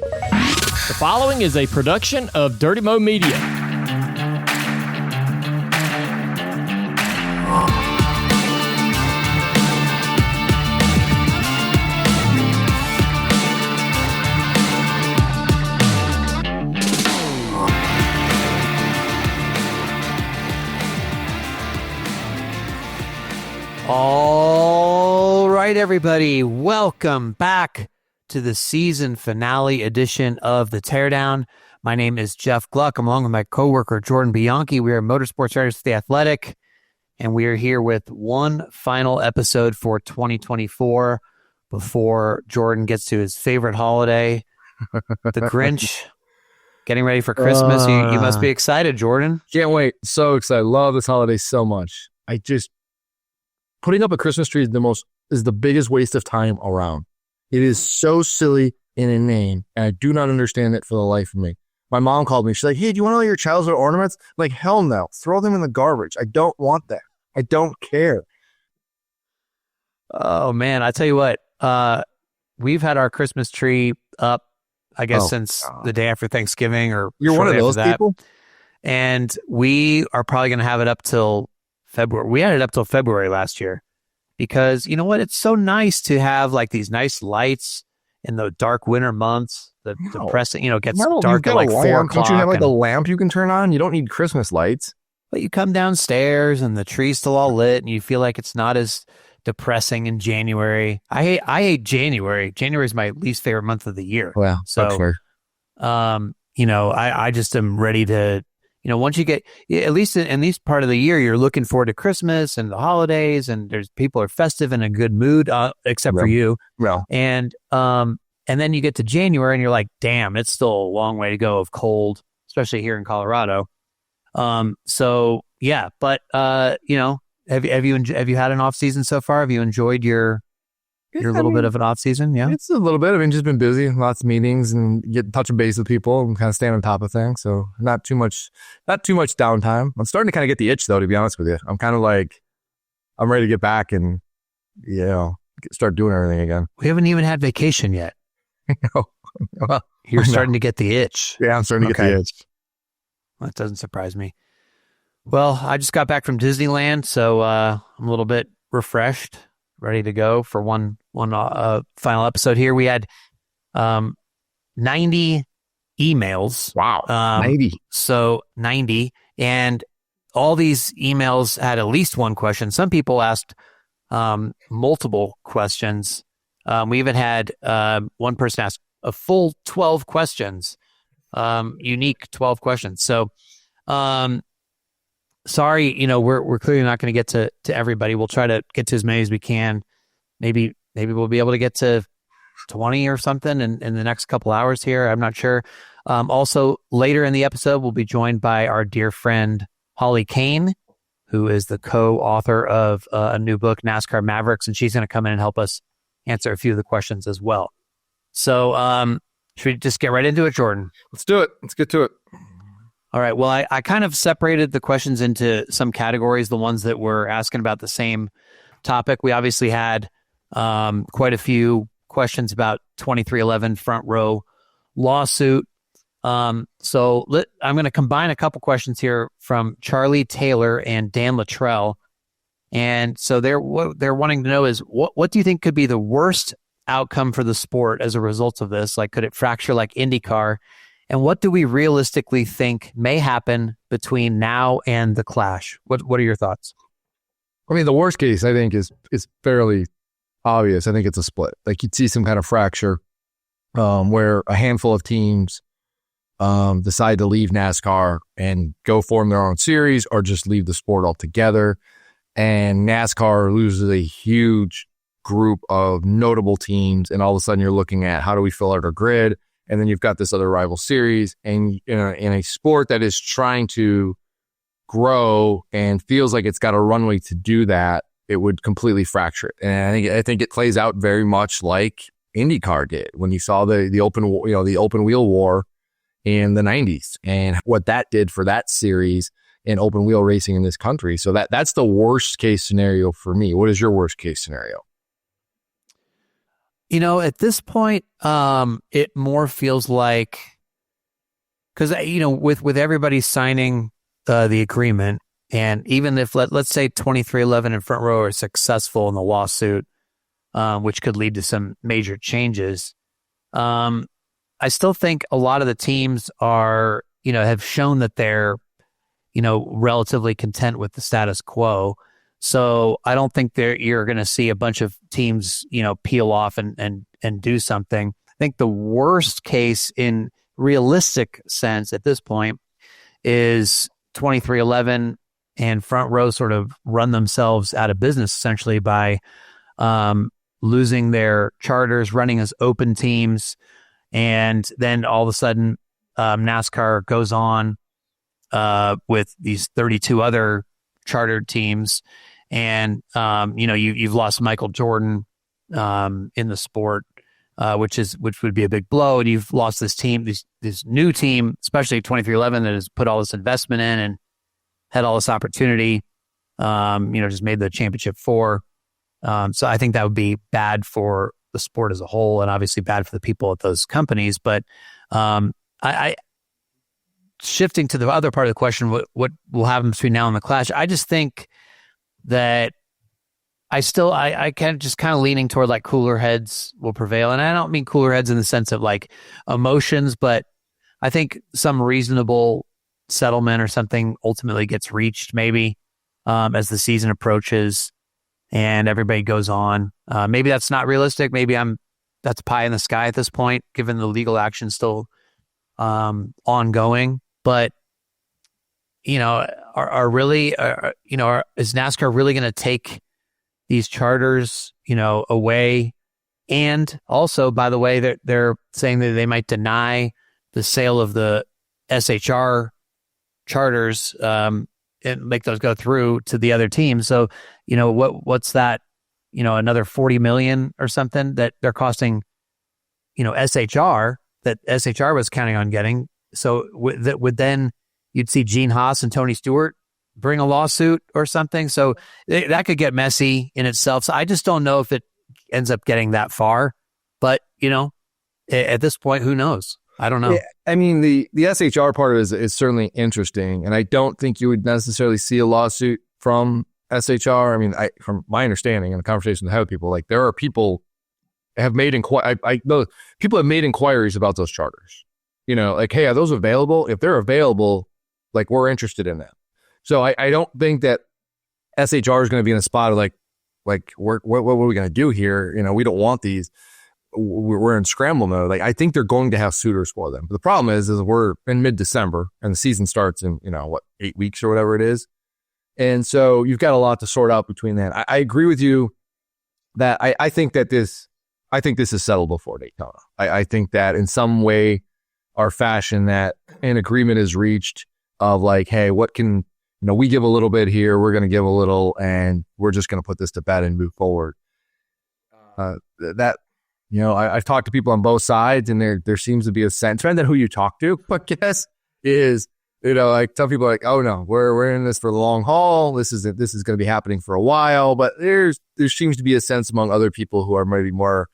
The following is a production of Dirty Mo Media. All right, everybody, welcome back to the season finale edition of the Teardown. My name is Jeff Gluck. I'm along with my coworker, Jordan Bianchi. We are motorsports writers at The Athletic, and we are here with one final episode for 2024 before Jordan gets to his favorite holiday, the Grinch. Getting ready for Christmas. You must be excited, Jordan. Can't wait. So excited. Love this holiday so much. Putting up a Christmas tree is the biggest waste of time around. It is so silly and inane, and I do not understand it for the life of me. My mom called me. She's like, hey, do you want all your childhood ornaments? I'm like, hell no. Throw them in the garbage. I don't want that. I don't care. Oh, man. I tell you what, we've had our Christmas tree up, I guess, since the day after Thanksgiving or You're one of those people? And we are probably going to have it up till February. We had it up till February last year. Because you know what? It's so nice to have like these nice lights in the dark winter months. The depressing, it gets dark at like 4 o'clock. Don't you have like a lamp you can turn on? You don't need Christmas lights. But you come downstairs and the tree's still all lit and you feel like it's not as depressing in January. I hate January. January is my least favorite month of the year. Well, so, that's fair. I just am ready to, once you get, at least in this part of the year, you're looking forward to Christmas and the holidays, and people are festive and in a good mood, except for you. Well, and then you get to January and you're like, damn, it's still a long way to go of cold, especially here in Colorado. So yeah, but have you had an off season so far? Have you enjoyed your little bit of an off season? Yeah, it's a little bit. Just been busy, lots of meetings and touching base with people and kind of staying on top of things. So not too much downtime. I'm starting to kind of get the itch though, to be honest with you. I'm kind of like, I'm ready to get back and, start doing everything again. We haven't even had vacation yet. No. Well, you're starting to get the itch. Yeah, I'm starting to get the itch. Well, that doesn't surprise me. Well, I just got back from Disneyland, so I'm a little bit refreshed, ready to go for one final episode here. We had 90 emails. Wow, 90. So 90, and all these emails had at least one question. Some people asked multiple questions. We even had one person ask a full 12 questions, unique 12 questions. So sorry, we're clearly not going to get to everybody. We'll try to get to as many as we can. Maybe we'll be able to get to 20 or something in the next couple hours here. I'm not sure. Also, later in the episode, we'll be joined by our dear friend, Holly Cain, who is the co-author of a new book, NASCAR Mavericks, and she's going to come in and help us answer a few of the questions as well. So should we just get right into it, Jordan? Let's do it. Let's get to it. All right. Well, I kind of separated the questions into some categories, the ones that were asking about the same topic. We obviously had quite a few questions about 2311 front row lawsuit. So I'm going to combine a couple questions here from Charlie Taylor and Dan Luttrell. And so what they're wanting to know is what do you think could be the worst outcome for the sport as a result of this? Like, could it fracture like IndyCar? And what do we realistically think may happen between now and the clash? What are your thoughts? I mean, the worst case, I think, is fairly obvious. I think it's a split. Like, you'd see some kind of fracture where a handful of teams decide to leave NASCAR and go form their own series or just leave the sport altogether. And NASCAR loses a huge group of notable teams. And all of a sudden you're looking at how do we fill out our grid? And then you've got this other rival series. And in a sport that is trying to grow and feels like it's got a runway to do that, it would completely fracture it. And I think it plays out very much like IndyCar did when you saw the open wheel war in the 90s and what that did for that series in open wheel racing in this country. So that's the worst case scenario for me. What is your worst case scenario? At this point, it more feels like, because, with everybody signing the agreement, and even if, let's say 2311 and Front Row are successful in the lawsuit, which could lead to some major changes, I still think a lot of the teams are, have shown that they're, relatively content with the status quo. So I don't think you're going to see a bunch of teams, peel off and do something. I think the worst case in realistic sense at this point is 2311 and Front Row sort of run themselves out of business essentially by losing their charters, running as open teams, and then all of a sudden NASCAR goes on with these 32 other chartered teams, and you've lost Michael Jordan in the sport, which would be a big blow, and you've lost this team, this new team, especially 2311, that has put all this investment in and had all this opportunity, just made the championship 4. So I think that would be bad for the sport as a whole, and obviously bad for the people at those companies. But I shifting to the other part of the question, what will happen between now and the Clash? I just think that I can just kind of leaning toward like cooler heads will prevail, and I don't mean cooler heads in the sense of like emotions, but I think some reasonable settlement or something ultimately gets reached, maybe as the season approaches and everybody goes on. Maybe that's not realistic. Maybe that's pie in the sky at this point, given the legal action still ongoing. But is NASCAR really going to take these charters, away? And also, by the way, they're saying that they might deny the sale of the SHR charters and make those go through to the other teams. So, what's that? Another $40 million or something that they're costing, SHR, that SHR was counting on getting. So that would then you'd see Gene Haas and Tony Stewart bring a lawsuit or something. So that could get messy in itself. So I just don't know if it ends up getting that far. But, at this point, who knows? I don't know. Yeah, I mean, the SHR part of it is certainly interesting. And I don't think you would necessarily see a lawsuit from SHR. I mean, from my understanding and the conversations I have with people, like there are people have made I know people have made inquiries about those charters. Like, hey, are those available? If they're available, like we're interested in them. So I don't think that SHR is going to be in a spot of like what are we going to do here? We don't want these. We're in scramble mode. Like, I think they're going to have suitors for them. But the problem is we're in mid-December and the season starts in 8 weeks or whatever it is. And so you've got a lot to sort out between that. I agree with you that I think this is settled before Daytona. I think that in some way or fashion that an agreement is reached of like, hey, what can, we give a little bit here, we're going to give a little, and we're just going to put this to bed and move forward. I've talked to people on both sides, and there seems to be a sense, depending on who you talk to, but guess is, like some people are like, oh no, we're in this for the long haul. This is going to be happening for a while, but there seems to be a sense among other people who are maybe more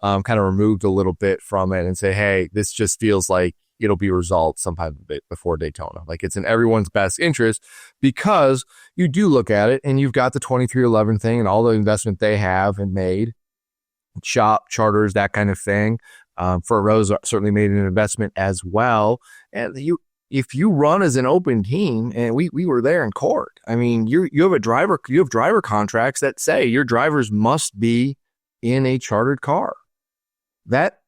kind of removed a little bit from it and say, hey, this just feels like it'll be resolved sometime before Daytona. Like it's in everyone's best interest, because you do look at it and you've got the 2311 thing and all the investment they have and made, shop, charters, that kind of thing. For Rose certainly made an investment as well. And if you run as an open team, and we were there in court, I mean, you have driver contracts that say your drivers must be in a chartered car. That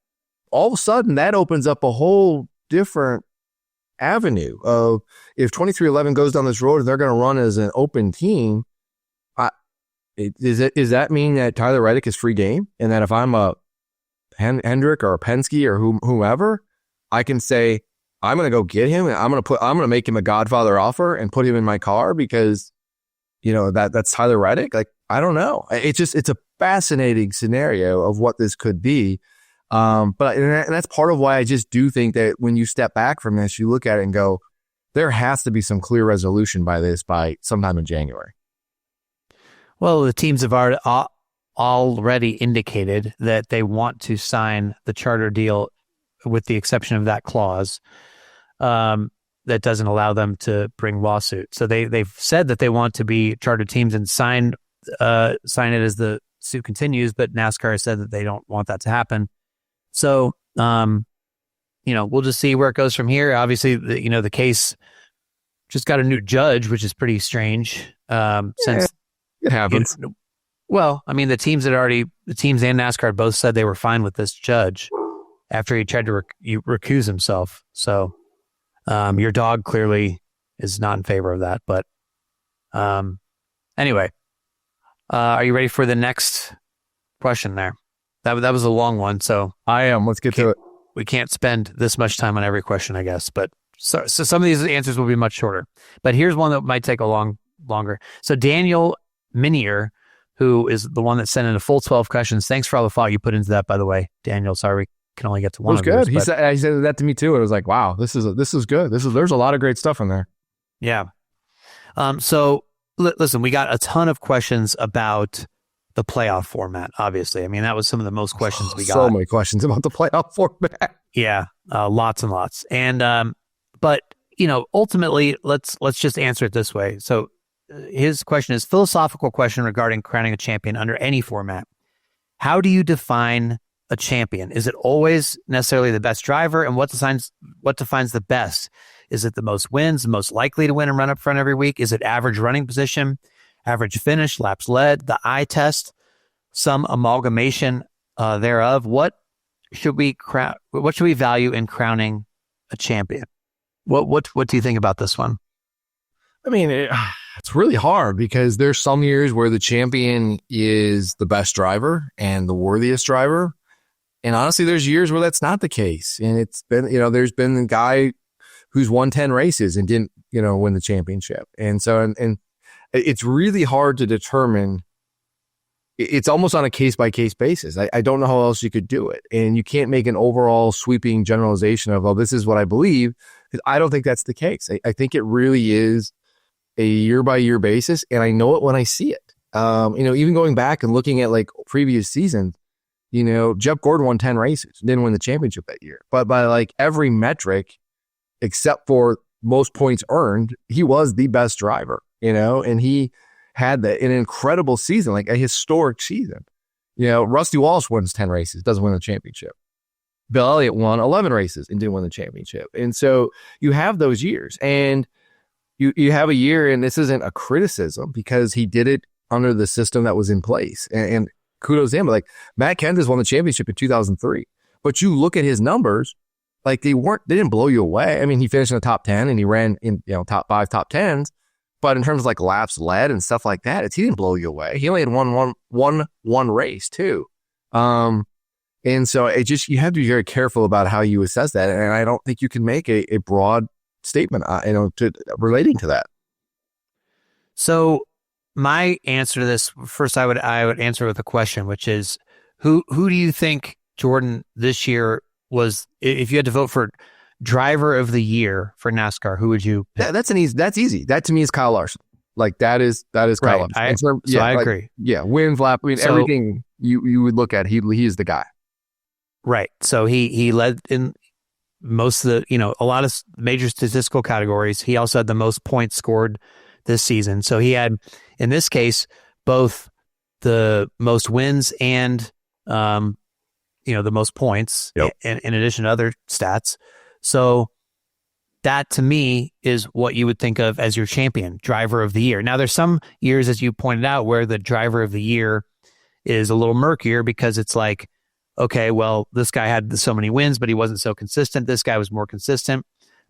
all of a sudden that opens up a whole different avenue of, if 2311 goes down this road and they're going to run as an open team, does that mean that Tyler Reddick is free game, and that if I'm a Hendrick or a Penske or whomever, I can say I'm going to go get him and I'm going to make him a Godfather offer and put him in my car because that's Tyler Reddick? Like, I don't know. It's a fascinating scenario of what this could be. But that's part of why I just do think that when you step back from this, you look at it and go, there has to be some clear resolution by sometime in January. Well, the teams have already indicated that they want to sign the charter deal, with the exception of that clause that doesn't allow them to bring lawsuits. So they've said that they want to be charter teams and sign it as the suit continues, but NASCAR has said that they don't want that to happen. So, we'll just see where it goes from here. Obviously, the case just got a new judge, which is pretty strange. Since it happens. The teams and NASCAR both said they were fine with this judge after he tried to recuse himself. So, your dog clearly is not in favor of that. But anyway, are you ready for the next question there? That was a long one, so I am. Let's get to it. We can't spend this much time on every question, I guess. But so some of these answers will be much shorter. But here's one that might take longer. So Daniel Minier, who is the one that sent in a full 12 questions. Thanks for all the thought you put into that, by the way, Daniel. Sorry we can only get to one. It was good. He said that to me too. It was like, wow, this is good. There's a lot of great stuff in there. Yeah. So listen, we got a ton of questions about the playoff format, obviously. I mean, that was some of the most questions we got. So many questions about the playoff format. Yeah, lots and lots. And but ultimately, let's just answer it this way. So his question is philosophical question regarding crowning a champion under any format. How do you define a champion? Is it always necessarily the best driver? And what defines the best? Is it the most wins, the most likely to win and run up front every week? Is it average running position, average finish, laps led, the eye test, some amalgamation thereof? What should we value in crowning a champion? What do you think about this one? I mean, it's really hard because there's some years where the champion is the best driver and the worthiest driver. And honestly, there's years where that's not the case. And it's been, there's been a guy who's won 10 races and didn't, win the championship. And so, and it's really hard to determine. It's almost on a case-by-case basis. I don't know how else you could do it. And you can't make an overall sweeping generalization of, this is what I believe. Because I don't think that's the case. I think it really is a year-by-year basis. And I know it when I see it. Even going back and looking at like previous seasons, Jeff Gordon won 10 races, didn't win the championship that year. But by like every metric, except for most points earned, he was the best driver, and he had an incredible season, like a historic season. Rusty Walsh wins 10 races, doesn't win the championship. Bill Elliott won 11 races and didn't win the championship. And so you have those years, and you have a year, and this isn't a criticism because he did it under the system that was in place. And kudos to him. Like Matt Kenseth won the championship in 2003, but you look at his numbers, like they didn't blow you away. I mean, he finished in the top 10 and he ran in, top 5, top 10s. But in terms of like laps led and stuff like that, he didn't blow you away. He only had one race too. And so you have to be very careful about how you assess that. And I don't think you can make a broad statement, relating to that. So my answer to this, first I would answer with a question, which is who do you think, Jordan, this year was, if you had to vote for driver of the year for NASCAR, who would you pick? That's easy. That to me is Kyle Larson. Like that is Kyle right. Larson. I agree. Yeah. Wins, lap. I mean, everything you would look at, he is the guy. Right. So he led in most of the, a lot of major statistical categories. He also had the most points scored this season. So he had, in this case, both the most wins and, the most points, yep, in addition to other stats. So that to me is what you would think of as your champion, driver of the year. Now there's some years, as you pointed out, where the driver of the year is a little murkier because it's like, okay, well, this guy had so many wins, but he wasn't so consistent. This guy was more consistent,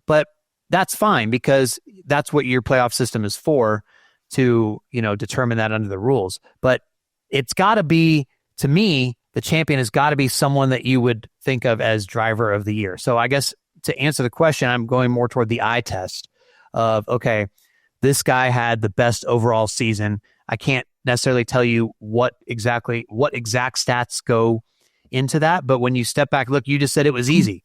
but that's fine because that's what your playoff system is for, to, determine that under the rules. But it's got to be, to me, the champion has got to be someone that you would think of as driver of the year. So I guess to answer the question, I'm going more toward the eye test of, okay, this guy had the best overall season. I can't necessarily tell you what exact stats go into that. But when you step back, look, you just said it was easy.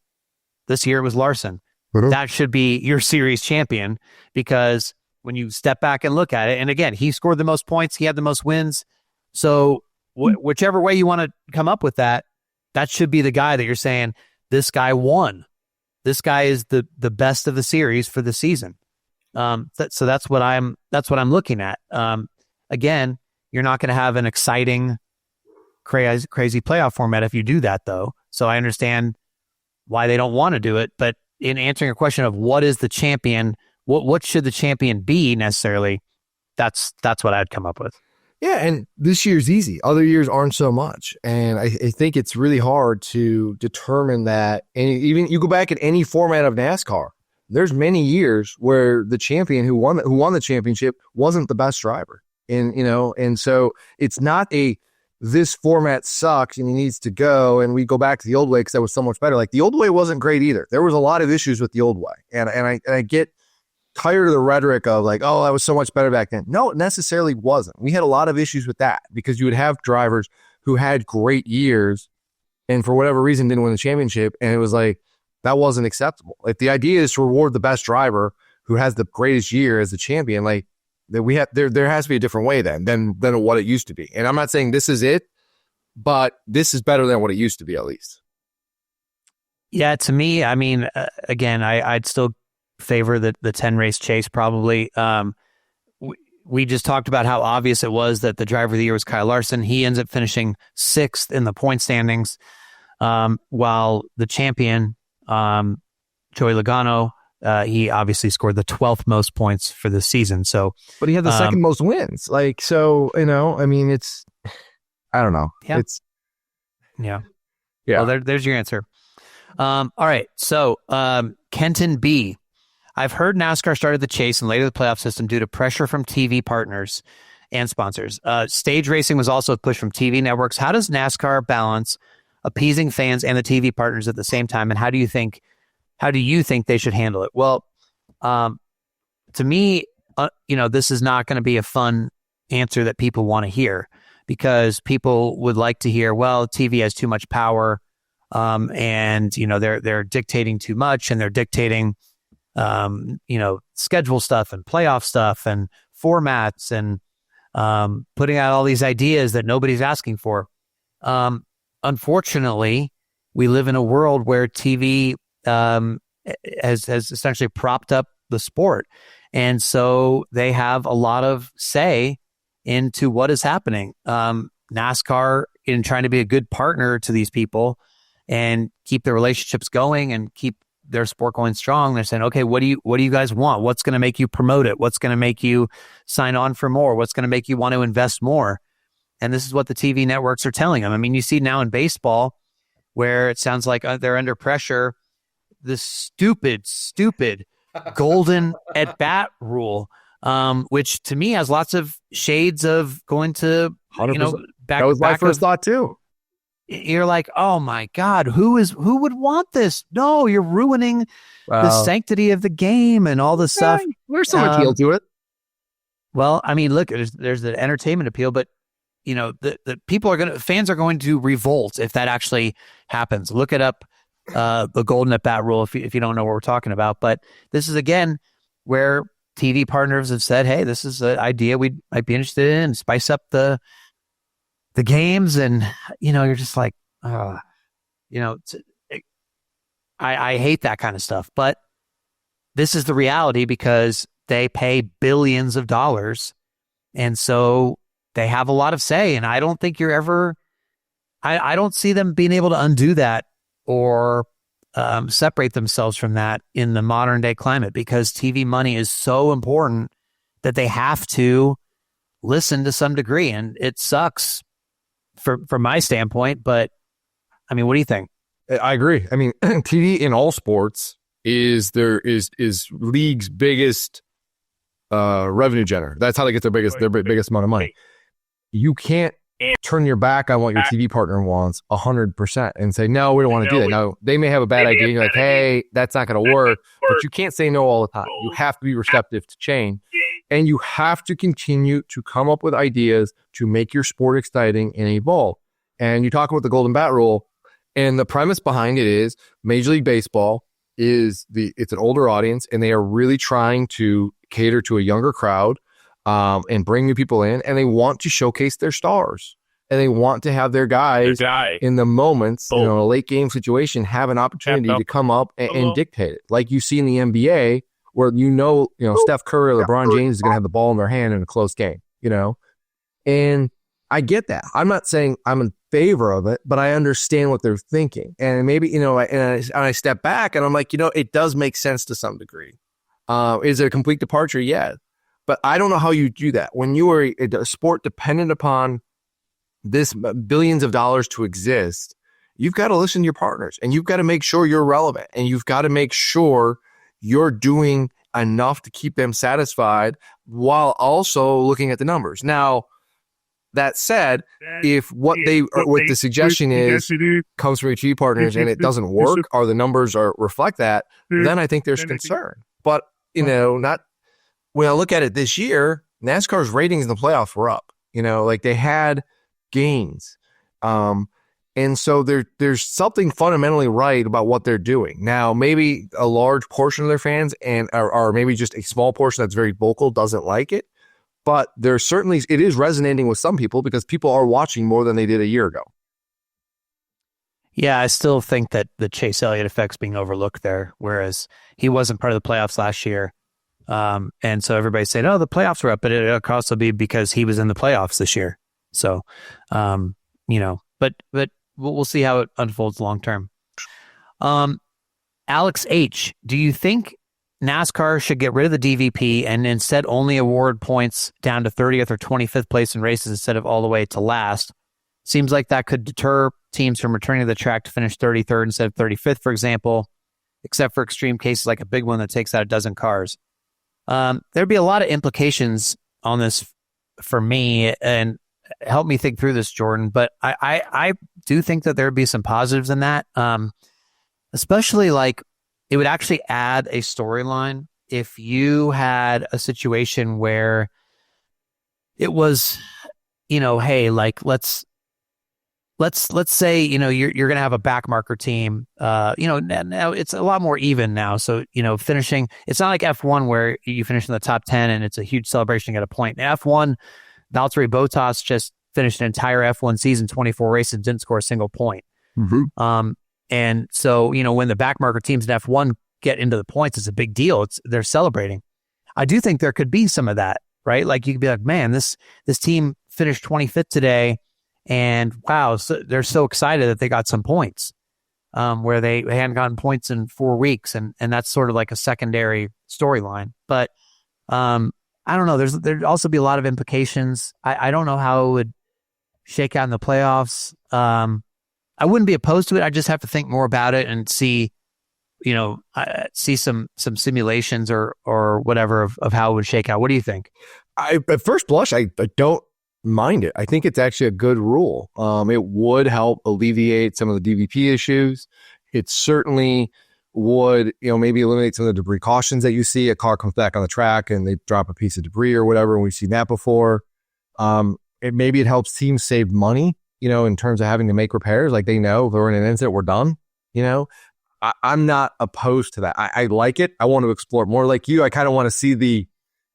This year it was Larson. Mm-hmm. That should be your series champion, because when you step back and look at it, and again, he scored the most points, he had the most wins. So whichever way you want to come up with that, that should be the guy that you're saying, this guy won. This guy is the best of the series for the season. So that's what I'm looking at. Again, you're not going to have an exciting, crazy playoff format if you do that, though. So I understand why they don't want to do it. But in answering a question of what is the champion, what should the champion be necessarily, that's what I'd come up with. Yeah, and this year's easy. Other years aren't so much. And I think it's really hard to determine that. And even you go back at any format of NASCAR, there's many years where the champion who won the championship wasn't the best driver. And so it's not this format sucks and he needs to go and we go back to the old way because that was so much better. Like the old way wasn't great either. There was a lot of issues with the old way. And I get tired of the rhetoric of like, oh, that was so much better back then. No, it necessarily wasn't. We had a lot of issues with that because you would have drivers who had great years and for whatever reason didn't win the championship. And it was like, that wasn't acceptable. Like the idea is to reward the best driver who has the greatest year as the champion. Like that we have, there has to be a different way than what it used to be. And I'm not saying this is it, but this is better than what it used to be at least. Yeah, to me, I mean, again, I'd still favor the 10 race chase probably. We just talked about how obvious it was that the driver of the year was Kyle Larson. He ends up finishing 6th in the point standings, while the champion, Joey Logano, he obviously scored the 12th most points for the season. So, but he had the second most wins. Like, so, I mean, it's, I don't know. Yeah. Well, there's your answer. All right. So, Kenton B. I've heard NASCAR started the chase and later the playoff system due to pressure from TV partners and sponsors. Stage racing was also a push from TV networks. How does NASCAR balance appeasing fans and the TV partners at the same time? And how do you think they should handle it? Well, to me, this is not going to be a fun answer that people want to hear because people would like to hear, well, TV has too much power, and they're dictating too much and they're dictating schedule stuff and playoff stuff and formats and putting out all these ideas that nobody's asking for. Unfortunately, we live in a world where TV has essentially propped up the sport. And so they have a lot of say into what is happening. NASCAR, in trying to be a good partner to these people and keep the relationships going and keep their sport going strong, they're saying, okay, what do you guys want? What's going to make you promote it? What's going to make you sign on for more? What's going to make you want to invest more? And this is what the TV networks are telling them. I mean, you see now in baseball where it sounds like they're under pressure, the stupid golden at bat rule, which to me has lots of shades of going to, back. That was my first thought too. You're like, oh my God, who would want this? No, you're ruining the sanctity of the game and all this stuff. There's some appeal to it. Well, I mean, look, there's the entertainment appeal, but the fans are going to revolt if that actually happens. Look it up, the golden at bat rule, if you don't know what we're talking about. But this is again where TV partners have said, hey, this is an idea we might be interested in, spice up the games, and you're just like, I hate that kind of stuff, but this is the reality because they pay billions of dollars, and so they have a lot of say. And I don't think I don't see them being able to undo that or separate themselves from that in the modern day climate, because TV money is so important that they have to listen to some degree, and it sucks from my standpoint, but I mean, what do you think? I agree. I mean, TV in all sports is league's biggest revenue generator. That's how they get their biggest amount of money. You can't turn your back on what your TV partner wants 100% and say, no, we don't want to do that. Now, they may have a bad idea. You're like, hey, that's not going to work, but you can't say no all the time. You have to be receptive to change, and you have to continue to come up with ideas to make your sport exciting and evolve. And you talk about the golden bat rule, and the premise behind it is Major League Baseball it's an older audience, and they are really trying to cater to a younger crowd, and bring new people in, and they want to showcase their stars. and they want to have their guys in the moments, a late game situation, have an opportunity to come up and dictate it. Like you see in the NBA, where Steph Curry or LeBron James is going to have the ball in their hand in a close game, and I get that. I'm not saying I'm in favor of it, but I understand what they're thinking. And maybe, and I step back and I'm like, it does make sense to some degree. Is it a complete departure? Yeah. But I don't know how you do that. When you are a sport dependent upon this billions of dollars to exist, you've got to listen to your partners and you've got to make sure you're relevant and you've got to make sure you're doing enough to keep them satisfied while also looking at the numbers. Now, that said, if what the suggestion is comes from your TV partners and it doesn't work or the numbers reflect that, then I think there's concern. But, not when I look at it this year, NASCAR's ratings in the playoffs were up. Like they had gains. And so there's something fundamentally right about what they're doing. Now, maybe a large portion of their fans or maybe just a small portion that's very vocal doesn't like it. But it is resonating with some people because people are watching more than they did a year ago. Yeah, I still think that the Chase Elliott effect's being overlooked there, whereas he wasn't part of the playoffs last year. And so everybody's saying, the playoffs were up, but it could also be because he was in the playoffs this year. So, but we'll see how it unfolds long term. Alex H., do you think NASCAR should get rid of the DVP and instead only award points down to 30th or 25th place in races instead of all the way to last? Seems like that could deter teams from returning to the track to finish 33rd instead of 35th, for example, except for extreme cases like a big one that takes out a dozen cars. There'd be a lot of implications on this for me, and help me think through this, Jordan, but I do think that there'd be some positives in that, especially like it would actually add a storyline if you had a situation where it was, hey, like let's say, you're going to have a backmarker team, now it's a lot more even now. So, finishing, it's not like F1 where you finish in the top 10 and it's a huge celebration to get a point. In F1, Valtteri Bottas just finished an entire F1 season, 24 races, didn't score a single point. Mm-hmm. And so, when the backmarker teams in F1 get into the points, it's a big deal. They're celebrating. I do think there could be some of that, right? Like you could be like, man, this team finished 25th today, and wow, so they're so excited that they got some points, where they hadn't gotten points in 4 weeks, and that's sort of like a secondary storyline. But I don't know. There'd also be a lot of implications. I don't know how it would shake out in the playoffs. I wouldn't be opposed to it. I just have to think more about it and see some simulations or whatever of how it would shake out. What do you think? At first blush, I don't mind it. I think it's actually a good rule. It would help alleviate some of the DVP issues. It certainly would, maybe eliminate some of the debris cautions that you see. A car comes back on the track and they drop a piece of debris or whatever, and we've seen that before. Maybe it helps teams save money, in terms of having to make repairs. Like they know if we're in an incident, we're done. I'm not opposed to that. I like it. I want to explore it more. Like you, I kind of want to see the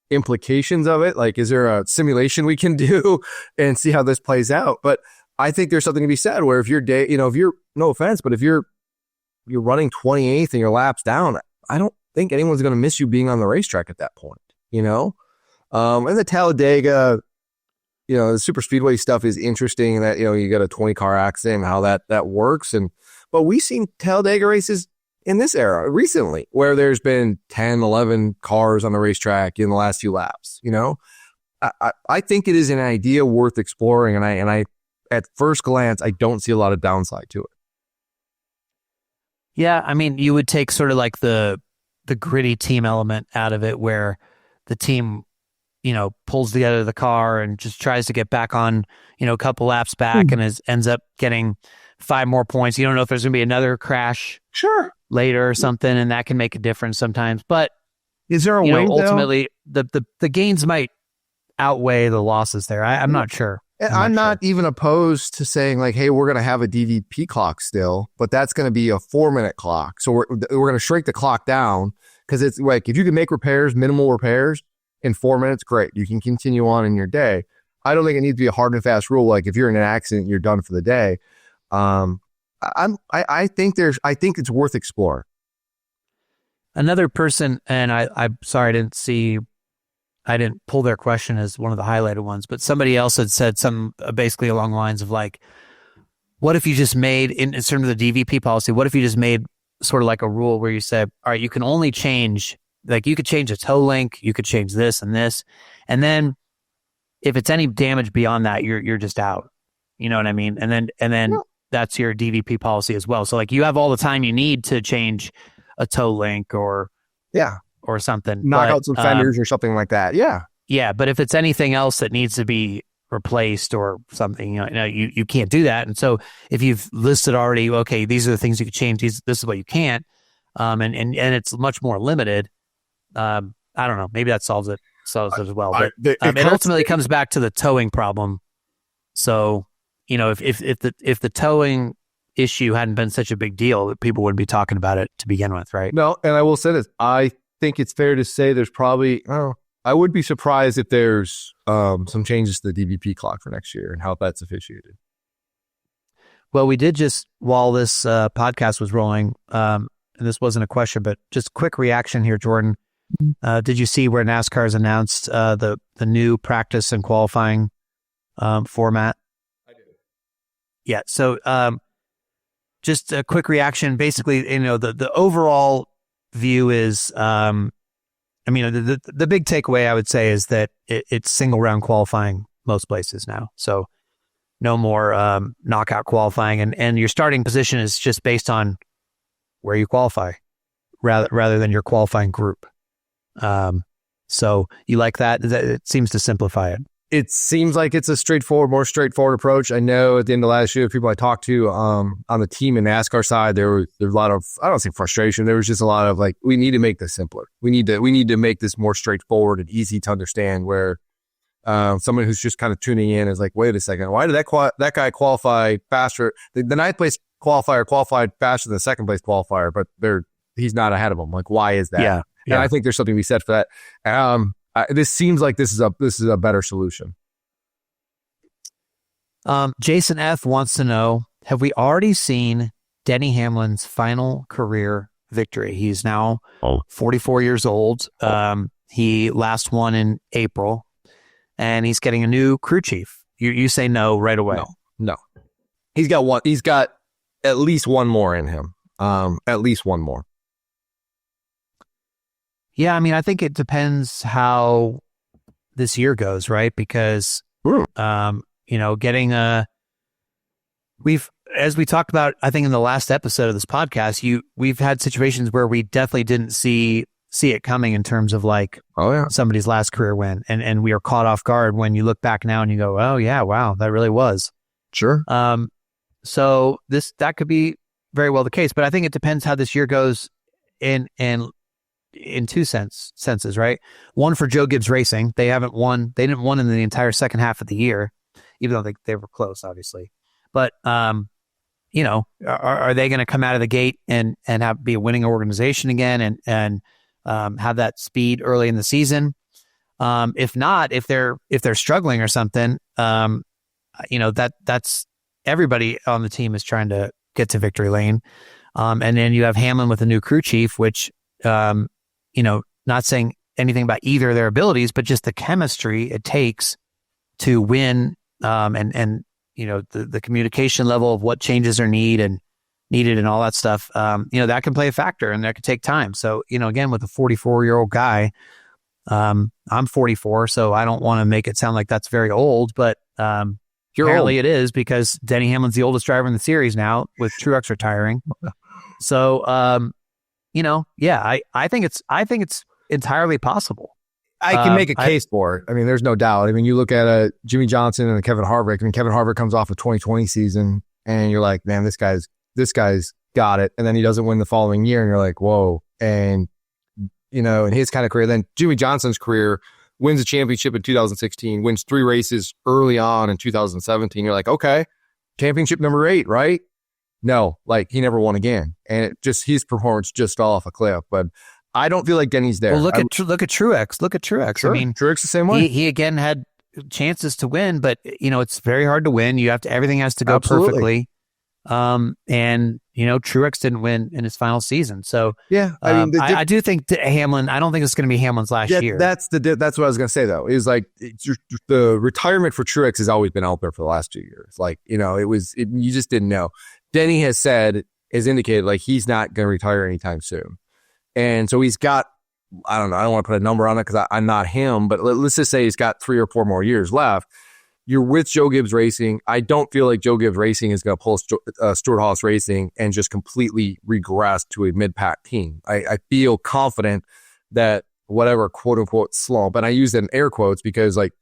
implications of it. Like, is there a simulation we can do and see how this plays out? But I think there's something to be said where if you're no offense, but if you're running 28th and your lap's down, I don't think anyone's going to miss you being on the racetrack at that point, And the Talladega, the super speedway stuff is interesting that, you got a 20 car accident and how that works. But we've seen Talladega races in this era recently where there's been 10, 11 cars on the racetrack in the last few laps. I think it is an idea worth exploring. And I, at first glance, I don't see a lot of downside to it. Yeah. I mean, you would take sort of like the gritty team element out of it where the team, pulls together the car and just tries to get back on, a couple laps back and ends up getting 5 more points. You don't know if there's going to be another crash later or something, and that can make a difference sometimes. But is there a way, ultimately, the gains might outweigh the losses there. I'm not sure. I'm not even opposed to saying like, hey, we're going to have a DVP clock still, but that's going to be a 4-minute clock. So we're going to shrink the clock down because it's like if you can make minimal repairs in 4 minutes, great. You can continue on in your day. I don't think it needs to be a hard and fast rule. Like if you're in an accident, you're done for the day. I think it's worth exploring. Another person, and I'm sorry, I didn't pull their question as one of the highlighted ones, but somebody else had said some basically along the lines of like, what if you just made, in terms of the DVP policy, what if you just made sort of like a rule where you said, all right, you can only change, like you could change a toe link, you could change this and this, and then if it's any damage beyond that, you're just out. You know what I mean? And then that's your DVP policy as well. So like you have all the time you need to change a toe link or something. Knock out some fenders or something like that. Yeah. Yeah. But if it's anything else that needs to be replaced or something, you can't do that. And so if you've listed already, okay, these are the things you can change, this is what you can't, and it's much more limited. I don't know. Maybe that solves it as well. But it ultimately comes back to the towing problem. So, if the towing issue hadn't been such a big deal, people wouldn't be talking about it to begin with, right? No, and I will say this. I think it's fair to say there's probably, I would be surprised if there's some changes to the DVP clock for next year and how that's officiated. Well, we did just, while this podcast was rolling, and this wasn't a question, but just quick reaction here, Jordan. Did you see where NASCAR has announced the new practice and qualifying format? I did. Yeah. So just a quick reaction. Basically, the overall view is, the big takeaway I would say is that it's single round qualifying most places now. So no more knockout qualifying, and your starting position is just based on where you qualify, rather than your qualifying group. So you like that? It seems to simplify it. It seems like it's a more straightforward approach. I know at the end of last year, people I talked to on the team and NASCAR side, there was a lot of, I don't say frustration. There was just a lot of like, we need to make this simpler. We need to make this more straightforward and easy to understand, where someone who's just kind of tuning in is like, wait a second, why did that guy qualify faster? The ninth place qualifier qualified faster than the second place qualifier, but he's not ahead of him. Like, why is that? Yeah. And I think there's something to be said for that. This seems like this is a better solution. Jason F wants to know, have we already seen Denny Hamlin's final career victory? He's now 44 years old. He last won in April, and he's getting a new crew chief. You say no right away. No. He's got one. He's got at least one more in him. At least one more. Yeah, I think it depends how this year goes, right? Because, getting as we talked about, I think in the last episode of this podcast, we've had situations where we definitely didn't see it coming in terms of like, somebody's last career win, and we are caught off guard when you look back now and you go, oh yeah, wow, that really was. Sure. So that could be very well the case, but I think it depends how this year goes in two senses, right? One, for Joe Gibbs Racing, they didn't won in the entire second half of the year, even though they were close, obviously. But are they going to come out of the gate and be a winning organization again and have that speed early in the season? If not, if they're struggling or something, that's everybody on the team is trying to get to victory lane. And then you have Hamlin with a new crew chief, which not saying anything about either of their abilities, but just the chemistry it takes to win, and the communication level of what changes are needed and all that stuff. That can play a factor, and that could take time. So, again, with a 44-year-old guy, I'm 44, so I don't want to make it sound like that's very old, but apparently it is, because Denny Hamlin's the oldest driver in the series now, with Truex retiring. So, I think it's entirely possible. I can make a case for it. There's no doubt. You look at Jimmie Johnson and Kevin Harvick. Kevin Harvick comes off a 2020 season, and you're like, man, this guy's got it. And then he doesn't win the following year, and you're like, whoa. And in his kind of career, then Jimmie Johnson's career, wins a championship in 2016, wins 3 races early on in 2017. You're like, okay, championship number 8, right? No, he never won again, and his performance just fell off a cliff. But I don't feel like Denny's there. Well, look at Truex. Look at Truex. Sure. Truex the same way. He again had chances to win, but it's very hard to win. Everything has to go Absolutely. perfectly. And Truex didn't win in his final season. So yeah, I do think Hamlin, I don't think it's going to be Hamlin's last year. That's what I was going to say though, is like the retirement for Truex has always been out there for the last 2 years. Like, you just didn't know. Denny has indicated like he's not going to retire anytime soon. And so he's got, I don't know, I don't want to put a number on it because I'm not him, but let's just say he's got 3 or 4 more years left. You're with Joe Gibbs Racing. I don't feel like Joe Gibbs Racing is going to pull Stewart-Haas Racing and just completely regress to a mid-pack team. I feel confident that whatever quote-unquote slump, and I use that in air quotes because, like,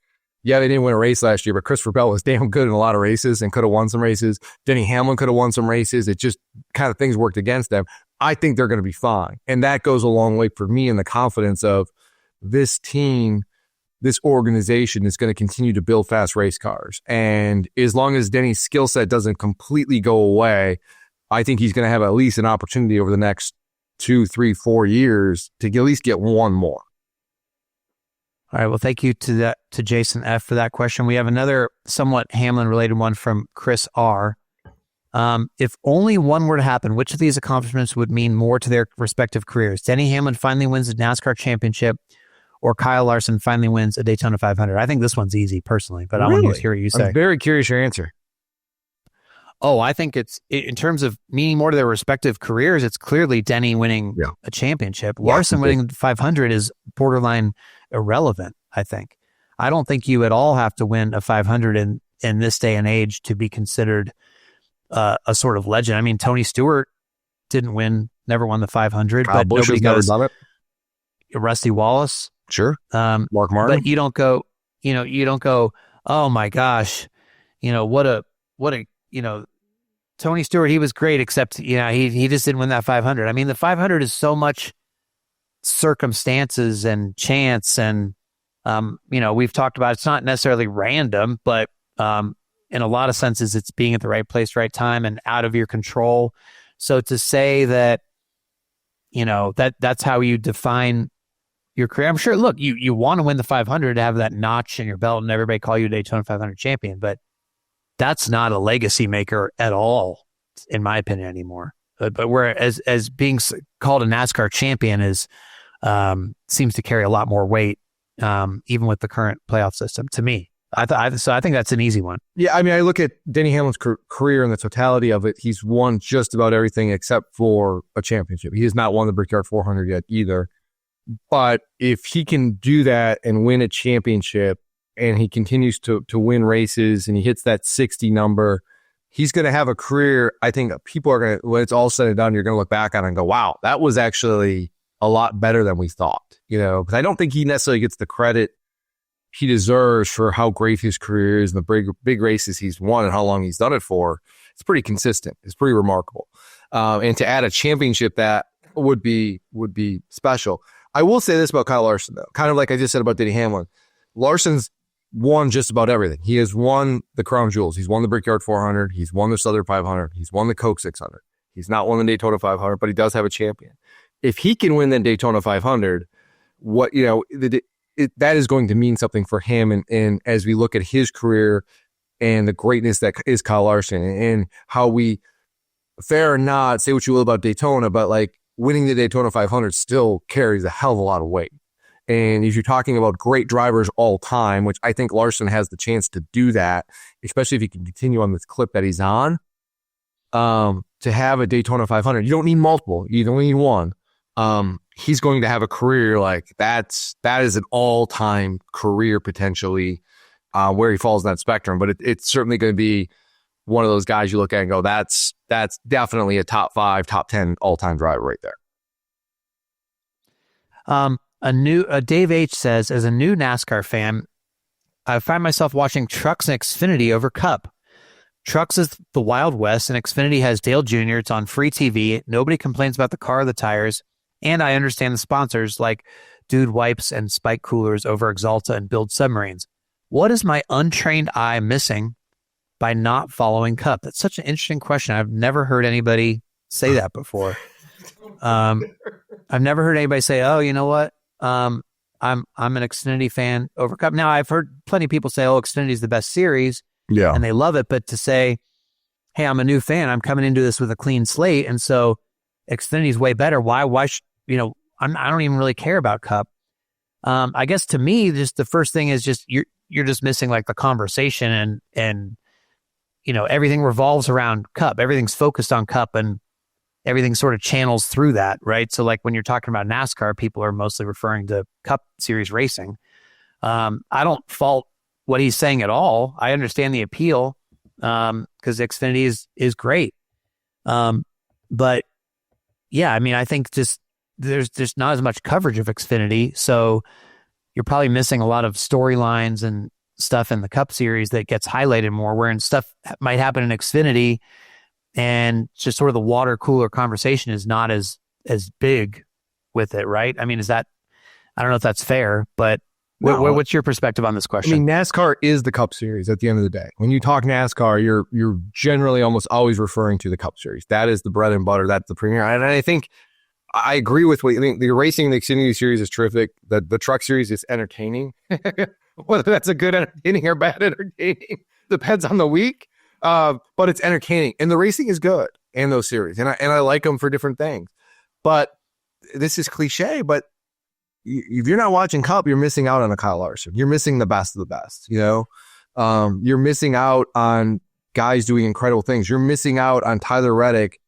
yeah, they didn't win a race last year, but Christopher Bell was damn good in a lot of races and could have won some races. Denny Hamlin could have won some races. It just kind of things worked against them. I think they're going to be fine. And that goes a long way for me in the confidence of this team. This organization is going to continue to build fast race cars. And as long as Denny's skill set doesn't completely go away, I think he's going to have at least an opportunity over the next 2, 3, 4 years to at least get one more. All right. Well, thank you to Jason F for that question. We have another somewhat Hamlin related one from Chris R. If only one were to happen, which of these accomplishments would mean more to their respective careers? Denny Hamlin finally wins the NASCAR championship, or Kyle Larson finally wins a Daytona 500? I think this one's easy personally, but really? I want to hear what you say. I'm very curious your answer. Oh, I think it's, in terms of meaning more to their respective careers, it's clearly Denny winning a championship. Larson winning 500 is borderline irrelevant, I think. I don't think you at all have to win a 500 in this day and age to be considered a sort of legend. I mean, Tony Stewart never won the 500, Kyle but Busch nobody never goes, done it. Rusty Wallace. Sure. Mark Martin. But you don't go, oh my gosh, what a, Tony Stewart, he was great, except, he just didn't win that 500. I mean, the 500 is so much circumstances and chance. And, we've talked about, it's not necessarily random, but, in a lot of senses, it's being at the right place, right time, and out of your control. So to say that, that's how you define your career. I'm sure, look, you want to win the 500 to have that notch in your belt and everybody call you a Daytona 500 champion, but that's not a legacy maker at all, in my opinion, anymore. But whereas as being called a NASCAR champion is seems to carry a lot more weight, even with the current playoff system, to me. So I think that's an easy one. Yeah, I mean, I look at Denny Hamlin's career and the totality of it. He's won just about everything except for a championship. He has not won the Brickyard 400 yet either. But if he can do that and win a championship, and he continues to win races, and he hits that 60 number, he's going to have a career. I think people are going to, when it's all said and done, you're going to look back on it and go, wow, that was actually a lot better than we thought. Because I don't think he necessarily gets the credit he deserves for how great his career is and the big races he's won and how long he's done it for. It's pretty consistent. It's pretty remarkable. And to add a championship, that would be special. I will say this about Kyle Larson, though, kind of like I just said about Denny Hamlin. Larson's won just about everything. He has won the crown jewels. He's won the Brickyard 400. He's won the Southern 500. He's won the Coke 600. He's not won the Daytona 500, but he does have a champion. If he can win the Daytona 500, that is going to mean something for him. And as we look at his career and the greatness that is Kyle Larson, and how we, fair or not, say what you will about Daytona, but like winning the Daytona 500 still carries a hell of a lot of weight. And if you're talking about great drivers all time, which I think Larson has the chance to do that, especially if he can continue on this clip that he's on, to have a Daytona 500, you don't need multiple, you only need one. He's going to have a career like that is an all-time career potentially, where he falls in that spectrum. But it's certainly going to be one of those guys you look at and go, that's definitely a top 5, top 10 all-time driver right there. Dave H says, as a new NASCAR fan, I find myself watching Trucks and Xfinity over Cup. Trucks is the Wild West, and Xfinity has Dale Jr. It's on free TV. Nobody complains about the car or the tires. And I understand the sponsors like Dude Wipes and Spike Coolers over Axalta and Build Submarines. What is my untrained eye missing by not following Cup? That's such an interesting question. I've never heard anybody say that before. I've never heard anybody say, oh, you know what? I'm an Xfinity fan over Cup. Now, I've heard plenty of people say, "Oh, Xfinity is the best series," Yeah. and they love it. But to say, "Hey, I'm a new fan. I'm coming into this with a clean slate, and so Xfinity is way better." Why should I don't even really care about Cup. I guess to me, just the first thing is just you're just missing like the conversation and everything revolves around Cup. Everything's focused on Cup and everything sort of channels through that, right? So like when you're talking about NASCAR, people are mostly referring to Cup Series racing. I don't fault what he's saying at all. I understand the appeal because Xfinity is great. But yeah, I mean, I think just there's not as much coverage of Xfinity, so you're probably missing a lot of storylines and stuff in the Cup Series that gets highlighted more, wherein stuff might happen in Xfinity and just sort of the water cooler conversation is not as big with it, right? I mean, I don't know if that's fair, but what's your perspective on this question? I mean, NASCAR is the Cup Series at the end of the day. When you talk NASCAR, you're generally almost always referring to the Cup Series. That is the bread and butter. That's the premier. And I think I agree with what you think. The racing in the Xfinity Series is terrific. The Truck Series is entertaining. Whether that's a good entertaining or bad entertaining depends on the week. But it's entertaining, and the racing is good in those series, and I like them for different things. But this is cliche, but if you're not watching Cup, you're missing out on a Kyle Larson. You're missing the best of the best. You're missing out on guys doing incredible things. You're missing out on Tyler Reddick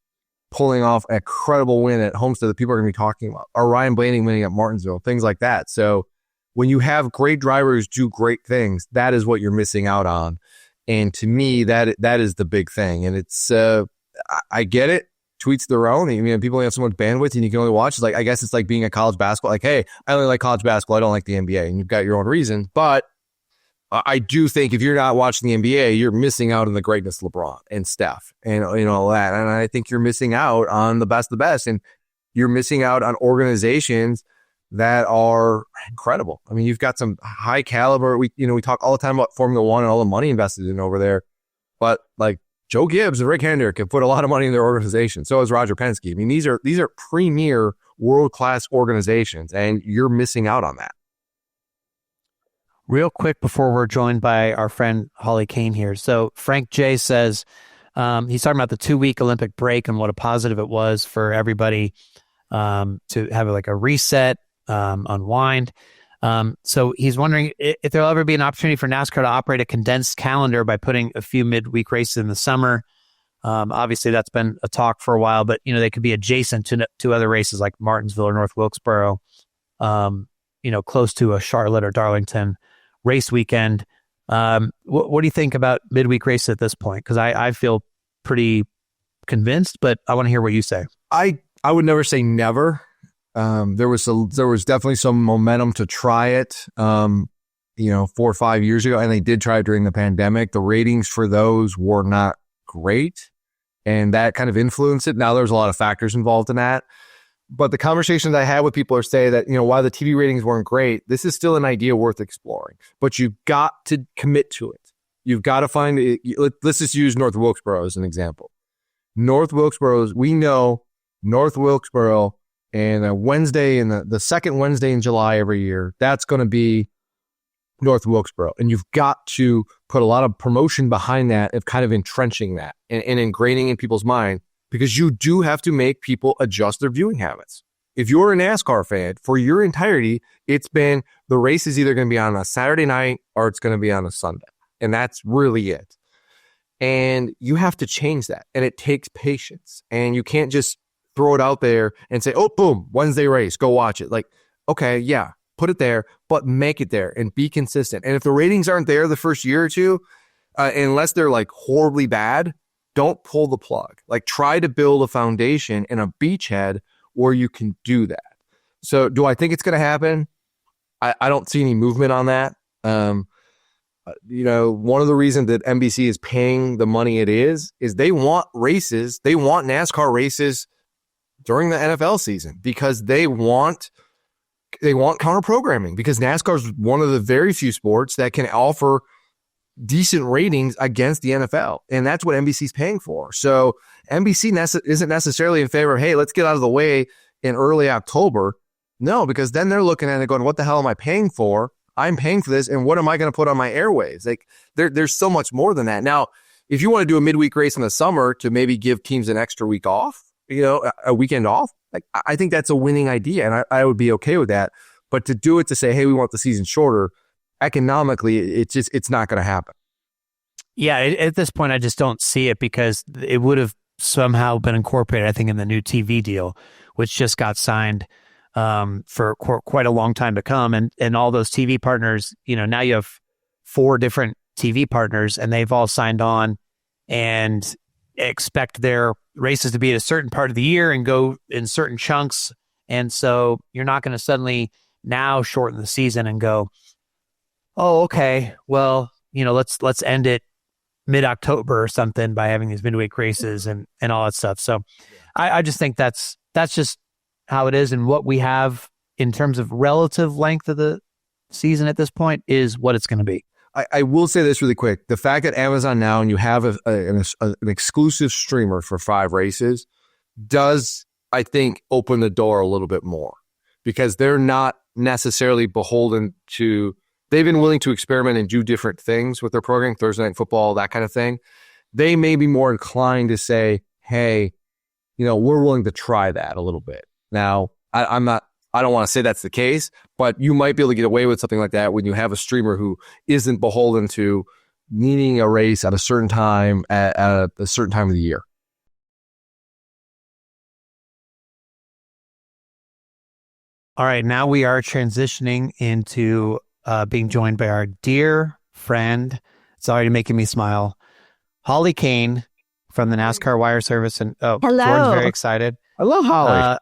pulling off a credible win at Homestead that people are going to be talking about, or Ryan Blaney winning at Martinsville, things like that. So when you have great drivers do great things, that is what you're missing out on. And to me, that is the big thing. And it's, I get it. Tweets their own. I mean, people only have so much bandwidth and you can only watch. It's like, I guess it's like being a college basketball. Like, hey, I only like college basketball. I don't like the NBA. And you've got your own reasons. But I do think if you're not watching the NBA, you're missing out on the greatness of LeBron and Steph and all that. And I think you're missing out on the best of the best. And you're missing out on organizations that are incredible. I mean, you've got some high caliber. We talk all the time about Formula One and all the money invested in over there, but like Joe Gibbs and Rick Hendrick have put a lot of money in their organization. So has Roger Penske. I mean, these are premier world-class organizations, and you're missing out on that. Real quick before we're joined by our friend Holly Cain here. So Frank J says he's talking about the 2-week Olympic break and what a positive it was for everybody to have like a reset, unwind. So he's wondering if there'll ever be an opportunity for NASCAR to operate a condensed calendar by putting a few midweek races in the summer. Obviously that's been a talk for a while, but they could be adjacent to other races like Martinsville or North Wilkesboro, close to a Charlotte or Darlington race weekend. What do you think about midweek races at this point? Because I feel pretty convinced, but I want to hear what you say. I would never say never. There was definitely some momentum to try it, 4 or 5 years ago, and they did try it during the pandemic. The ratings for those were not great, and that kind of influenced it. Now there's a lot of factors involved in that, but the conversations I had with people are saying that, while the TV ratings weren't great, this is still an idea worth exploring, but you've got to commit to it. You've got to find it. Let's just use North Wilkesboro as an example. North Wilkesboro, we know North Wilkesboro, and a Wednesday and the second Wednesday in July every year, that's going to be North Wilkesboro. And you've got to put a lot of promotion behind that, of kind of entrenching that and ingraining in people's mind, because you do have to make people adjust their viewing habits. If you're a NASCAR fan, for your entirety, it's been the race is either going to be on a Saturday night or it's going to be on a Sunday. And that's really it. And you have to change that. And it takes patience. And you can't just throw it out there and say, oh, boom, Wednesday race, go watch it. Like, okay, yeah, put it there, but make it there and be consistent. And if the ratings aren't there the first year or two, unless they're like horribly bad, don't pull the plug. Like, try to build a foundation and a beachhead where you can do that. So do I think it's going to happen? I don't see any movement on that. One of the reasons that NBC is paying the money it is they want races. They want NASCAR races during the NFL season, because they want counter programming, because NASCAR is one of the very few sports that can offer decent ratings against the NFL. And that's what NBC is paying for. So NBC isn't necessarily in favor of, hey, let's get out of the way in early October No, because then they're looking at it going, what the hell am I paying for? I'm paying for this, and what am I going to put on my airwaves? Like, there's so much more than that. Now, if you want to do a midweek race in the summer to maybe give teams an extra week off, a weekend off, like, I think that's a winning idea, and I would be okay with that. But to do it to say, hey, we want the season shorter, economically, it's not going to happen. Yeah, at this point, I just don't see it, because it would have somehow been incorporated, I think, in the new TV deal, which just got signed for quite a long time to come. And all those TV partners, now you have 4 different TV partners, and they've all signed on and expect their races to be at a certain part of the year and go in certain chunks. And so you're not going to suddenly now shorten the season and go, oh, okay, well, let's end it mid-October or something by having these midweek races and all that stuff. So I just think that's just how it is, and what we have in terms of relative length of the season at this point is what it's going to be. I will say this really quick. The fact that Amazon now, and you have an exclusive streamer for 5 races, does, I think, open the door a little bit more, because they're not necessarily beholden to, they've been willing to experiment and do different things with their program, Thursday Night Football, that kind of thing. They may be more inclined to say, hey, we're willing to try that a little bit. Now, I don't want to say that's the case, but you might be able to get away with something like that when you have a streamer who isn't beholden to needing a race at a certain time, at a certain time of the year. All right, now we are transitioning into being joined by our dear friend, it's already making me smile, Holly Cain from the NASCAR Wire Service. And hello. Jordan's very excited. I love Holly.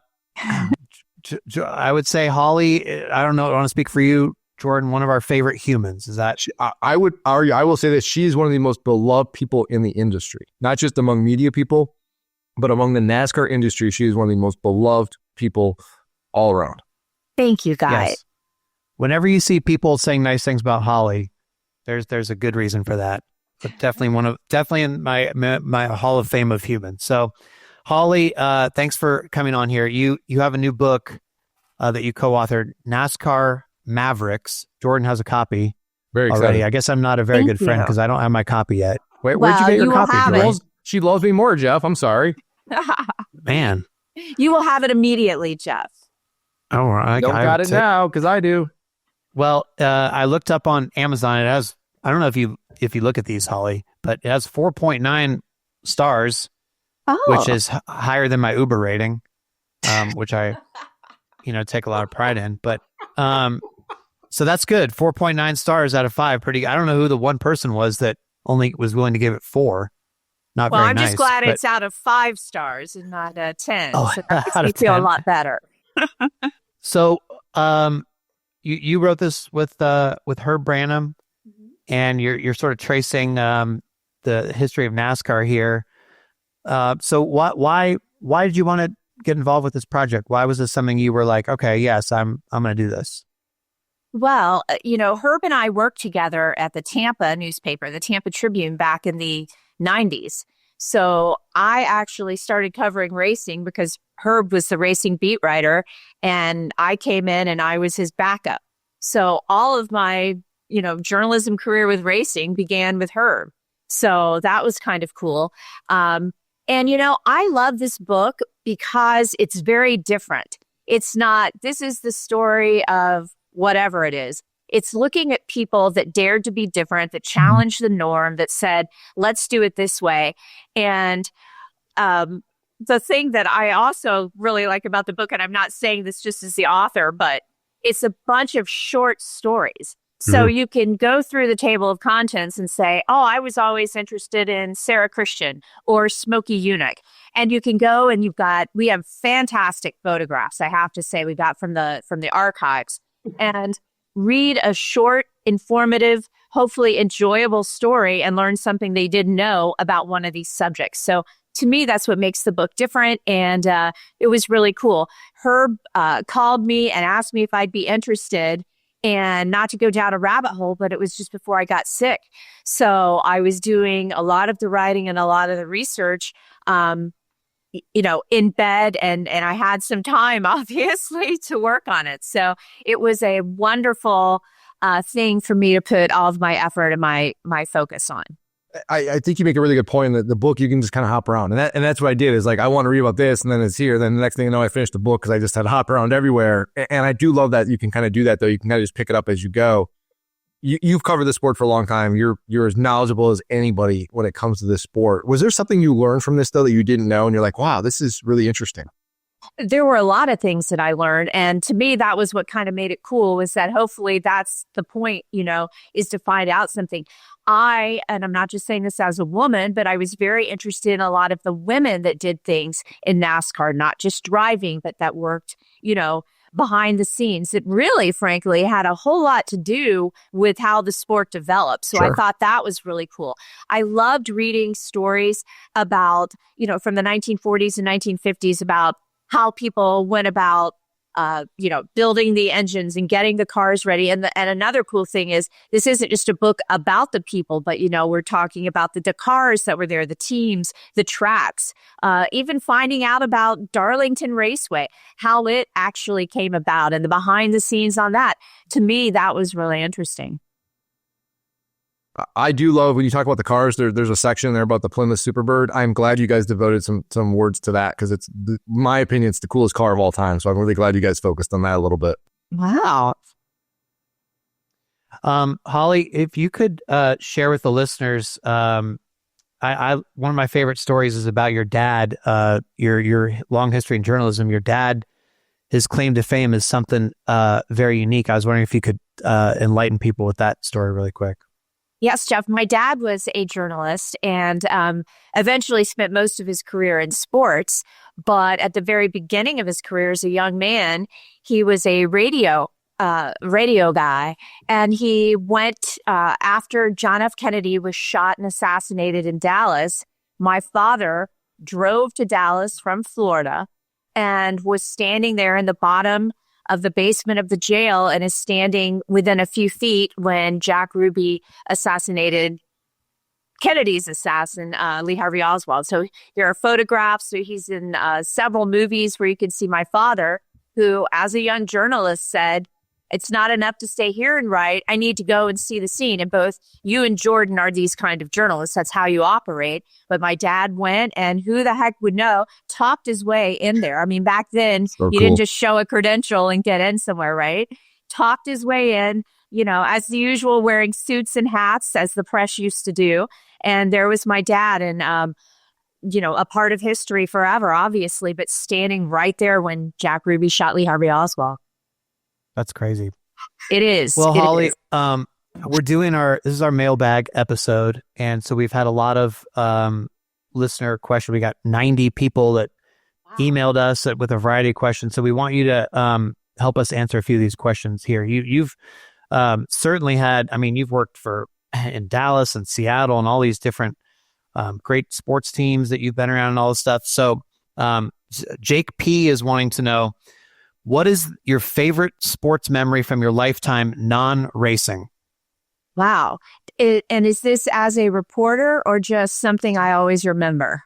I would say Holly, I don't know, I want to speak for you, Jordan, one of our favorite humans. Is that? I would argue, I will say that she is one of the most beloved people in the industry, not just among media people, but among the NASCAR industry. She is one of the most beloved people all around. Thank you, guys. Yes. Whenever you see people saying nice things about Holly, there's a good reason for that. But definitely in my Hall of Fame of humans. So, Holly, thanks for coming on here. You have a new book that you co-authored, NASCAR Mavericks. Jordan has a copy. Very excited. Already. I guess I'm not a very good friend because I don't have my copy yet. Wait, where'd you get your copy, Jordan? It. She loves me more, Jeff. I'm sorry. Man. You will have it immediately, Jeff. Oh, I got it now, because I do. Well, I looked up on Amazon. It has, I don't know if you look at these, Holly, but it has 4.9 stars, which is higher than my Uber rating, which I, take a lot of pride in. But so that's good. 4.9 stars out of 5. Pretty. I don't know who the one person was that only was willing to give it 4. Not well, very I'm nice, just glad but it's out of 5 stars and not 10. Oh, so that makes out me of feel 10. a lot better. So, you wrote this with Herb Branham, and you're sort of tracing the history of NASCAR here. So why did you want to get involved with this project? Why was this something you were like, okay, yes, I'm going to do this? Well, Herb and I worked together at the Tampa newspaper, the Tampa Tribune, back in the 90s. So I actually started covering racing because Herb was the racing beat writer, and I came in and I was his backup. So all of my, journalism career with racing began with Herb. So that was kind of cool. And, I love this book because it's very different. It's not, this is the story of whatever it is. It's looking at people that dared to be different, that challenged the norm, that said, let's do it this way. And the thing that I also really like about the book, and I'm not saying this just as the author, but it's a bunch of short stories. So you can go through the table of contents and say, oh, I was always interested in Sarah Christian or Smokey Eunuch. And you can go and we have fantastic photographs, I have to say, we got from the archives, and read a short, informative, hopefully enjoyable story and learn something they didn't know about one of these subjects. So to me, that's what makes the book different. And it was really cool. Herb called me and asked me if I'd be interested, and not to go down a rabbit hole, but it was just before I got sick. So I was doing a lot of the writing and a lot of the research. in bed, and I had some time, obviously, to work on it. So it was a wonderful thing for me to put all of my effort and my focus on. I think you make a really good point that the book, you can just kind of hop around. And that's what I did is like, I want to read about this and then it's here. Then the next thing you know, I finished the book because I just had to hop around everywhere. And I do love that you can kind of do that though. You can kind of just pick it up as you go. You've covered the sport for a long time. You're as knowledgeable as anybody when it comes to this sport. Was there something you learned from this though that you didn't know? And you're like, wow, this is really interesting. There were a lot of things that I learned. And to me, that was what kind of made it cool, was that hopefully that's the point, is to find out something. And I'm not just saying this as a woman, but I was very interested in a lot of the women that did things in NASCAR, not just driving, but that worked, behind the scenes. It really, frankly, had a whole lot to do with how the sport developed. So I thought that was really cool. I loved reading stories about, from the 1940s and 1950s about how people went about, building the engines and getting the cars ready. And another cool thing is this isn't just a book about the people, but, we're talking about the cars that were there, the teams, the tracks, even finding out about Darlington Raceway, how it actually came about and the behind the scenes on that. To me, that was really interesting. I do love when you talk about the cars. There's a section there about the Plymouth Superbird. I'm glad you guys devoted some words to that because it's, in my opinion, it's the coolest car of all time. So I'm really glad you guys focused on that a little bit. Wow. Holly, if you could share with the listeners, one of my favorite stories is about your dad. Your long history in journalism. Your dad, his claim to fame is something very unique. I was wondering if you could enlighten people with that story really quick. Yes, Jeff. My dad was a journalist and eventually spent most of his career in sports. But at the very beginning of his career as a young man, he was a radio guy. And he went after John F. Kennedy was shot and assassinated in Dallas. My father drove to Dallas from Florida and was standing there in the bottom of the basement of the jail and is standing within a few feet when Jack Ruby assassinated Kennedy's assassin, Lee Harvey Oswald. So there are photographs. So he's in several movies where you can see my father, who as a young journalist said, it's not enough to stay here and write. I need to go and see the scene. And both you and Jordan are these kind of journalists. That's how you operate. But my dad went, and who the heck would know, talked his way in there. I mean, back then, you didn't just show a credential and get in somewhere, right? Talked his way in, as the usual, wearing suits and hats, as the press used to do. And there was my dad, and, a part of history forever, obviously, but standing right there when Jack Ruby shot Lee Harvey Oswald. That's crazy. It is. Well, Holly, we're doing this is our mailbag episode. And so we've had a lot of listener questions. We got 90 people that emailed us with a variety of questions. So we want you to help us answer a few of these questions here. You've certainly had, you've worked in Dallas and Seattle and all these different great sports teams that you've been around and all this stuff. So Jake P is wanting to know, what is your favorite sports memory from your lifetime non-racing? Wow. And is this as a reporter or just something I always remember?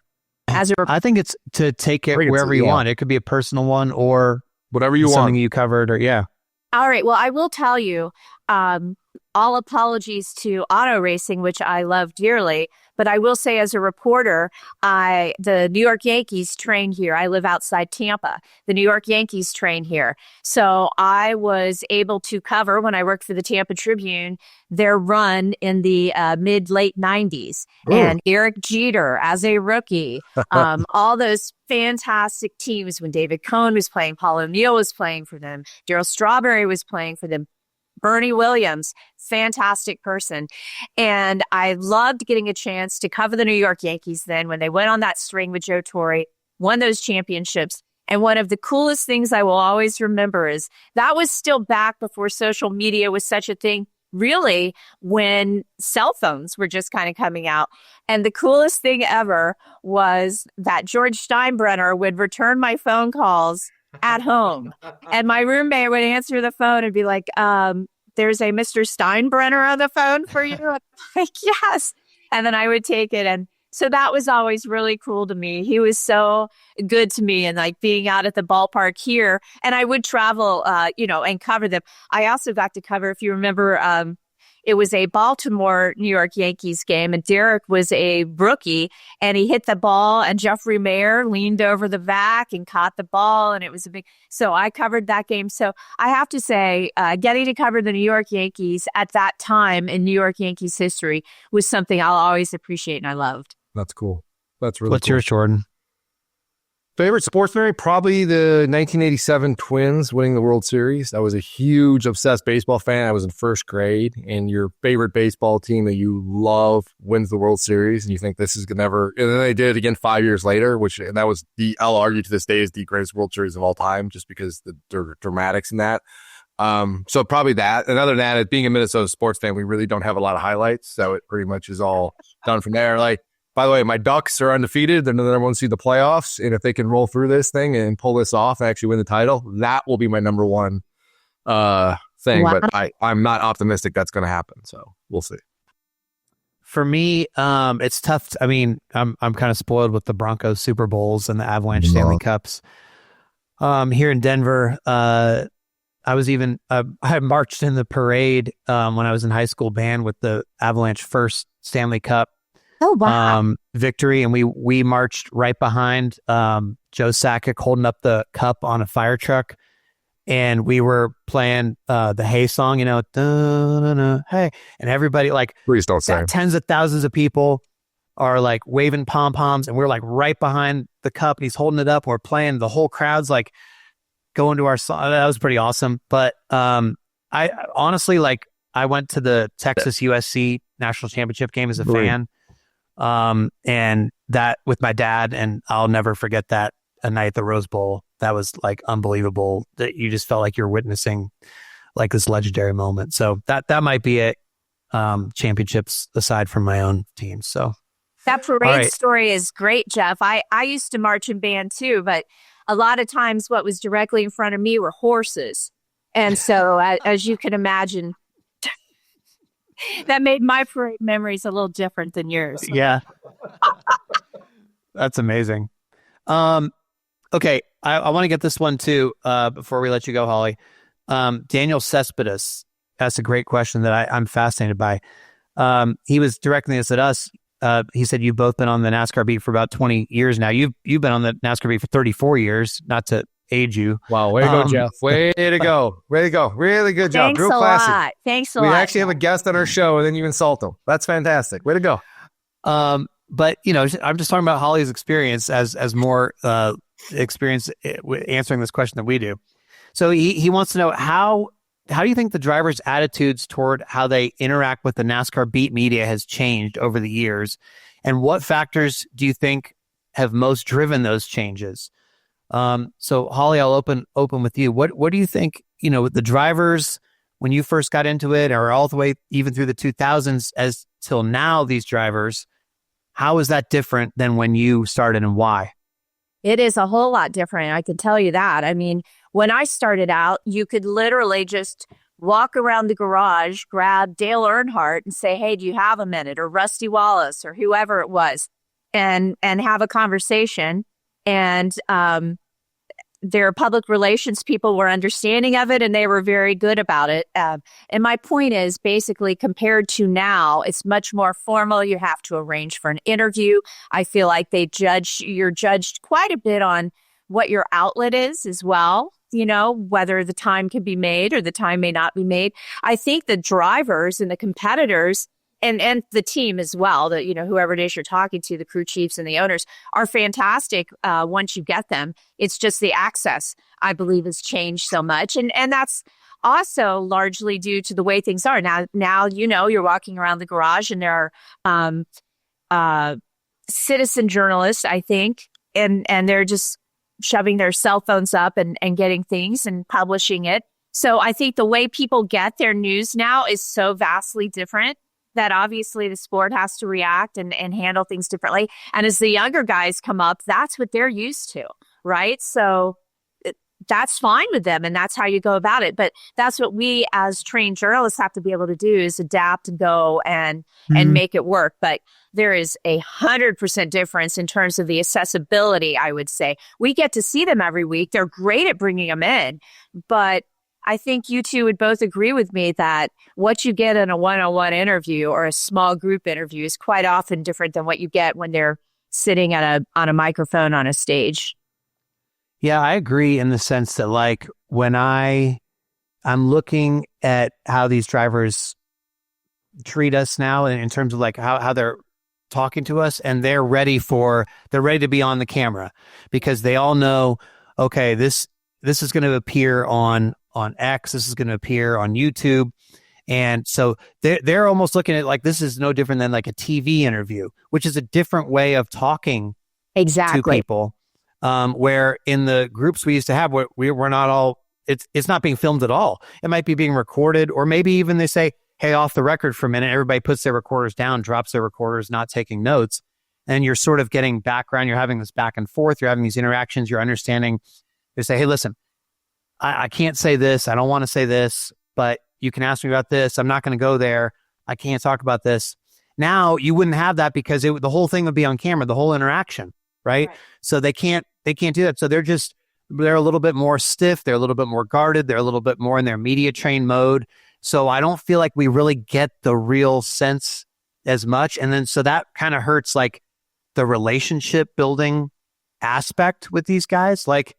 I think it's to take it wherever you want. It could be a personal one or whatever you something want. you covered or All right. Well, I will tell you, all apologies to auto racing, which I love dearly. But I will say, as a reporter, the New York Yankees train here. I live outside Tampa. The New York Yankees train here. So I was able to cover, when I worked for the Tampa Tribune, their run in the mid-late 90s. Ooh. And Eric Jeter as a rookie. All those fantastic teams when David Cohn was playing, Paul O'Neill was playing for them, Darryl Strawberry was playing for them, Bernie Williams, fantastic person. And I loved getting a chance to cover the New York Yankees then when they went on that string with Joe Torre, won those championships. And one of the coolest things I will always remember is that was still back before social media was such a thing, really, when cell phones were just kind of coming out. And the coolest thing ever was that George Steinbrenner would return my phone calls at home. And my roommate would answer the phone and be like, there's a Mr. Steinbrenner on the phone for you. I'm like, yes. And then I would take it. And So that was always really cool to me. He was so good to me, and like being out at the ballpark here. And I would travel, and cover them. I also got to cover, if you remember, it was a Baltimore New York Yankees game, and Derek was a rookie, and he hit the ball, and Jeffrey Mayer leaned over the vac and caught the ball, and it was so I covered that game. So I have to say, getting to cover the New York Yankees at that time in New York Yankees history was something I'll always appreciate and I loved. That's cool. That's really What's cool. yours, Jordan? Favorite sports memory? Probably the 1987 Twins winning the World Series. I was a huge, obsessed baseball fan. I was in first grade, and your favorite baseball team that you love wins the World Series, and you think this is gonna never. And then they did it again 5 years later, and that was I'll argue to this day is the greatest World Series of all time, just because the dramatics in that. So probably that. And other than that, being a Minnesota sports fan, we really don't have a lot of highlights, so it pretty much is all done from there. Like, by the way, my Ducks are undefeated. They're the number one seed in the playoffs. And if they can roll through this thing and pull this off and actually win the title, that will be my number one thing. Wow. But I'm not optimistic that's going to happen. So we'll see. For me, it's tough. I mean, I'm kind of spoiled with the Broncos Super Bowls and the Avalanche Stanley Cups. Here in Denver, I marched in the parade when I was in high school band with the Avalanche first Stanley Cup victory, and we marched right behind Joe Sakic holding up the cup on a fire truck, and we were playing the Hey song, hey, and everybody, like, please don't say, tens of thousands of people are like waving pom-poms, and we're like right behind the cup, and he's holding it up, and we're playing, the whole crowd's like going to our song. That was pretty awesome. But I honestly, like, I went to the Texas USC national championship game as a fan. And that with my dad, and I'll never forget that a night at the Rose Bowl. That was like unbelievable, that you just felt like you're witnessing like this legendary moment. So that might be it. Championships aside from my own team. So that parade story is great, Jeff. I used to march in band too, but a lot of times what was directly in front of me were horses. And so as you can imagine, that made my parade memories a little different than yours. Yeah. That's amazing. Okay. I want to get this one too, before we let you go, Holly. Daniel Cespedes asked a great question that I'm fascinated by. He was directing this at us. He said, you've both been on the NASCAR beat for about 20 years now. You've been on the NASCAR beat for 34 years, not to age you. Wow, way to go, Jeff. Way to go. Way to go. Really good job. Thanks Real a classy. lot. Thanks a lot. We actually have a guest on our show, and then you insult them. That's fantastic. Way to go. But, I'm just talking about Holly's experience as more experience answering this question than we do. So he wants to know, how do you think the drivers' attitudes toward how they interact with the NASCAR beat media has changed over the years? And what factors do you think have most driven those changes? So Holly, I'll open with you. What do you think, with the drivers when you first got into it, or all the way even through the 2000s as till now, these drivers, how is that different than when you started, and why? It is a whole lot different. I can tell you that. I mean, when I started out, you could literally just walk around the garage, grab Dale Earnhardt and say, hey, do you have a minute? Or Rusty Wallace, or whoever it was, and have a conversation. And their public relations people were understanding of it, and they were very good about it. And my point is, basically, compared to now, it's much more formal. You have to arrange for an interview. I feel like you're judged quite a bit on what your outlet is as well, whether the time can be made or the time may not be made. I think the drivers and the competitors and the team as well, that, whoever it is you're talking to, the crew chiefs and the owners, are fantastic once you get them. It's just the access, I believe, has changed so much. And that's also largely due to the way things are. Now you're walking around the garage, and there are citizen journalists, I think, and they're just shoving their cell phones up and getting things and publishing it. So I think the way people get their news now is so vastly different that obviously the sport has to react and handle things differently. And as the younger guys come up, that's what they're used to, right? So that's fine with them. And that's how you go about it. But that's what we as trained journalists have to be able to do, is adapt and go and make it work. But there is 100% difference in terms of the accessibility, I would say. We get to see them every week. They're great at bringing them in. But I think you two would both agree with me that what you get in a one-on-one interview or a small group interview is quite often different than what you get when they're sitting on a microphone on a stage. Yeah, I agree in the sense that, like, when I'm looking at how these drivers treat us now in terms of like how they're talking to us, and they're ready to be on the camera because they all know, okay, this is going to appear on X, this is going to appear on YouTube. And so they're almost looking at like, this is no different than like a TV interview, which is a different way of talking to people. Where in the groups we used to have, we're not all, it's not being filmed at all. It might be being recorded, or maybe even they say, hey, off the record for a minute, everybody puts their recorders down, drops their recorders, not taking notes. And you're sort of getting background. You're having this back and forth. You're having these interactions. You're understanding. They say, hey, listen, I can't say this. I don't want to say this, but you can ask me about this. I'm not going to go there. I can't talk about this. Now you wouldn't have that because the whole thing would be on camera, the whole interaction, right? So they can't do that. So they're a little bit more stiff. They're a little bit more guarded. They're a little bit more in their media train mode. So I don't feel like we really get the real sense as much. And then, so that kind of hurts like the relationship building aspect with these guys. Like,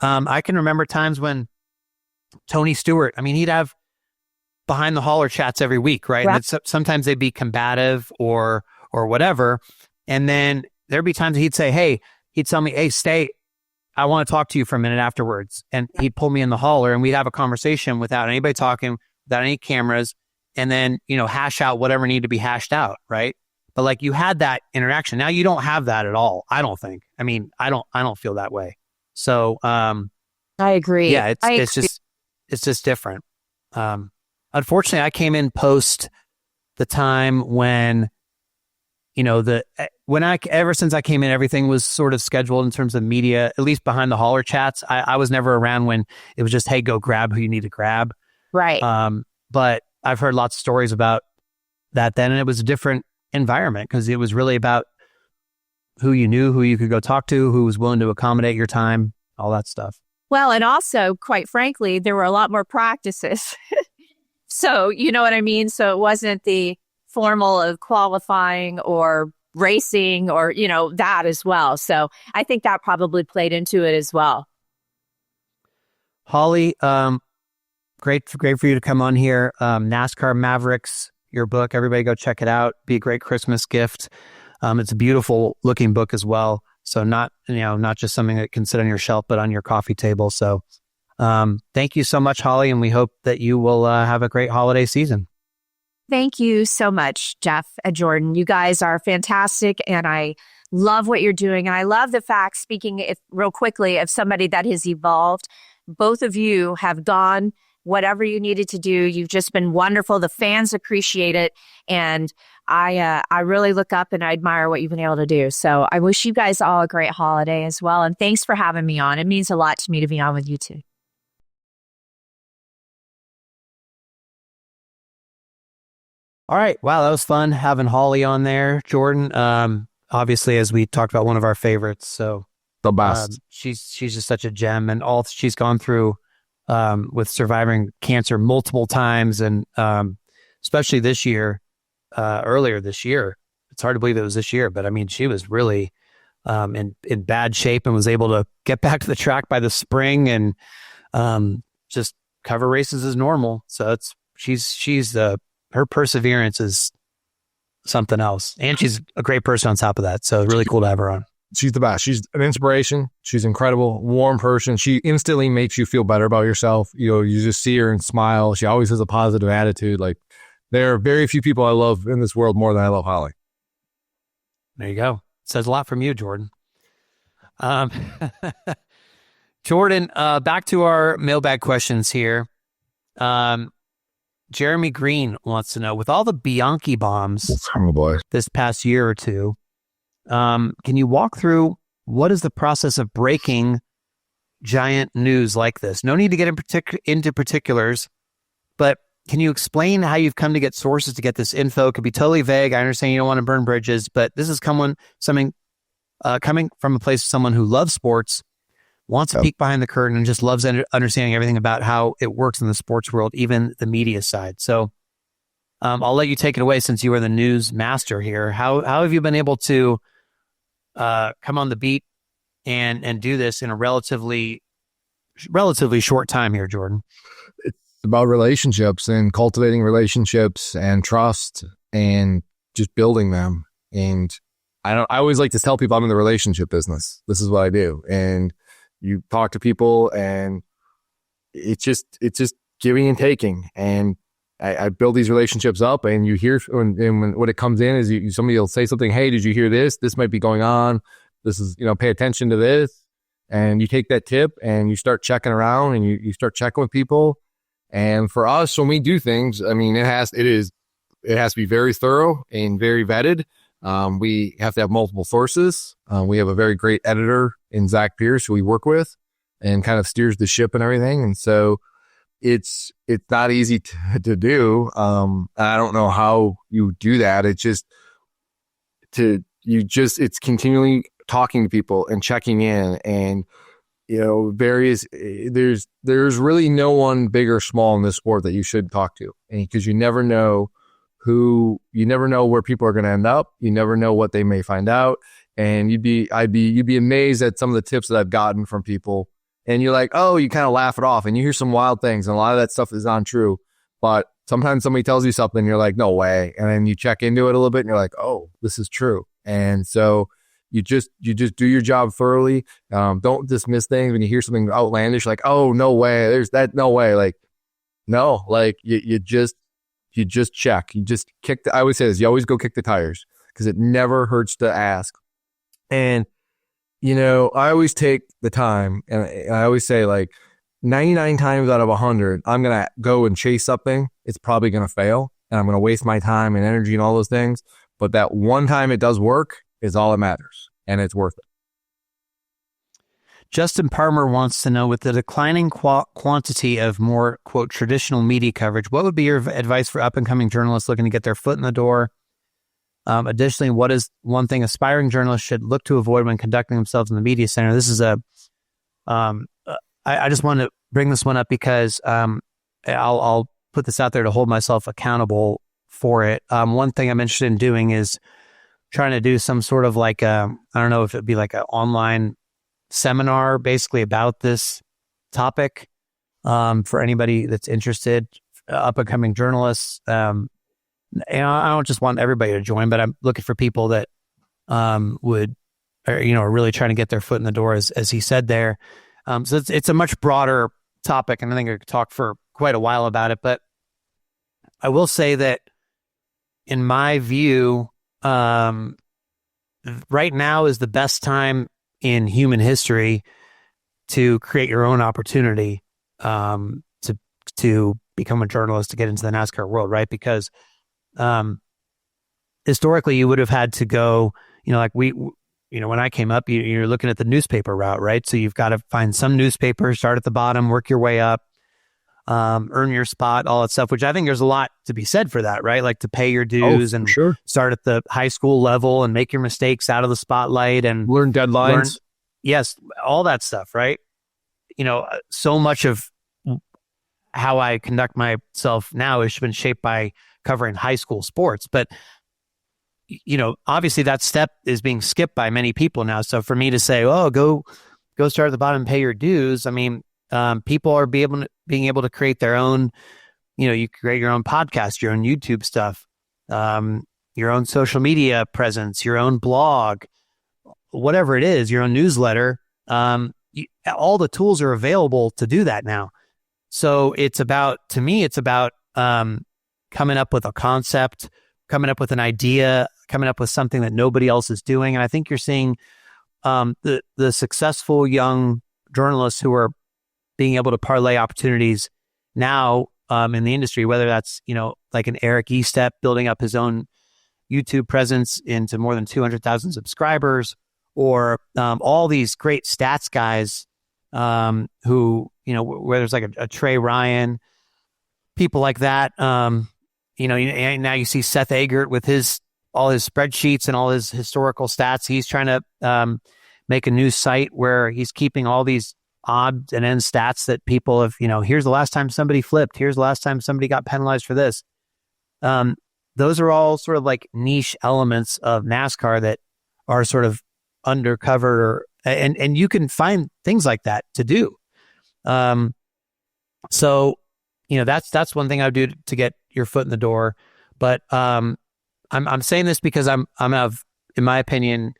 I can remember times when Tony Stewart, I mean, he'd have behind the hauler chats every week, right? And sometimes they'd be combative or whatever. And then there'd be times he'd say, hey, he'd tell me, hey, stay, I want to talk to you for a minute afterwards. And he'd pull me in the hauler and we'd have a conversation without anybody talking, without any cameras, and then, hash out whatever needed to be hashed out, right? But like, you had that interaction. Now you don't have that at all, I don't think. I mean, I don't feel that way. So I agree. Yeah, it's just different. Unfortunately, I came in post the time when, ever since I came in, everything was sort of scheduled in terms of media, at least behind the hauler chats. I was never around when it was just, hey, go grab who you need to grab. Right. But I've heard lots of stories about that then, and it was a different environment because it was really about who you knew, who you could go talk to, who was willing to accommodate your time, all that stuff. Well, and also, quite frankly, there were a lot more practices. So, you know what I mean? So it wasn't the formal of qualifying or racing or, that as well. So I think that probably played into it as well. Holly, great for you to come on here. NASCAR Mavericks, your book, everybody go check it out. Be a great Christmas gift. It's a beautiful looking book as well. So not just something that can sit on your shelf, but on your coffee table. So thank you so much, Holly. And we hope that you will have a great holiday season. Thank you so much, Jeff and Jordan. You guys are fantastic. And I love what you're doing. And I love the fact, speaking real quickly of somebody that has evolved, both of you have gone whatever you needed to do. You've just been wonderful. The fans appreciate it. And I really look up and I admire what you've been able to do. So I wish you guys all a great holiday as well. And thanks for having me on. It means a lot to me to be on with you two. All right. Wow, that was fun having Holly on there. Jordan, obviously, as we talked about, one of our favorites. So the best. She's just such a gem, and all she's gone through with surviving cancer multiple times, and especially this year, earlier this year. It's hard to believe it was this year, but I mean, she was really in bad shape and was able to get back to the track by the spring and just cover races as normal. So her perseverance is something else. And she's a great person on top of that. So really cool to have her on. She's the best. She's an inspiration. She's incredible, warm person. She instantly makes you feel better about yourself. You just see her and smile. She always has a positive attitude. Like, there are very few people I love in this world more than I love Holly. There you go. Says a lot from you, Jordan. Jordan, back to our mailbag questions here. Jeremy Green wants to know, with all the Bianchi bombs this past year or two, can you walk through what is the process of breaking giant news like this? No need to get into particulars, but can you explain how you've come to get sources to get this info? It could be totally vague. I understand you don't want to burn bridges, but this is coming from a place of someone who loves sports, wants to peek behind the curtain, and just loves understanding everything about how it works in the sports world, even the media side. So I'll let you take it away since you are the news master here. How have you been able to come on the beat and do this in a relatively short time here, Jordan? It's about relationships and cultivating relationships and trust and just building them. And I always like to tell people I'm in the relationship business. This is what I do. And you talk to people and it's just giving and taking. And I build these relationships up, and you hear when it comes in is somebody will say something. Hey, did you hear this? This might be going on. This is, pay attention to this. And you take that tip and you start checking around and you start checking with people. And for us, when we do things, I mean, it has to be very thorough and very vetted. We have to have multiple sources. We have a very great editor in Zach Pierce who we work with and kind of steers the ship and everything. And so it's not easy to do. I don't know how you do that. It's continually talking to people and checking in, and there's really no one big or small in this sport that you should talk to, and because you never know where people are going to end up. You never know what they may find out, and you'd be amazed at some of the tips that I've gotten from people. And you're like, oh, you kind of laugh it off, and you hear some wild things, and a lot of that stuff is not true. But sometimes somebody tells you something, you're like, no way. And then you check into it a little bit, and you're like, oh, this is true. And so you just do your job thoroughly. Don't dismiss things when you hear something outlandish, like, oh, no way, there's that, no way. Like, no, like you just check. You just I always say this, you always go kick the tires, because it never hurts to ask. And I always take the time, and I always say, like, 99 times out of 100, I'm going to go and chase something. It's probably going to fail, and I'm going to waste my time and energy and all those things. But that one time it does work is all that matters, and it's worth it. Justin Parmer wants to know, with the declining quantity of more, quote, traditional media coverage, what would be your advice for up-and-coming journalists looking to get their foot in the door? Additionally, what is one thing aspiring journalists should look to avoid when conducting themselves in the media center? This is I just want to bring this one up because I'll put this out there to hold myself accountable for it. One thing I'm interested in doing is trying to do some sort of like I don't know if it'd be like an online seminar basically about this topic for anybody that's interested, up and coming journalists. I don't just want everybody to join, but I'm looking for people that are really trying to get their foot in the door, as he said there. So it's a much broader topic, and I think I could talk for quite a while about it. But I will say that, in my view, right now is the best time in human history to create your own opportunity to become a journalist, to get into the NASCAR world, right? Because historically, you would have had to go, like when I came up, you're looking at the newspaper route, right? So you've got to find some newspaper, start at the bottom, work your way up, earn your spot, all that stuff, which I think there's a lot to be said for that, right? Like to pay your dues and start at the high school level and make your mistakes out of the spotlight and learn deadlines. Yes, all that stuff, right? So much of how I conduct myself now has been shaped by covering high school sports. But, obviously that step is being skipped by many people now. So for me to say, oh, go start at the bottom and pay your dues. I mean, people are being able to create their own, you create your own podcast, your own YouTube stuff, your own social media presence, your own blog, whatever it is, your own newsletter. All the tools are available to do that now. So it's about coming up with a concept, coming up with an idea, coming up with something that nobody else is doing. And I think you're seeing the successful young journalists who are being able to parlay opportunities now in the industry, whether that's, like an Eric Estep building up his own YouTube presence into more than 200,000 subscribers, or all these great stats guys who, where there's like a Trey Ryan, people like that. And now you see Seth Agert with all his spreadsheets and all his historical stats. He's trying to make a new site where he's keeping all these odds and end stats that people have, here's the last time somebody flipped. Here's the last time somebody got penalized for this. Those are all sort of like niche elements of NASCAR that are sort of undercover, and you can find things like that to do. So, that's one thing I would do to get your foot in the door. But I'm saying this because I'm in my opinion,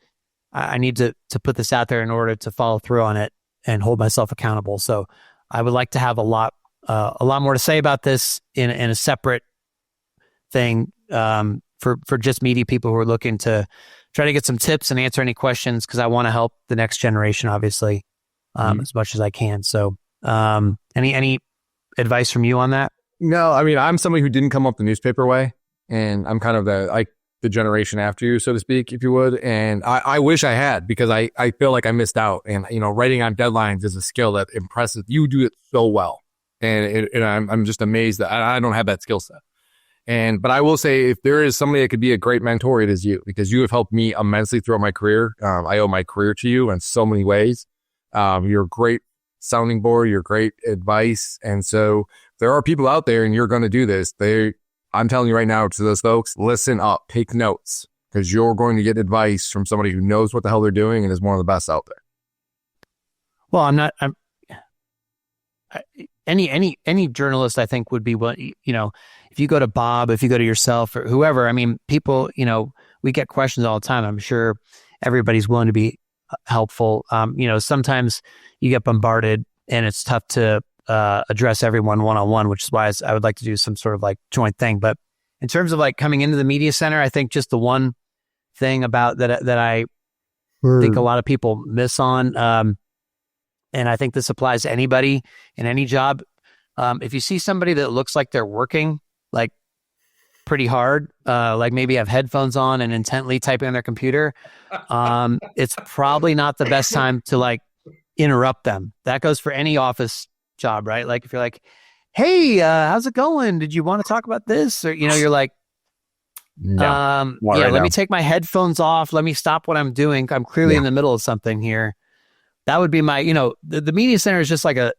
I need to put this out there in order to follow through on it and hold myself accountable. So I would like to have a lot more to say about this in a separate thing for just media people who are looking to try to get some tips and answer any questions, because I want to help the next generation, obviously, as much as I can. So any advice from you on that? No, I mean, I'm somebody who didn't come up the newspaper way, and I'm kind of the generation after you, so to speak, if you would. And I wish I had, because I feel like I missed out. And, writing on deadlines is a skill that impresses. You do it so well. And I'm just amazed that I don't have that skill set. But I will say, if there is somebody that could be a great mentor, it is you, because you have helped me immensely throughout my career. I owe my career to you in so many ways. You're a great sounding board. You're great advice. And so there are people out there, and you're going to do this. I'm telling you right now, to those folks, listen up, take notes, because you're going to get advice from somebody who knows what the hell they're doing and is one of the best out there. Well, any journalist, I think, would be what, if you go to Bob, if you go to yourself or whoever, I mean, people, we get questions all the time. I'm sure everybody's willing to be helpful. Sometimes you get bombarded and it's tough to address everyone one-on-one, which is why I would like to do some sort of like joint thing. But in terms of like coming into the media center, I think just the one thing about that I think a lot of people miss on, and I think this applies to anybody in any job. If you see somebody that looks like they're working like pretty hard, like maybe have headphones on and intently typing on their computer, it's probably not the best time to like interrupt them. That goes for any office job, right? Like if you're like, hey, how's it going? Did you want to talk about this? Or, you're like, no, let me take my headphones off. Let me stop what I'm doing. I'm clearly in the middle of something here. That would be my, the media center is just like a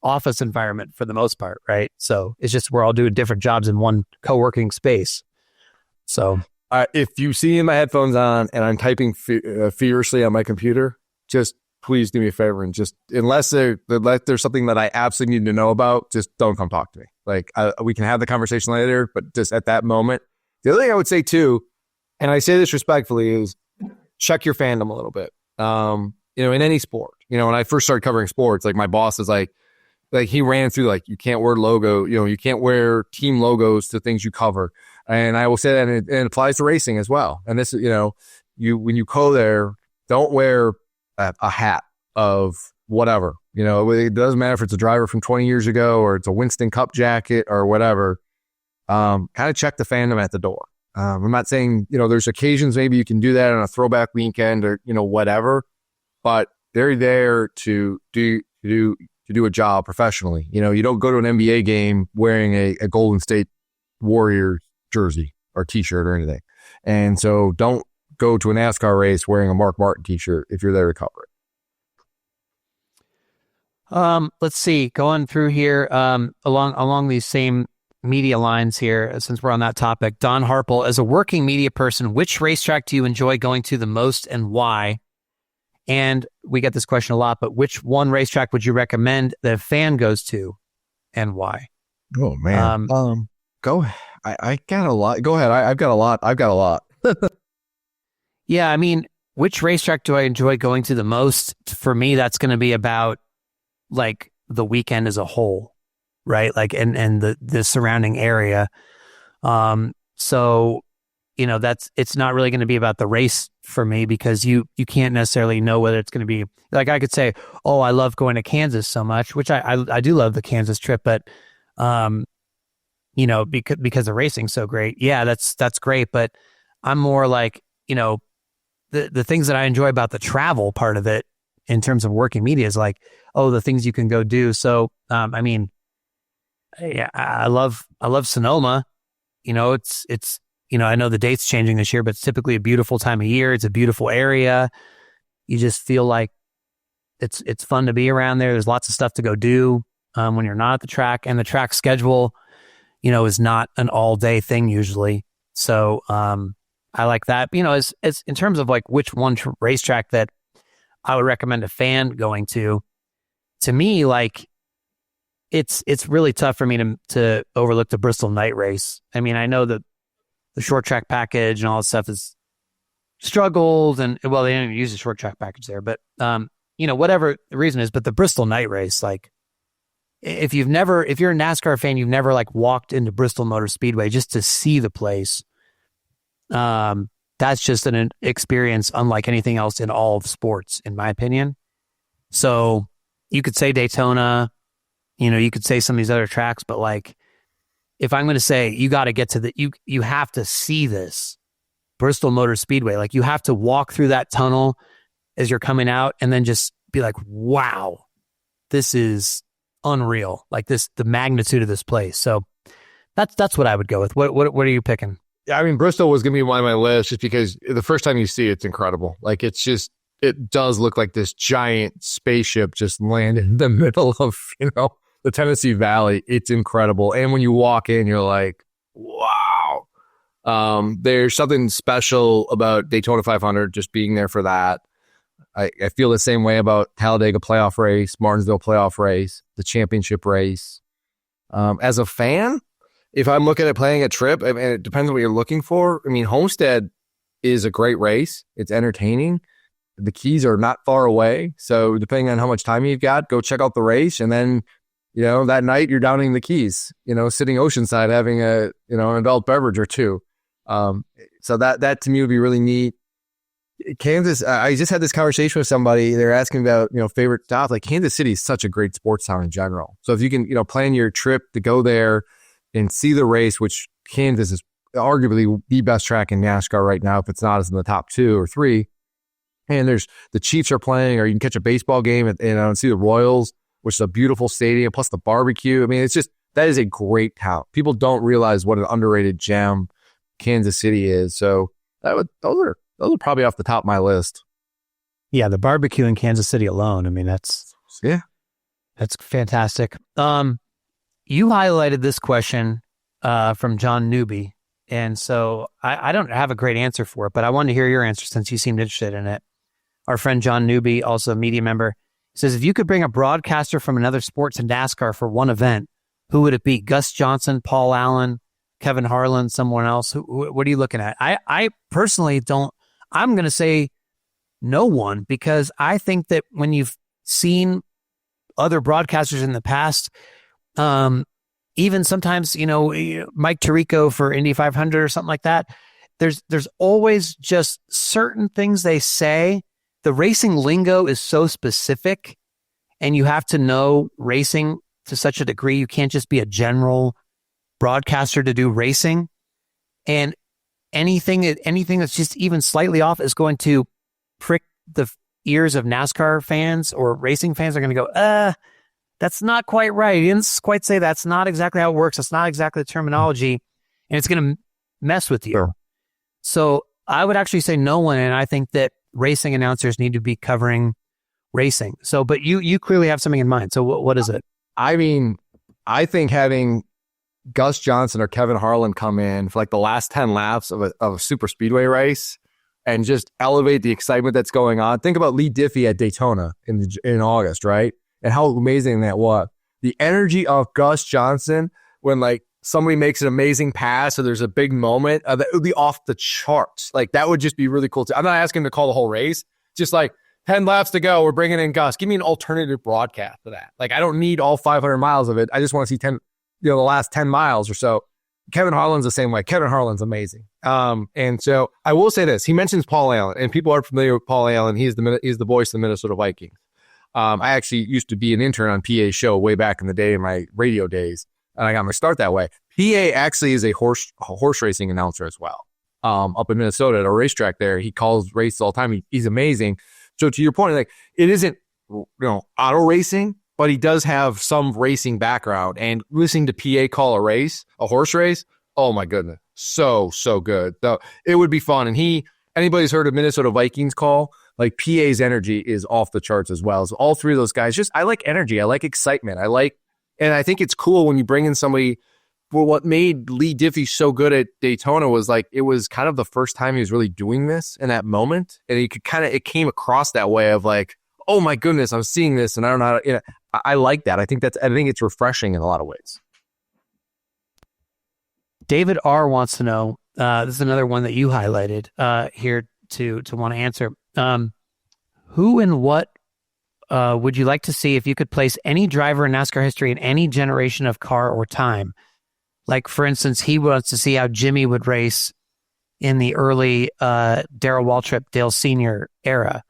office environment for the most part, right? So it's just we're all doing different jobs in one co-working space. So if you see my headphones on and I'm typing furiously on my computer, just please do me a favor and just, unless there's something that I absolutely need to know about, just don't come talk to me. Like we can have the conversation later, but just at that moment. The other thing I would say too, and I say this respectfully, is check your fandom a little bit. In any sport, when I first started covering sports, like my boss is like he ran through like, you can't wear logo, you can't wear team logos to things you cover. And I will say that it applies to racing as well. And this, when you go there, don't wear a hat of whatever, it doesn't matter if it's a driver from 20 years ago or it's a Winston Cup jacket or whatever. Kind of check the fandom at the door. I'm not saying, there's occasions maybe you can do that on a throwback weekend or, whatever, but they're there to do a job professionally. You don't go to an NBA game wearing a Golden State Warriors jersey or t-shirt or anything. And so don't go to a NASCAR race wearing a Mark Martin t-shirt if you're there to cover it. Let's see, going through here, along these same media lines here, since we're on that topic. Don Harple, as a working media person, which racetrack do you enjoy going to the most and why? And we get this question a lot, but which one racetrack would you recommend that a fan goes to and why? Oh man. Go. I got a lot. Go ahead. I've got a lot. Yeah. I mean, which racetrack do I enjoy going to the most? For me, that's going to be about like the weekend as a whole, right? Like, and the surrounding area. So, it's not really going to be about the race for me, because you can't necessarily know whether it's going to be like, I could say, oh, I love going to Kansas so much, which I do love the Kansas trip, but, because the racing's so great. Yeah, that's great. But I'm more like, the things that I enjoy about the travel part of it in terms of working media is like, oh, the things you can go do. So, I mean, yeah, I love Sonoma. You know, it's, you know, I know the date's changing this year, but it's typically a beautiful time of year. It's a beautiful area. You just feel like it's fun to be around there. There's lots of stuff to go do when you're not at the track, and the track schedule, you know, is not an all day thing usually. So, I like that. You know, as in terms of like which one racetrack that I would recommend a fan going to me, like it's really tough for me to overlook the Bristol night race. I mean, I know that the short track package and all that stuff is struggled, and well, they didn't even use the short track package there, but you know, whatever the reason is, but the Bristol night race, like if you're a NASCAR fan, you've never like walked into Bristol Motor Speedway just to see the place. That's just an experience unlike anything else in all of sports, in my opinion. So you could say Daytona, you know, you could say some of these other tracks, but like, if I'm going to say you got to get to you have to see this Bristol Motor Speedway, like you have to walk through that tunnel as you're coming out and then just be like, wow, this is unreal. Like the magnitude of this place. So that's what I would go with. What are you picking? Yeah, I mean, Bristol was going to be one of my lists just because the first time you see it, it's incredible. Like, it does look like this giant spaceship just landed in the middle of, you know, the Tennessee Valley. It's incredible. And when you walk in, you're like, wow. There's something special about Daytona 500, just being there for that. I feel the same way about Talladega playoff race, Martinsville playoff race, the championship race. As a fan, if I'm looking at playing a trip, and it depends on what you're looking for. I mean, Homestead is a great race. It's entertaining. The Keys are not far away. So depending on how much time you've got, go check out the race. And then, you know, that night you're downing the Keys, you know, sitting oceanside, having an adult beverage or two. So that to me would be really neat. Kansas, I just had this conversation with somebody. They're asking about, you know, favorite stops. Like, Kansas City is such a great sports town in general. So if you can, you know, plan your trip to go there and see the race, which Kansas is arguably the best track in NASCAR right now, if it's not, it's in the top 2 or 3. And there's the Chiefs are playing, or you can catch a baseball game and see the Royals, which is a beautiful stadium, plus the barbecue. I mean, it's just, that is a great town. People don't realize what an underrated gem Kansas City is. So those are probably off the top of my list. Yeah, the barbecue in Kansas City alone. I mean, that's fantastic. You highlighted this question from John Newby, and so I don't have a great answer for it, but I wanted to hear your answer since you seemed interested in it. Our friend John Newby, also a media member, says, if you could bring a broadcaster from another sport to NASCAR for one event, who would it be? Gus Johnson, Paul Allen, Kevin Harlan, someone else? What are you looking at? I personally don't. I'm going to say no one, because I think that when you've seen other broadcasters in the past, even sometimes, you know, Mike Tirico for Indy 500 or something like that, there's always just certain things they say. The racing lingo is so specific, and you have to know racing to such a degree. You can't just be a general broadcaster to do racing, and anything that's just even slightly off is going to prick the ears of NASCAR fans or racing fans. Are going to go, that's not quite right. He didn't quite say that's not exactly how it works. That's not exactly the terminology, and it's going to mess with you. Sure. So I would actually say no one, and I think that racing announcers need to be covering racing. So, but you clearly have something in mind. So what is it? I mean, I think having Gus Johnson or Kevin Harlan come in for like the last 10 laps of a super speedway race and just elevate the excitement that's going on. Think about Lee Diffie at Daytona in August, right? And how amazing that was. The energy of Gus Johnson when like somebody makes an amazing pass or there's a big moment, that would be off the charts. Like, that would just be really cool. I'm not asking him to call the whole race. Just like 10 laps to go, we're bringing in Gus. Give me an alternative broadcast for that. Like, I don't need all 500 miles of it. I just want to see the last 10 miles or so. Kevin Harlan's the same way. Kevin Harlan's amazing. And so I will say this. He mentions Paul Allen, and people are familiar with Paul Allen. He's the voice of the Minnesota Vikings. I actually used to be an intern on PA's show way back in the day in my radio days, and I got my start that way. PA actually is a horse racing announcer as well. Up in Minnesota at a racetrack there. He calls races all the time. He's amazing. So to your point, like it isn't, auto racing, but he does have some racing background. And listening to PA call a horse race, oh my goodness, so good. So it would be fun. And anybody's heard of Minnesota Vikings call, like PA's energy is off the charts as well. So all three of those guys, I like energy. I like excitement. And I think it's cool when you bring in somebody. Well, what made Lee Diffie so good at Daytona was like, it was kind of the first time he was really doing this in that moment. And it came across that way of like, oh my goodness, I'm seeing this. And I don't know how I like that. I think it's refreshing in a lot of ways. David R. wants to know, this is another one that you highlighted here to want to answer. Who and what would you like to see if you could place any driver in NASCAR history in any generation of car or time? Like, for instance, he wants to see how Jimmie would race in the early Darrell Waltrip, Dale Sr. era.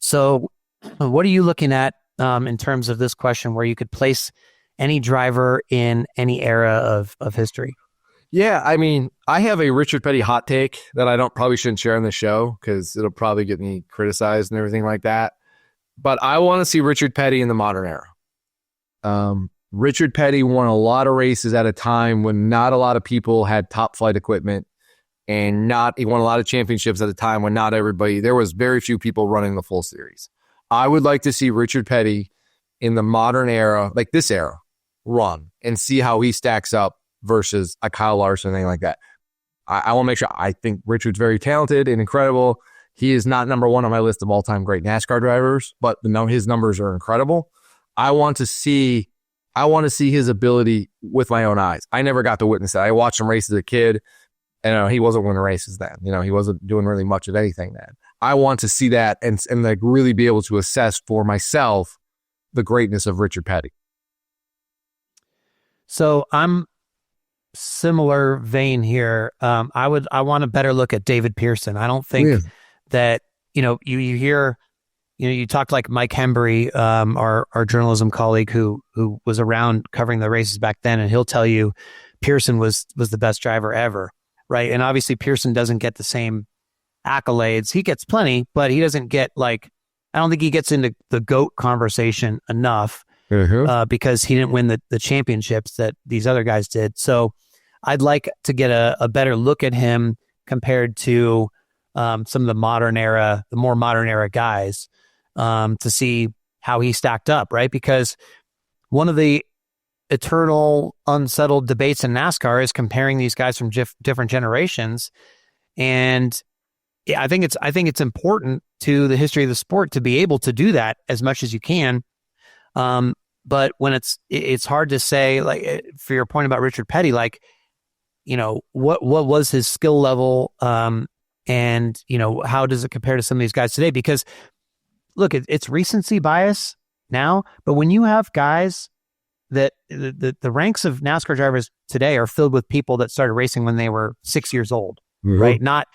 So what are you looking at in terms of this question where you could place any driver in any era of history? Yeah, I mean, I have a Richard Petty hot take that I probably shouldn't share on the show because it'll probably get me criticized and everything like that. But I want to see Richard Petty in the modern era. Richard Petty won a lot of races at a time when not a lot of people had top flight equipment, and he won a lot of championships at a time when there was very few people running the full series. I would like to see Richard Petty in the modern era, like this era, run and see how he stacks up versus a Kyle Larson, anything like that. I want to make sure. I think Richard's very talented and incredible. He is not number one on my list of all-time great NASCAR drivers, but his numbers are incredible. I want to see his ability with my own eyes. I never got to witness that. I watched him race as a kid, and he wasn't winning races then. He wasn't doing really much of anything then. I want to see that and like really be able to assess for myself the greatness of Richard Petty. So I'm similar vein here. I want a better look at David Pearson. I don't think that you hear. You talked like Mike Hembury, our journalism colleague who was around covering the races back then, and he'll tell you Pearson was the best driver ever, right? And obviously Pearson doesn't get the same accolades. He gets plenty, but he doesn't get I don't think he gets into the GOAT conversation enough because he didn't win the championships that these other guys did. So I'd like to get a better look at him compared to some of the more modern era guys. To see how he stacked up, right? Because one of the eternal unsettled debates in NASCAR is comparing these guys from different generations. And I think it's important to the history of the sport to be able to do that as much as you can. But when it's hard to say, like, for your point about Richard Petty, like, what was his skill level? And how does it compare to some of these guys today? Because look, it's recency bias now, but when you have guys that the ranks of NASCAR drivers today are filled with people that started racing when they were 6 years old, right? Not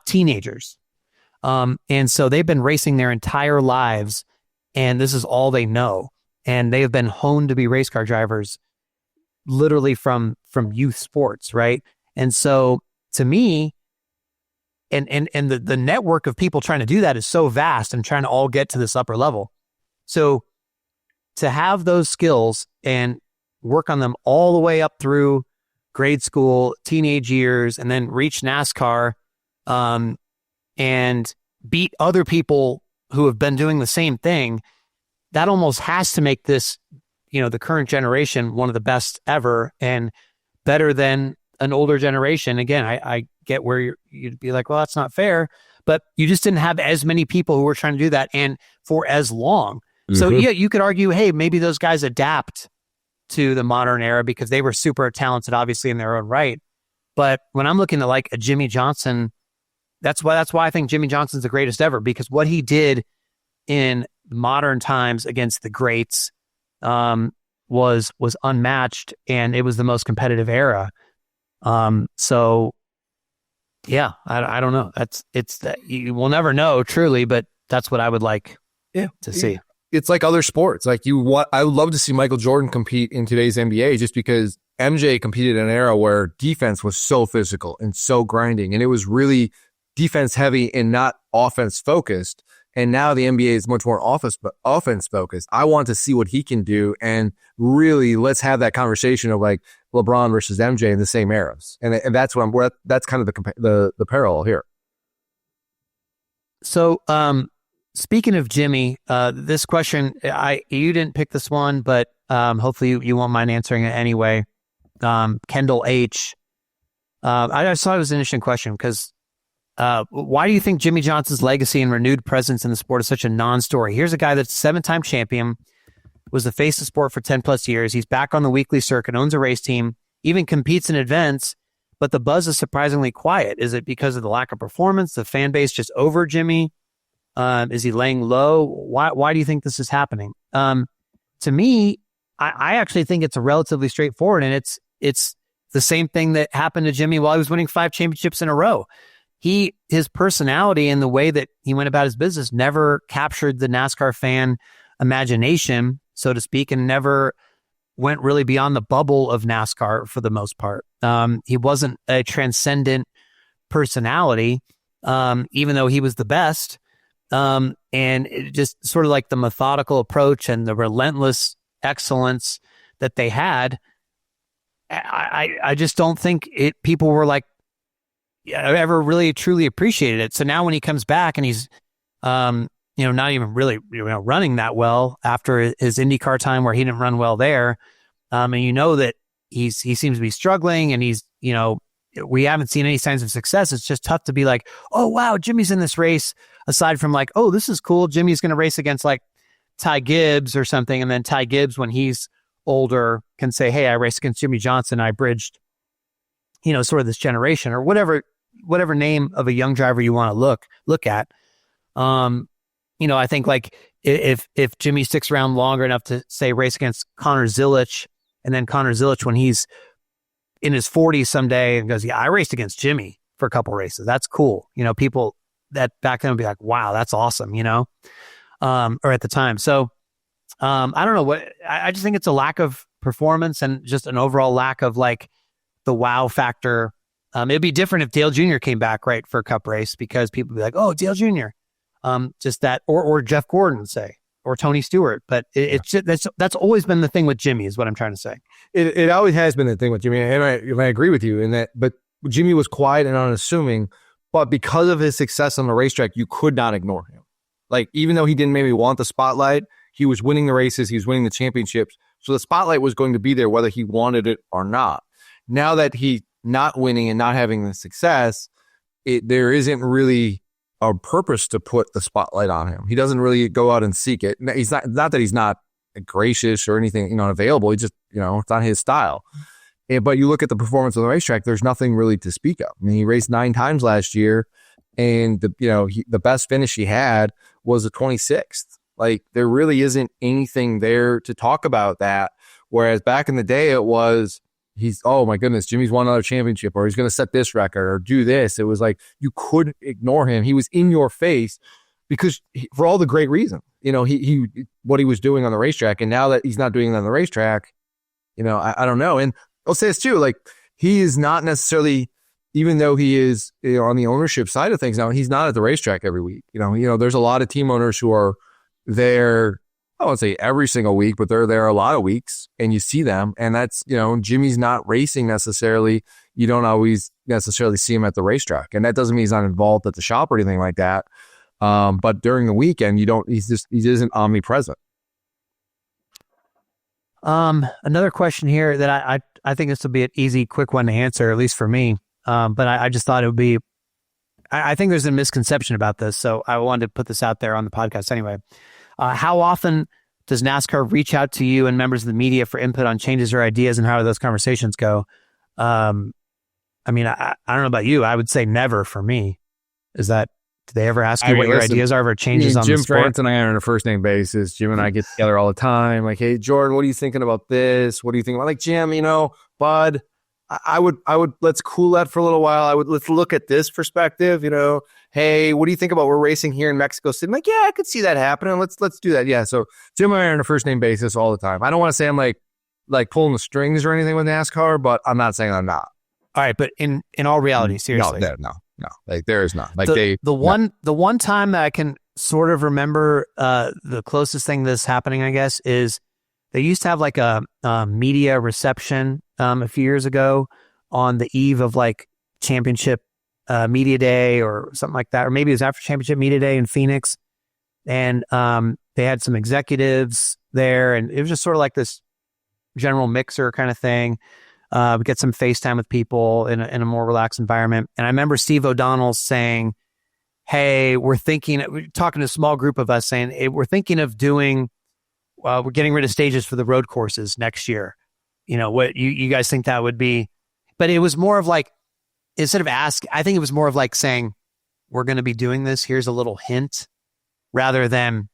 teenagers. And so they've been racing their entire lives, and this is all they know. And they have been honed to be race car drivers literally from youth sports, right? And so to me, and the network of people trying to do that is so vast and trying to all get to this upper level. So to have those skills and work on them all the way up through grade school, teenage years, and then reach NASCAR and beat other people who have been doing the same thing, that almost has to make this, the current generation one of the best ever and better than an older generation. Again, I get where you'd be like, well, that's not fair, but you just didn't have as many people who were trying to do that and for as long. So yeah, you could argue, hey, maybe those guys adapt to the modern era because they were super talented, obviously, in their own right. But when I'm looking at like a Jimmie Johnson, that's why I think Jimmie Johnson's the greatest ever, because what he did in modern times against the greats was unmatched, and it was the most competitive era. So yeah, I don't know. It's that you will never know truly, but that's what I would like to see. It's like other sports. Like I would love to see Michael Jordan compete in today's NBA just because MJ competed in an era where defense was so physical and so grinding, and it was really defense heavy and not offense focused. And now the NBA is much more offense focused. I want to see what he can do. And really, let's have that conversation of like LeBron versus MJ in the same eras. And that's that's kind of the parallel here. So, speaking of Jimmie, this question, you didn't pick this one, but hopefully you won't mind answering it anyway. Kendall H. I just thought it was an interesting question because why do you think Jimmie Johnson's legacy and renewed presence in the sport is such a non-story? Here's a guy that's 7-time champion, was the face of sport for 10 plus years. He's back on the weekly circuit, owns a race team, even competes in events, but the buzz is surprisingly quiet. Is it because of the lack of performance? The fan base just over Jimmie? Is he laying low? Why do you think this is happening? To me, I actually think it's a relatively straightforward, and it's the same thing that happened to Jimmie while he was winning 5 championships in a row. His personality and the way that he went about his business never captured the NASCAR fan imagination, so to speak, and never went really beyond the bubble of NASCAR for the most part. He wasn't a transcendent personality, even though he was the best. And it just sort of like the methodical approach and the relentless excellence that they had. I just don't think people were like ever really truly appreciated it. So now when he comes back and he's, not even really running that well after his IndyCar time where he didn't run well there, and that he seems to be struggling, and he's we haven't seen any signs of success. It's just tough to be like, oh wow, Jimmie's in this race. Aside from like, oh, this is cool, Jimmie's going to race against like Ty Gibbs or something, and then Ty Gibbs when he's older can say, hey, I raced against Jimmie Johnson. I bridged, sort of this generation or whatever name of a young driver you want to look at. I think like if Jimmie sticks around longer enough to say race against Connor Zilisch, and then Connor Zilisch when he's in his 40s someday and goes, yeah, I raced against Jimmie for a couple races. That's cool. People that back then would be like, wow, that's awesome, or at the time. So I don't know I just think it's a lack of performance and just an overall lack of like the wow factor. It'd be different if Dale Jr. came back, right, for a cup race, because people would be like, oh, Dale Jr. Just that, or Jeff Gordon, say, or Tony Stewart. But it's just, that's always been the thing with Jimmie, is what I'm trying to say. It always has been the thing with Jimmie, and I agree with you in that. But Jimmie was quiet and unassuming, but because of his success on the racetrack, you could not ignore him. Like, even though he didn't maybe want the spotlight, he was winning the races, he was winning the championships, so the spotlight was going to be there whether he wanted it or not. Now that he's not winning and not having the success, there isn't really a purpose to put the spotlight on him. He doesn't really go out and seek it. He's not that he's not gracious or anything, available. He just, it's not his style. But you look at the performance on the racetrack, there's nothing really to speak of. I mean, he raced 9 times last year, and the best finish he had was the 26th. Like, there really isn't anything there to talk about that. Whereas back in the day, it was, oh my goodness, Jimmie's won another championship, or he's going to set this record or do this. It was like, you couldn't ignore him. He was in your face because for all the great reasons, he what he was doing on the racetrack. And now that he's not doing it on the racetrack, I don't know. And I'll say this too, like, he is not necessarily, even though he is on the ownership side of things now, he's not at the racetrack every week. There's a lot of team owners who are there, I won't say every single week, but they're there a lot of weeks, and you see them. And that's, Jimmie's not racing necessarily. You don't always necessarily see him at the racetrack. And that doesn't mean he's not involved at the shop or anything like that. But during the weekend, he isn't omnipresent. Another question here that I think this will be an easy, quick one to answer, at least for me. But I just thought it would be, I think there's a misconception about this. So I wanted to put this out there on the podcast anyway. How often does NASCAR reach out to you and members of the media for input on changes or ideas, and how do those conversations go? I don't know about you. I would say never for me. Do they ever ask you what your ideas are for changes on the sport? Jim France and I are on a first name basis. Jim and I get together all the time. Like, hey, Jordan, what are you thinking about this? What do you think about, like, Jim, bud, I would, let's cool that for a little while. Let's look at this perspective, hey, what do you think about we're racing here in Mexico City? I'm like, yeah, I could see that happening. Let's do that. Yeah. So Jim and I are on a first name basis all the time. I don't want to say I'm like pulling the strings or anything with NASCAR, but I'm not saying I'm not. All right. But in all reality, seriously. No. Like, there is not. Like, the one time that I can sort of remember the closest thing that's happening, I guess, is they used to have like a media reception a few years ago on the eve of like championship media day or something like that, or maybe it was after championship media day in Phoenix, and they had some executives there, and it was just sort of like this general mixer kind of thing. Get some FaceTime with people in a more relaxed environment. And I remember Steve O'Donnell saying, hey, we're talking to a small group of us saying, hey, we're thinking of doing, we're getting rid of stages for the road courses next year. You know, what you guys think that would be? But it was more of like, instead of I think it was more of like saying, we're going to be doing this. Here's a little hint, rather than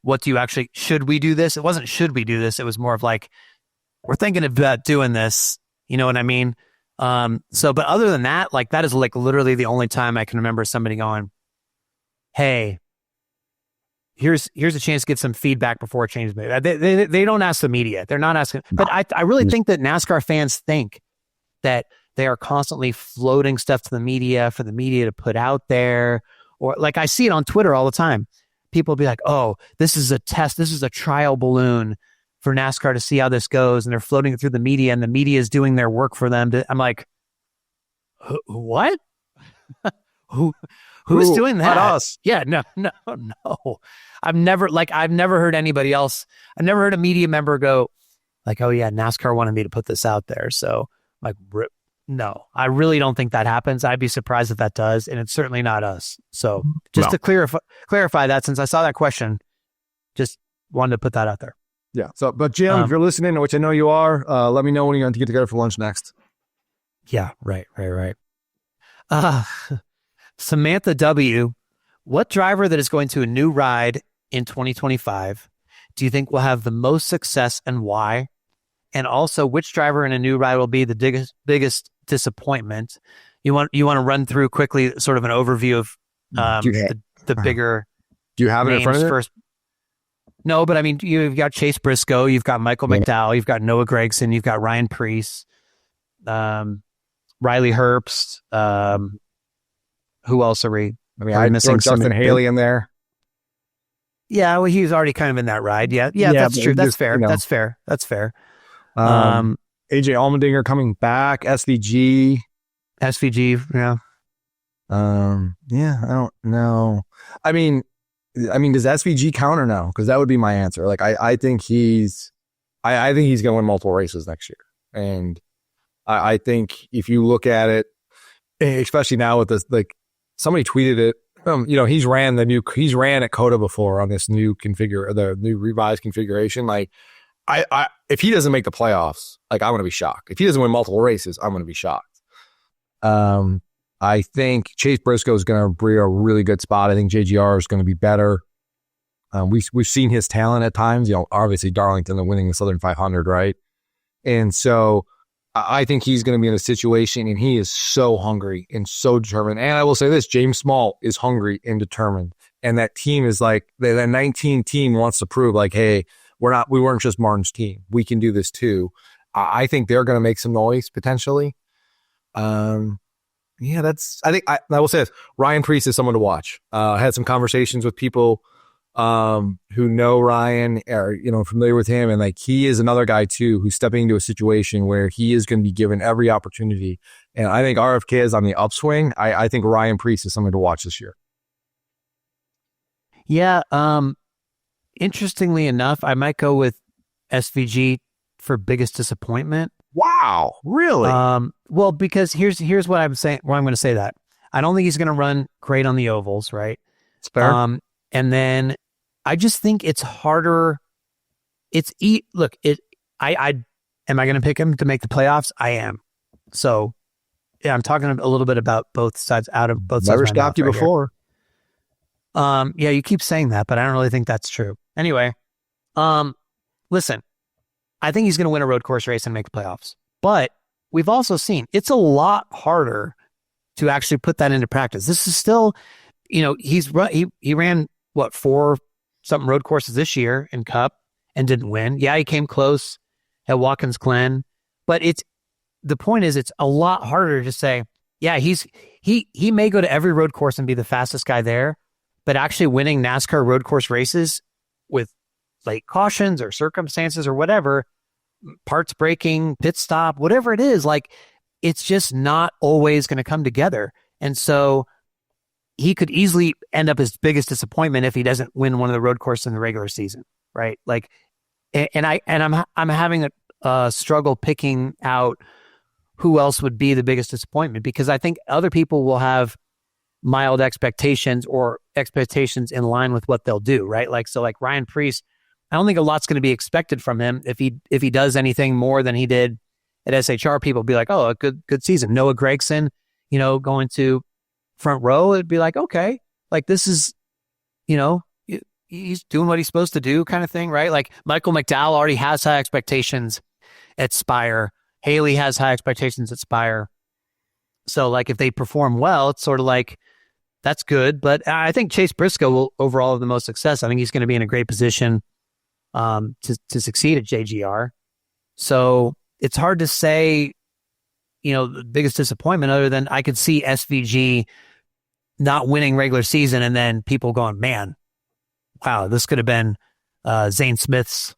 should we do this? It wasn't, should we do this? It was more of like, we're thinking about doing this. You know what I mean? But other than that, like that is like literally the only time I can remember somebody going, hey, here's a chance to get some feedback before a change is made. They don't ask the media. They're not asking. But I really think that NASCAR fans think that they are constantly floating stuff to the media for the media to put out there. Or like I see it on Twitter all the time. People will be like, oh, this is a test. This is a trial balloon for NASCAR to see how this goes. And they're floating it through the media, and the media is doing their work for them. I'm like, what? Who's doing that? Not us. Yeah, no. I've never heard anybody else. I've never heard a media member go like, oh yeah, NASCAR wanted me to put this out there. So like, no, I really don't think that happens. I'd be surprised if that does. And it's certainly not us. So just to clarify that, since I saw that question, just wanted to put that out there. Yeah. So, but Jim, if you're listening, which I know you are, let me know when you're going to get together for lunch next. Yeah. Right. Samantha W., what driver that is going to a new ride in 2025 do you think will have the most success and why? And also, which driver in a new ride will be the biggest disappointment? You want to run through quickly sort of an overview of the bigger. Do you have it in front of you? First? No, but I mean, you've got Chase Briscoe, you've got Michael McDowell, you've got Noah Gragson, you've got Ryan Preece, Riley Herbst. Who else are we? I mean, I'm missing Justin Haley in there. Yeah, well, he's already kind of in that ride. Yeah, that's true. That's fair. That's fair. AJ Allmendinger coming back. SVG. Yeah. Yeah, I don't know. I mean, does SVG count or no? Because that would be my answer. Like, I think he's going to win multiple races next year, and I think if you look at it, especially now with this, like somebody tweeted it. He's ran at COTA before on this new the new revised configuration. Like, if he doesn't make the playoffs, like I'm going to be shocked. If he doesn't win multiple races, I'm going to be shocked. I think Chase Briscoe is going to be a really good spot. I think JGR is going to be better. We've seen his talent at times. Obviously Darlington, winning the Southern 500, right? And so I think he's going to be in a situation, and he is so hungry and so determined. And I will say this: James Small is hungry and determined, and that team is like the 19 team wants to prove, like, hey, we weren't just Martin's team. We can do this too. I think they're going to make some noise potentially. Yeah, I will say this: Ryan Preece is someone to watch. I had some conversations with people who know Ryan or, familiar with him. And like, he is another guy too, who's stepping into a situation where he is going to be given every opportunity. And I think RFK is on the upswing. I think Ryan Preece is someone to watch this year. Yeah. Interestingly enough, I might go with SVG for biggest disappointment. Wow. Really? Well, because here's what I'm saying, why I'm going to say that. I don't think he's going to run great on the ovals, right? It's fair. And then I just think it's harder. Am I going to pick him to make the playoffs? I am. So yeah, I'm talking a little bit about both sides Never stopped you right before. Yeah, you keep saying that, but I don't really think that's true. Anyway, listen, I think he's going to win a road course race and make the playoffs, but we've also seen it's a lot harder to actually put that into practice. This is still, he ran 4 something road courses this year in Cup and didn't win. Yeah, he came close at Watkins Glen, but the point is it's a lot harder to say, yeah, he may go to every road course and be the fastest guy there, but actually winning NASCAR road course races with late cautions or circumstances or whatever, parts breaking, pit stop, whatever it is, like it's just not always going to come together. And so he could easily end up his biggest disappointment if he doesn't win one of the road courses in the regular season, right? Like, I'm having a struggle picking out who else would be the biggest disappointment, because I think other people will have mild expectations or expectations in line with what they'll do, right? Like, so like Ryan Preece, I don't think a lot's going to be expected from him. If he does anything more than he did at SHR, people will be like, oh, a good season. Noah Gragson, going to front row, it'd be like, okay, like this is, he's doing what he's supposed to do kind of thing, right? Like Michael McDowell already has high expectations at Spire. Haley has high expectations at Spire. So like if they perform well, it's sort of like, that's good. But I think Chase Briscoe will overall have the most success. I think he's going to be in a great position to succeed at JGR. So it's hard to say, the biggest disappointment, other than I could see SVG not winning regular season and then people going, man, wow, this could have been Zane Smith's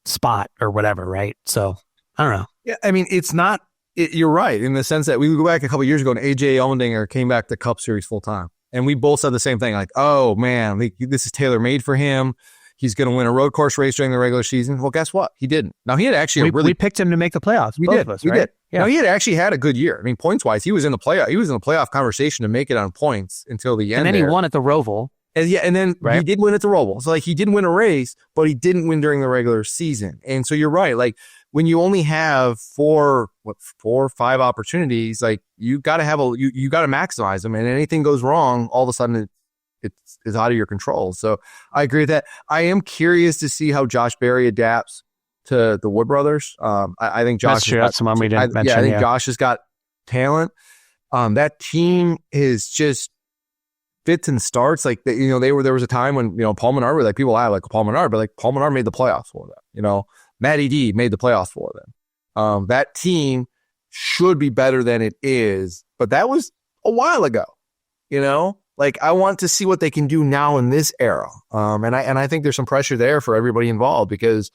spot or whatever, right? So I don't know. Yeah, I mean, it's not. You're right in the sense that we go back a couple of years ago and AJ Allmendinger came back to Cup Series full time, and we both said the same thing, like, oh man, this is tailor made for him. He's going to win a road course race during the regular season. Well, guess what? He didn't. Now he had actually we picked him to make the playoffs. We both did. Of us, we right? did. Yeah. Now he had actually had a good year. I mean, points wise, he was in the playoff conversation to make it on points until the end. And then he won at the Roval. And then he did win at the Roval. So like he did win a race, but he didn't win during the regular season. And so you're right. Like when you only have four or five opportunities, like you got to you got to maximize them. And anything goes wrong, all of a sudden it's out of your control. So I agree with that. I am curious to see how Josh Berry adapts to the Wood brothers. I think Josh. That's true. That's someone we didn't mention. I think Josh has got talent. That team is just fits and starts. Like there was a time when Paul Menard were like people have like Paul Menard, but like Paul Menard made the playoffs for them. Matty D made the playoffs for them. That team should be better than it is, but that was a while ago. Like I want to see what they can do now in this era. And I think there's some pressure there for everybody involved because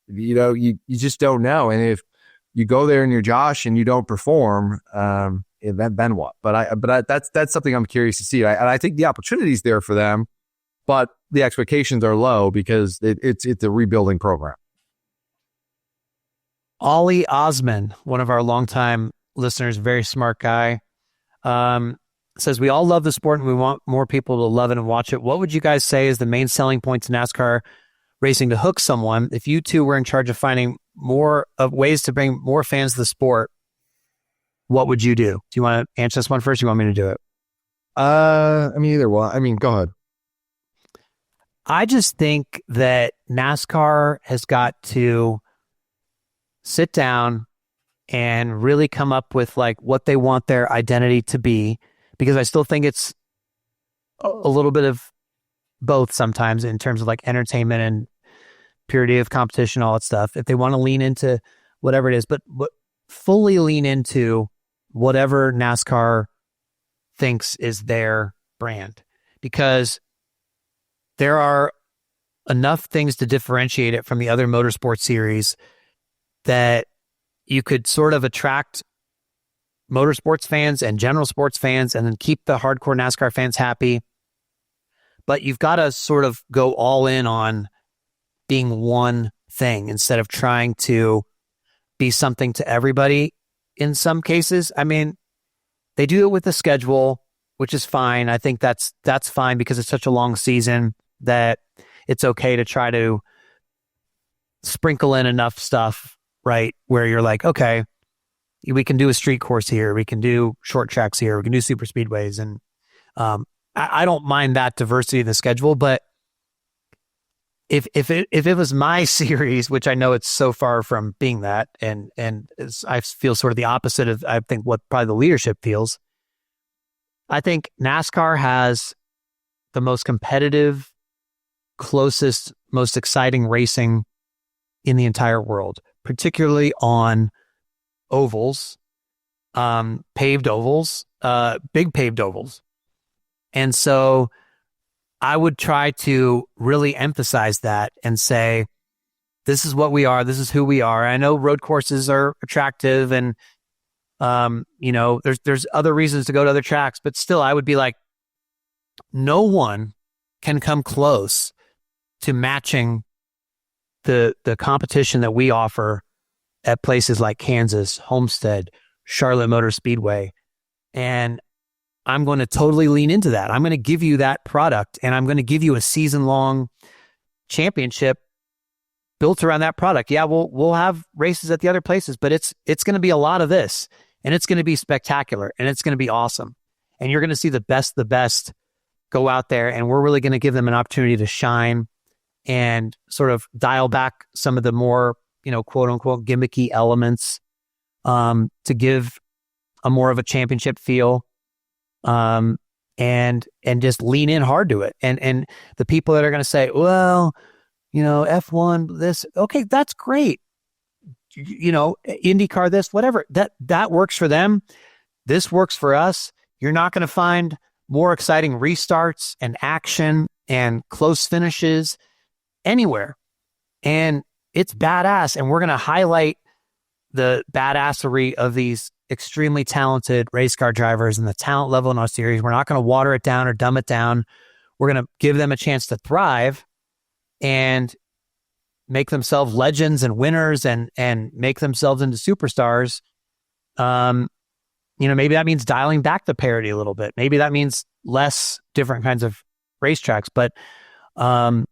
you just don't know. And if you go there and you're Josh and you don't perform, then what? But that's something I'm curious to see. And I think the opportunity's there for them, but the expectations are low because it's a rebuilding program. Ollie Osman, one of our longtime listeners, very smart guy, says, we all love the sport and we want more people to love it and watch it. What would you guys say is the main selling point to NASCAR racing to hook someone? If you two were in charge of finding more of ways to bring more fans to the sport, what would you do? Do you want to answer this one first? Or you want me to do it? Either one. Go ahead. I just think that NASCAR has got to sit down and really come up with like what they want their identity to be, because I still think it's a little bit of both sometimes in terms of like entertainment and purity of competition, all that stuff. If they want to lean into whatever it is, but fully lean into whatever NASCAR thinks is their brand, because there are enough things to differentiate it from the other motorsport series that you could sort of attract motorsports fans and general sports fans and then keep the hardcore NASCAR fans happy. But you've got to sort of go all in on being one thing instead of trying to be something to everybody in some cases. I mean, they do it with the schedule, which is fine. I think that's fine because it's such a long season that it's okay to try to sprinkle in enough stuff, right? Where you're like, okay, we can do a street course here. We can do short tracks here. We can do super speedways. And I don't mind that diversity in the schedule, but if it was my series, which I know it's so far from being that, and I feel sort of the opposite of, I think, what probably the leadership feels. I think NASCAR has the most competitive, closest, most exciting racing in the entire world, particularly on ovals, paved ovals, big paved ovals. And so I would try to really emphasize that and say, this is what we are. This is who we are. I know road courses are attractive and, there's other reasons to go to other tracks, but still I would be like, no one can come close to matching the competition that we offer at places like Kansas, Homestead, Charlotte Motor Speedway. And I'm going to totally lean into that. I'm going to give you that product, and I'm going to give you a season-long championship built around that product. Yeah, we'll have races at the other places, but it's going to be a lot of this, and it's going to be spectacular, and it's going to be awesome. And you're going to see the best go out there, and we're really going to give them an opportunity to shine and sort of dial back some of the more, quote unquote gimmicky elements to give a more of a championship feel. And just lean in hard to it. And the people that are going to say, well, F1, this, okay, that's great. IndyCar, this, whatever, that works for them. This works for us. You're not going to find more exciting restarts and action and close finishes anywhere. And it's badass. And we're going to highlight the badassery of these extremely talented race car drivers and the talent level in our series. We're not going to water it down or dumb it down. We're going to give them a chance to thrive and make themselves legends and winners and make themselves into superstars. Maybe that means dialing back the parity a little bit. Maybe that means less different kinds of racetracks, but I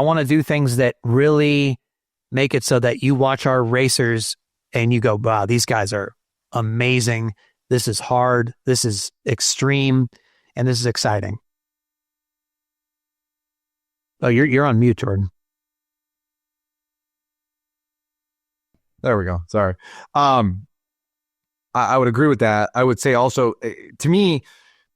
want to do things that really make it so that you watch our racers and you go, wow, these guys are amazing. This is hard. This is extreme. And this is exciting. Oh, you're on mute, Jordan. There we go. Sorry. I would agree with that. I would say also, to me,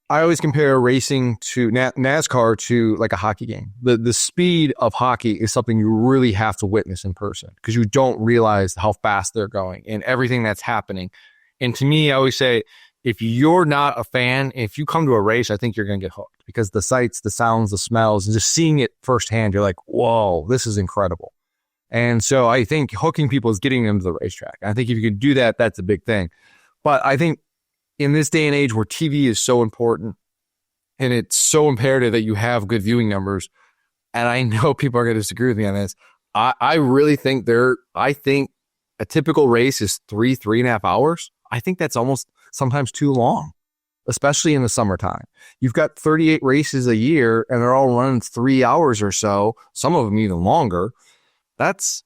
I always compare racing to NASCAR to like a hockey game. The speed of hockey is something you really have to witness in person because you don't realize how fast they're going and everything that's happening. And to me, I always say, if you're not a fan, if you come to a race, I think you're going to get hooked because the sights, the sounds, the smells, and just seeing it firsthand, you're like, whoa, this is incredible. And so I think hooking people is getting them to the racetrack. I think if you can do that, that's a big thing. But I think in this day and age where TV is so important and it's so imperative that you have good viewing numbers, and I know people are going to disagree with me on this, I really think I think a typical race is 3.5 hours. I think that's almost sometimes too long, especially in the summertime. You've got 38 races a year and they're all running 3 hours or so, some of them even longer. That's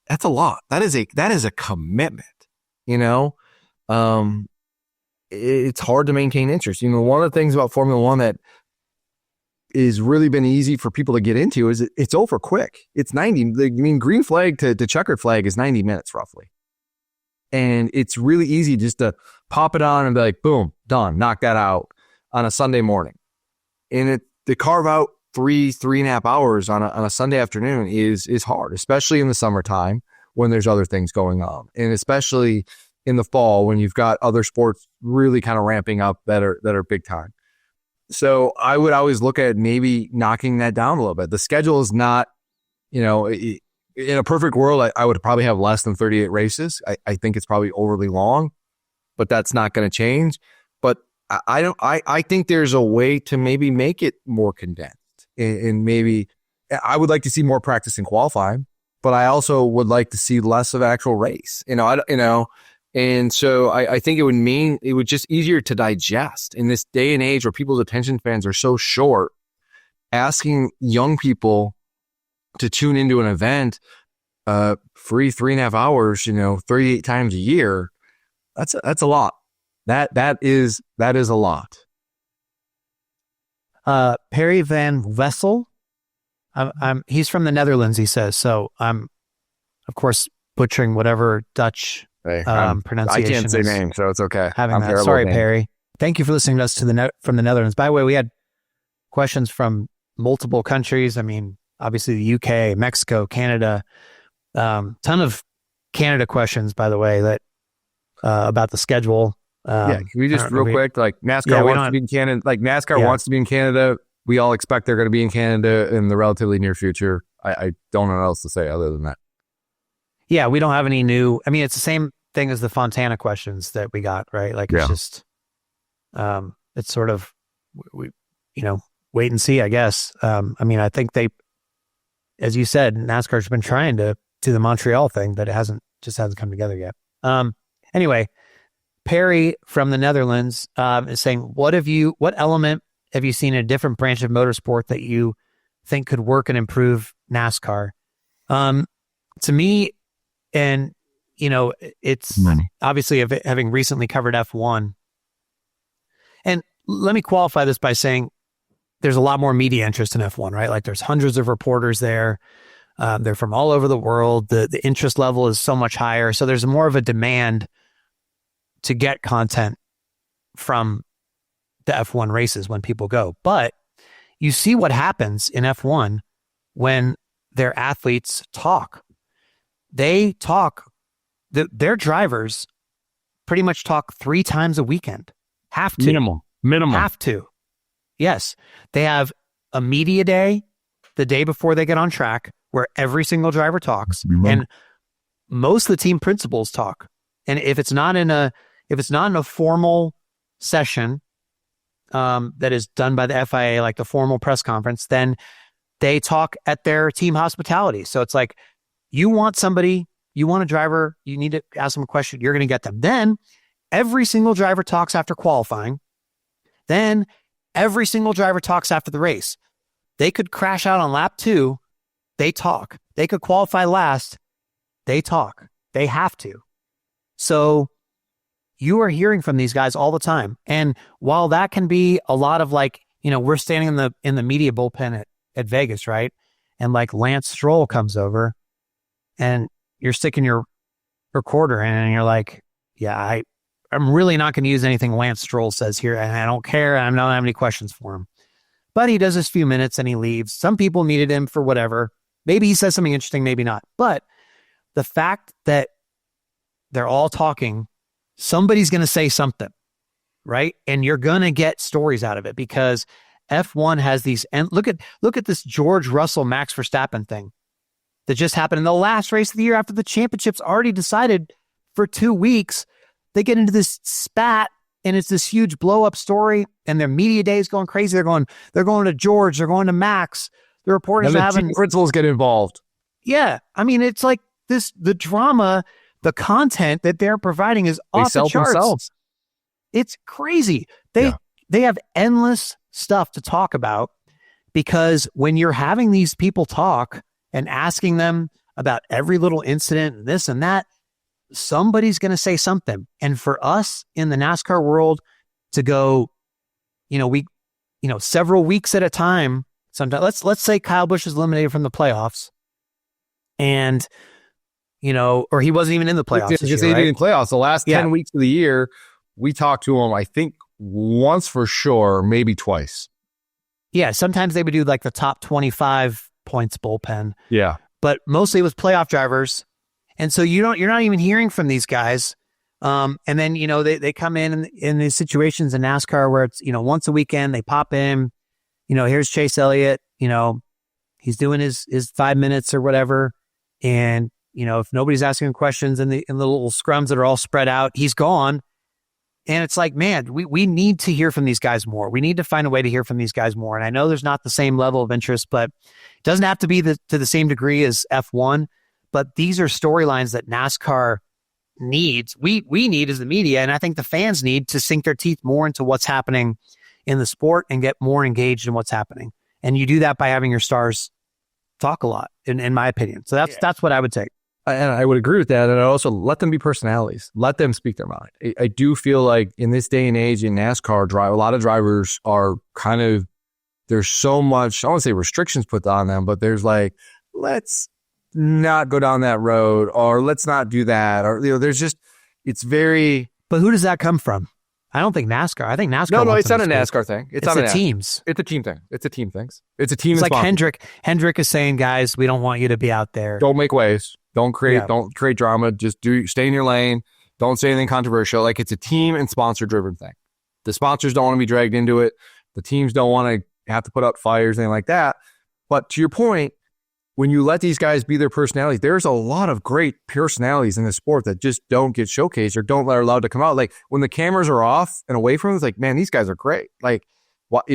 a lot. That is a commitment, it's hard to maintain interest. One of the things about Formula One that is really been easy for people to get into is it's over quick. It's 90. Green flag to checkered flag is 90 minutes roughly. And it's really easy just to pop it on and be like, boom, done, knock that out on a Sunday morning. And to carve out 3.5 hours on a Sunday afternoon is hard, especially in the summertime when there's other things going on. And especially in the fall when you've got other sports really kind of ramping up that are big time. So I would always look at maybe knocking that down a little bit. The schedule is not, in a perfect world, I would probably have less than 38 races. I think it's probably overly long, but that's not going to change. But I think there's a way to maybe make it more condensed. And maybe I would like to see more practice in qualifying, but I also would like to see less of actual race, and so I think it would just easier to digest in this day and age where people's attention spans are so short. Asking young people to tune into an event, free 3.5 hours, 38 times a year, that's a lot. That is a lot. Perry Van Wessel, he's from the Netherlands, he says. So I'm, of course, butchering whatever Dutch pronunciation. I can't say is names, so it's okay. Sorry, Perry. Thank you for listening to us from the Netherlands. By the way, we had questions from multiple countries. I mean, obviously the UK, Mexico, Canada, ton of Canada questions, by the way, that about the schedule. Can we just real quick, like NASCAR wants to be in Canada, wants to be in Canada we all expect they're going to be in Canada in the relatively near future. I don't know what else to say other than that. Yeah, we don't have any new. I mean, it's the same thing as the Fontana questions that we got, right? Like it's just, it's sort of, we wait and see, I guess. I mean, I think they, as you said, NASCAR's been trying to do the Montreal thing, but it hasn't come together yet. Anyway, Perry from the Netherlands is saying, what element have you seen in a different branch of motorsport that you think could work and improve NASCAR? To me, and it's obviously having recently covered F1. And let me qualify this by saying there's a lot more media interest in F1, right? Like there's hundreds of reporters there. They're from all over the world. The interest level is so much higher. So there's more of a demand to get content from the F1 races when people go. But you see what happens in F1 when their athletes talk. They talk, their drivers pretty much talk 3 times a weekend. Have to. Minimal. Have to. Yes. They have a media day the day before they get on track where every single driver talks, and most of the team principals talk. And if it's not in a formal session that is done by the FIA, like the formal press conference, then they talk at their team hospitality. So it's like, you want a driver, you need to ask them a question, you're going to get them. Then every single driver talks after qualifying. Then every single driver talks after the race. They could crash out on lap 2. They talk. They could qualify last. They talk. They have to. So you are hearing from these guys all the time. And while that can be a lot of like, we're standing in the media bullpen at Vegas, right? And like Lance Stroll comes over and you're sticking your recorder in and you're like, yeah, I'm really not going to use anything Lance Stroll says here. And I don't care. I don't have any questions for him. But he does his few minutes and he leaves. Some people needed him for whatever. Maybe he says something interesting, maybe not. But the fact that they're all talking, somebody's going to say something, right? And you're going to get stories out of it because F1 has these. And look at this George Russell, Max Verstappen thing that just happened in the last race of the year after the championship's already decided for 2 weeks. They get into this spat and it's this huge blow up story and their media day is going crazy. They're going to George, they're going to Max. The reporters and the team principals get involved. Yeah. I mean, it's like the drama, the content that they're providing is off the charts. Themselves. It's crazy. They have endless stuff to talk about because when you're having these people talk and asking them about every little incident and this and that, somebody's going to say something. And for us in the NASCAR world to go, several weeks at a time, sometimes let's say Kyle Busch is eliminated from the playoffs and, or he wasn't even in the playoffs. Because he didn't in playoffs. The last 10 weeks of the year, we talked to him, I think once for sure, maybe twice. Yeah. Sometimes they would do like the top 25 points bullpen. Yeah. But mostly it was playoff drivers. And so you're not even hearing from these guys. And then, they come in these situations in NASCAR where it's, once a weekend, they pop in, here's Chase Elliott, he's doing his 5 minutes or whatever. And, if nobody's asking him questions in the little scrums that are all spread out, he's gone. And it's like, man, we need to hear from these guys more. We need to find a way to hear from these guys more. And I know there's not the same level of interest, but it doesn't have to be to the same degree as F1. But these are storylines that NASCAR needs. We need as the media, and I think the fans need to sink their teeth more into what's happening in the sport and get more engaged in what's happening. And you do that by having your stars talk a lot, in my opinion. So that's what I would take. And I would agree with that. And I also let them be personalities. Let them speak their mind. I do feel like in this day and age in NASCAR, a lot of drivers are there's so much, I don't want to say restrictions put on them, but there's like, let's not go down that road, or let's not do that, or there's just, it's very. But who does that come from? I don't think NASCAR. I think NASCAR. No, it's not a NASCAR thing. It's the teams. It's a team thing. It's a team thing. It's a team. It's like Hendrick is saying, guys, we don't want you to be out there. Don't make waves. Don't create drama. Just stay in your lane. Don't say anything controversial. Like, it's a team and sponsor driven thing. The sponsors don't want to be dragged into it. The teams don't want to have to put out fires, anything like that. But to your point, when you let these guys be their personalities, there's a lot of great personalities in the sport that just don't get showcased or don't are allowed to come out. Like when the cameras are off and away from them, it's like, man, these guys are great. Like, what,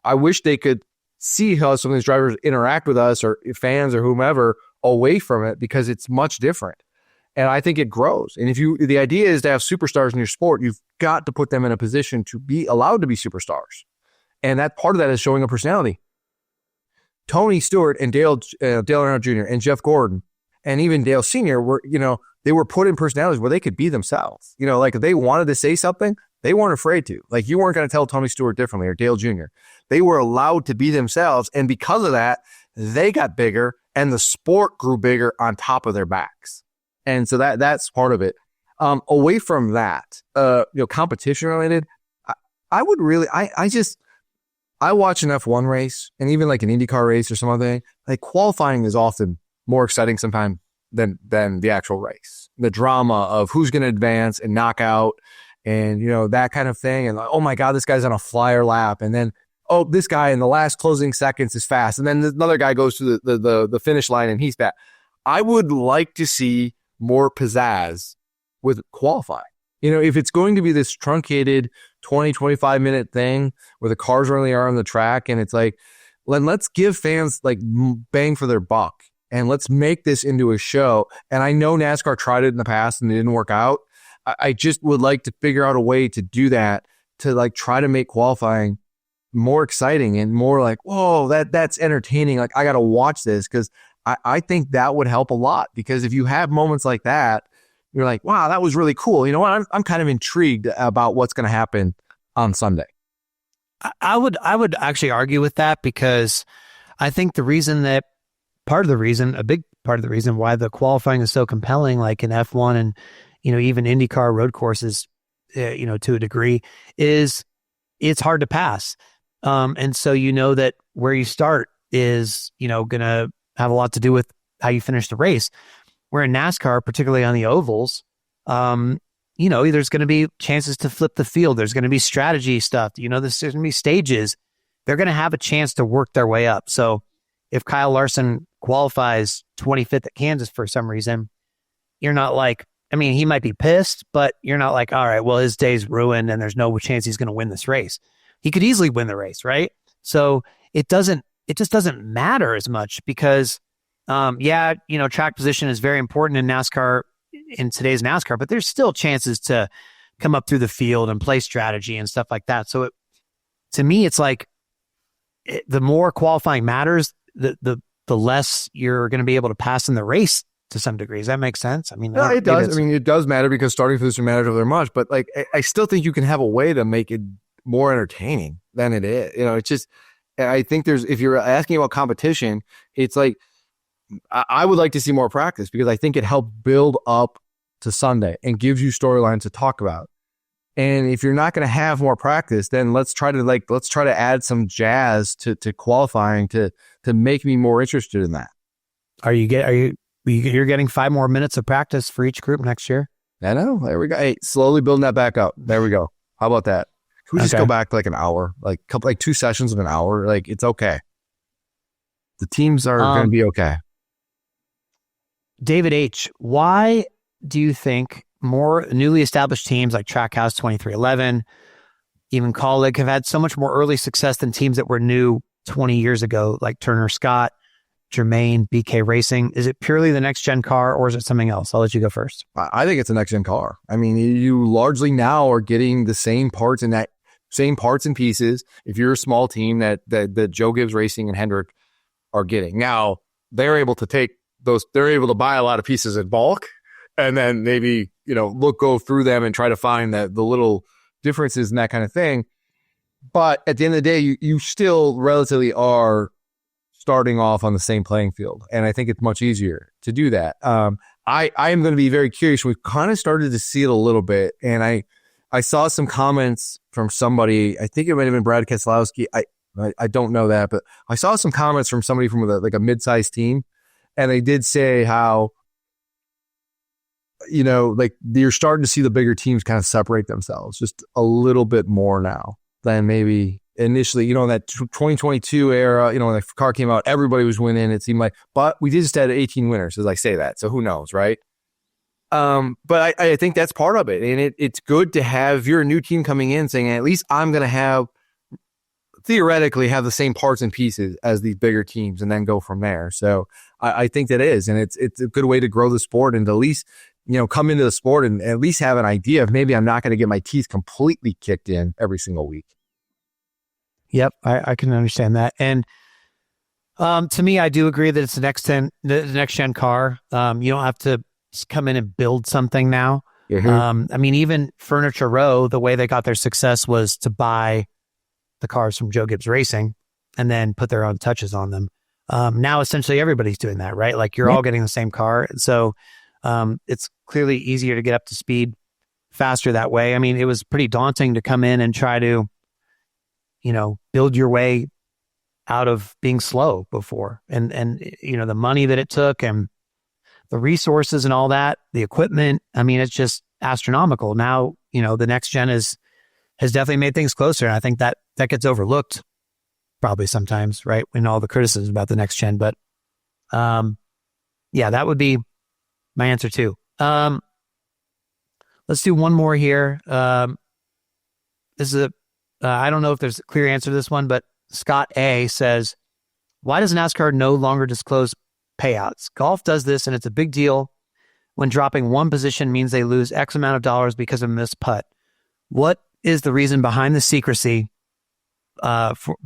I wish they could see how some of these drivers interact with us or fans or whomever away from it, because it's much different. And I think it grows. And the idea is to have superstars in your sport, you've got to put them in a position to be allowed to be superstars. And that part of that is showing a personality. Tony Stewart and Dale Earnhardt Jr. and Jeff Gordon and even Dale Sr. were, they were put in personalities where they could be themselves. Like if they wanted to say something, they weren't afraid to. Like you weren't going to tell Tony Stewart differently or Dale Jr. They were allowed to be themselves. And because of that, they got bigger and the sport grew bigger on top of their backs. And so that's part of it. Away from that, competition related, I would really, I watch an F1 race and even like an IndyCar race or some other thing, like qualifying is often more exciting sometimes than the actual race. The drama of who's going to advance and knock out and, that kind of thing. And like, oh my God, this guy's on a flyer lap. And then, oh, this guy in the last closing seconds is fast. And then another guy goes to the finish line and he's fast. I would like to see more pizzazz with qualifying. If it's going to be this truncated 20, 25 minute thing where the cars really are on the track and it's like, let's give fans like bang for their buck and let's make this into a show. And I know NASCAR tried it in the past and it didn't work out. I just would like to figure out a way to do that, to like try to make qualifying more exciting and more like, whoa, that's entertaining. Like I got to watch this because I think that would help a lot, because if you have moments like that, you're like, wow, that was really cool. You know what? I'm kind of intrigued about what's going to happen on Sunday. I would actually argue with that, because I think a big part of the reason why the qualifying is so compelling, like in F1 and, even IndyCar road courses, to a degree, is it's hard to pass. And so, that where you start is, going to have a lot to do with how you finish the race. Where in NASCAR, particularly on the ovals, there's going to be chances to flip the field. There's going to be strategy stuff. There's going to be stages. They're going to have a chance to work their way up. So if Kyle Larson qualifies 25th at Kansas for some reason, you're not like, he might be pissed, but you're not like, all right, well, his day's ruined and there's no chance he's going to win this race. He could easily win the race, right? So it just doesn't matter as much, because track position is very important in NASCAR, in today's NASCAR, but there's still chances to come up through the field and play strategy and stuff like that. So to me, it's like the more qualifying matters, the less you're going to be able to pass in the race to some degree. Does that make sense? No, it does. It does matter, because starting position matters over there much, but like, I still think you can have a way to make it more entertaining than it is. It's just, I think if you're asking about competition, it's like, I would like to see more practice, because I think it helps build up to Sunday and gives you storylines to talk about. And if you're not going to have more practice, then let's try to add some jazz to qualifying to make me more interested in that. You're getting 5 more minutes of practice for each group next year? I know. There we go. Hey, slowly building that back up. There we go. How about that? Can we just go back to like an hour, like 2 sessions of an hour? Like, it's okay. The teams are going to be okay. David H., why do you think more newly established teams like Trackhouse 2311, even Colleague, have had so much more early success than teams that were new 20 years ago, like Turner Scott, Germain, BK Racing? Is it purely the next gen car, or is it something else? I'll let you go first. I think it's a next gen car. You largely now are getting the same parts and pieces. If you're a small team that Joe Gibbs Racing and Hendrick are getting now, they're able to buy a lot of pieces in bulk, and then maybe, go through them and try to find the little differences and that kind of thing. But at the end of the day, you still relatively are starting off on the same playing field. And I think it's much easier to do that. I am going to be very curious. We've kind of started to see it a little bit. And I saw some comments from somebody, I think it might have been Brad Keselowski. I don't know that, but I saw some comments from somebody from a mid-sized team. And they did say how, you're starting to see the bigger teams kind of separate themselves just a little bit more now than maybe initially, you know, in that 2022 era, you know, when the car came out, everybody was winning. It seemed like, but we did just had 18 winners, as I say that. So who knows, right? But I think that's part of it. And it's good to have, if you're a new team coming in saying, at least I'm going to theoretically have the same parts and pieces as these bigger teams and then go from there. So I think that is, and it's a good way to grow the sport and to at least, you know, come into the sport and at least have an idea of maybe I'm not going to get my teeth completely kicked in every single week. Yep, I can understand that. And to me, I do agree that it's the next gen car. You don't have to come in and build something now. I mean, even Furniture Row, the way they got their success was to buy the cars from Joe Gibbs Racing and then put their own touches on them. Now, essentially, everybody's doing that, right? Like you're all getting the same car. So it's clearly easier to get up to speed faster that way. I mean, it was pretty daunting to come in and try to, you know, build your way out of being slow before. And you know, the money that it took and the resources and all that, the equipment, I mean, it's just astronomical. Now, you know, the next gen has definitely made things closer. And I think that gets overlooked probably sometimes, right? In all the criticism about the next gen. But yeah, that would be my answer too. Let's do one more here. This is I don't know if there's a clear answer to this one, but Scott A says, why does NASCAR no longer disclose payouts? Golf does this, and it's a big deal when dropping one position means they lose X amount of dollars because of a missed putt. What is the reason behind the secrecy for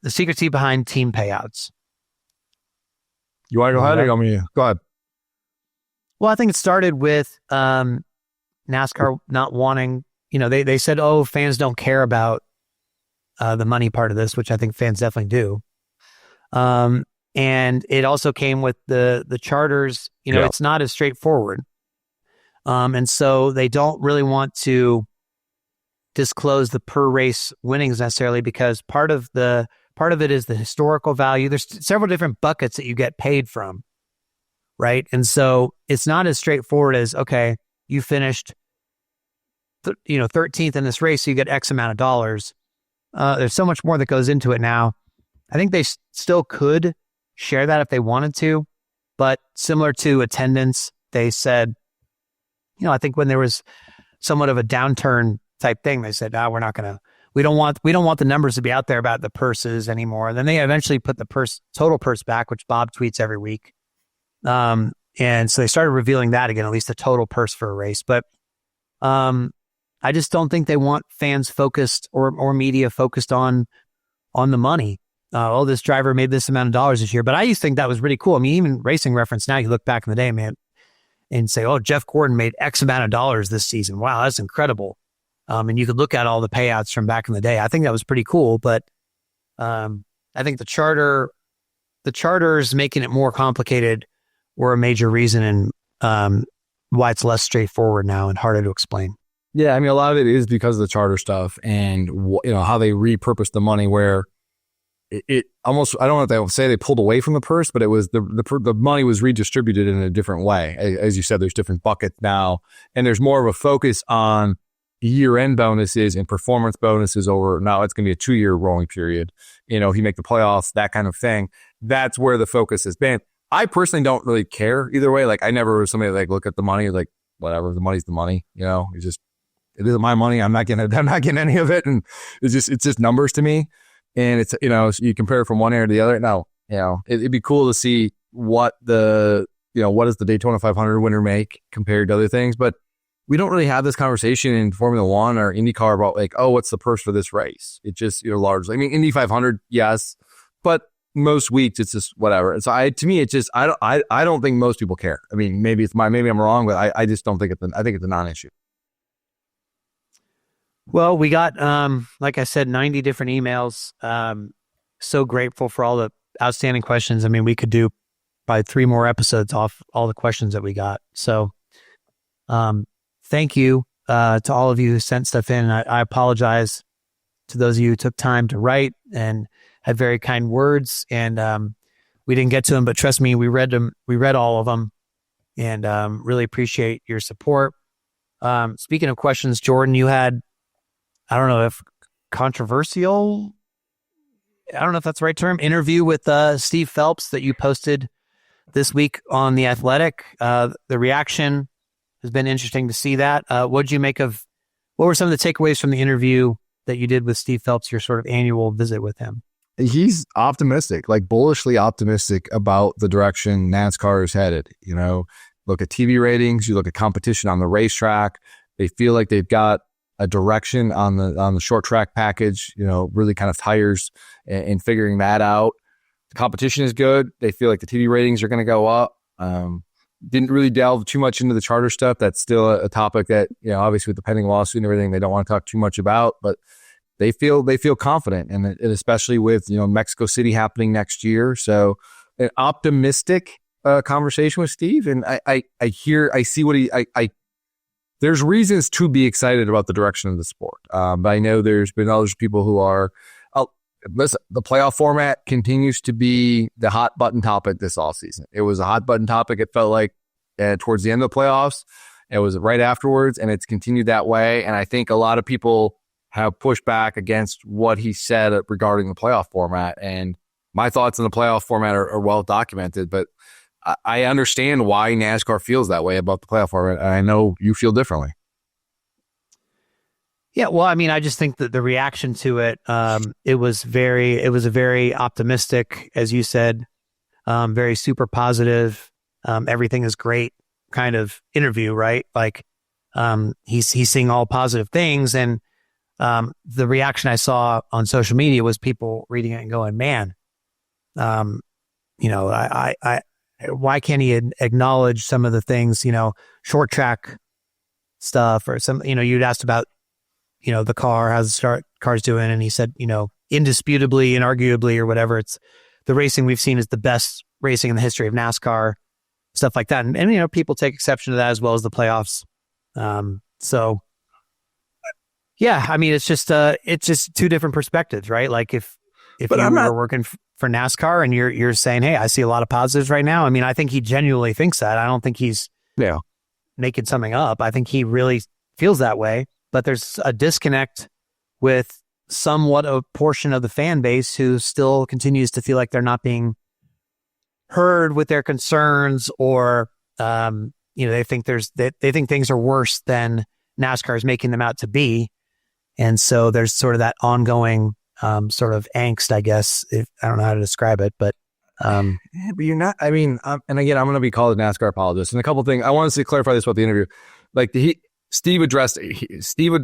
the secrecy behind team payouts? You want to go ahead or you want me to? Go ahead. Well, I think it started with NASCAR not wanting, you know, they said, oh, fans don't care about the money part of this, which I think fans definitely do. And it also came with the charters, you know, it's not as straightforward. And so they don't really want to disclose the per race winnings necessarily, because part of it is the historical value. There's several different buckets that you get paid from, right? And so it's not as straightforward as, okay, you finished 13th in this race, so you get X amount of dollars. There's so much more that goes into it now. I think they still could share that if they wanted to, but similar to attendance, they said, you know, I think when there was somewhat of a downturn type thing, they said, we don't want the numbers to be out there about the purses anymore. And then they eventually put the total purse back, which Bob tweets every week. And so they started revealing that again, at least the total purse for a race. But I just don't think they want fans focused or media focused on the money. This driver made this amount of dollars this year. But I used to think that was really cool. I mean, even Racing Reference now, you look back in the day, man, and say, oh, Jeff Gordon made X amount of dollars this season. Wow, that's incredible. And you could look at all the payouts from back in the day. I think that was pretty cool. But I think the charters making it more complicated were a major reason and why it's less straightforward now and harder to explain. Yeah, I mean, a lot of it is because of the charter stuff and, you know, how they repurposed the money where it almost, I don't know if they say they pulled away from the purse, but it was the money was redistributed in a different way. As you said, there's different buckets now, and there's more of a focus on year-end bonuses and performance bonuses over, now it's going to be a 2-year rolling period. You know, if you make the playoffs, that kind of thing. That's where the focus has been. I personally don't really care either way. Like, I never was somebody like look at the money, like, whatever, the money's the money, you know, it isn't my money. I'm not getting any of it. And it's just numbers to me. And it's, you know, so you compare it from one area to the other. Now, you know, it'd be cool to see what does the Daytona 500 winner make compared to other things. But we don't really have this conversation in Formula One or IndyCar about like, oh, what's the purse for this race? It just, you know, largely, I mean, Indy 500, yes, but most weeks it's just whatever. And so to me, it's just, I don't think most people care. I mean, maybe I'm wrong, but I just don't think I think it's a non-issue. Well, we got, like I said, 90 different emails. So grateful for all the outstanding questions. I mean, we could do probably 3 more episodes off all the questions that we got. So thank you to all of you who sent stuff in. I apologize to those of you who took time to write and had very kind words. And we didn't get to them, but trust me, we read them. We read all of them, and really appreciate your support. Speaking of questions, Jordan, you had, I don't know if a controversial, I don't know if that's the right term, interview with Steve Phelps that you posted this week on The Athletic. The reaction has been interesting to see that. What were some of the takeaways from the interview that you did with Steve Phelps, your sort of annual visit with him? He's optimistic, like bullishly optimistic about the direction NASCAR is headed. Look at TV ratings, you look at competition on the racetrack. They feel like they've got a direction on the short track package, really kind of tires and figuring that out. The competition is good. They feel like the TV ratings are going to go up. Didn't really delve too much into the charter stuff. That's still a topic that, obviously with the pending lawsuit and everything, they don't want to talk too much about, but they feel confident. And especially with, Mexico City happening next year. So an optimistic conversation with Steve. And there's reasons to be excited about the direction of the sport. But I know there's been other people who are, listen, the playoff format continues to be the hot button topic this offseason. It was a hot button topic. It felt like towards the end of the playoffs. It was right afterwards, and it's continued that way. And I think a lot of people have pushed back against what he said regarding the playoff format. And my thoughts on the playoff format are well documented, but I understand why NASCAR feels that way about the playoff format. And I know you feel differently. Yeah, well, I mean, I just think that the reaction to it, it was a very optimistic, as you said, very super positive. Everything is great kind of interview, right? Like, he's seeing all positive things. And the reaction I saw on social media was people reading it and going, man, why can't he acknowledge some of the things, short track stuff or some, you'd asked about, the car, how's the car's doing. And he said, indisputably and arguably or whatever, it's the racing we've seen is the best racing in the history of NASCAR, stuff like that. And people take exception to that as well as the playoffs. So yeah, I mean, it's just two different perspectives, right? Like if you were working for NASCAR and you're saying, hey, I see a lot of positives right now. I mean, I think he genuinely thinks that. I don't think he's making something up. I think he really feels that way. But there's a disconnect with somewhat a portion of the fan base who still continues to feel like they're not being heard with their concerns, or they think they think things are worse than NASCAR is making them out to be, and so there's sort of that ongoing sort of angst, I guess. I don't know how to describe it, but but you're not. I mean, and again, I'm going to be called a NASCAR apologist. And a couple of things I want to clarify this about the interview, like Steve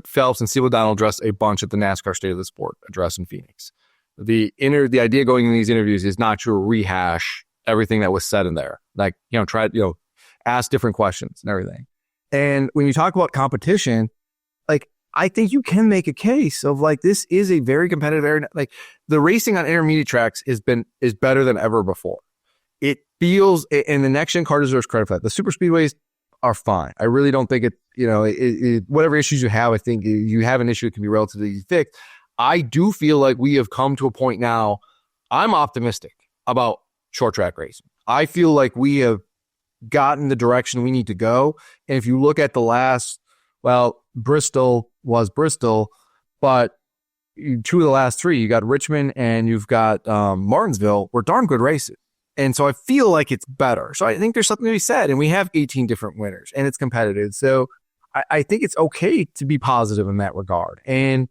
Phelps and Steve O'Donnell addressed a bunch at the NASCAR State of the Sport address in Phoenix. The idea going in these interviews is not to rehash everything that was said in there. Like, ask different questions and everything. And when you talk about competition, like, I think you can make a case of like, this is a very competitive area. Like, the racing on intermediate tracks is better than ever before. It feels, and the next gen car deserves credit for that. The super speedways are fine. I really don't think whatever issues you have, I think you have an issue that can be relatively fixed. I do feel like we have come to a point now. I'm optimistic about short track racing. I feel like we have gotten the direction we need to go. And if you look at Bristol was Bristol, but two of the last three, you got Richmond and you've got Martinsville, were darn good races. And so I feel like it's better. So I think there's something to be said. And we have 18 different winners and it's competitive. So I think it's okay to be positive in that regard. And,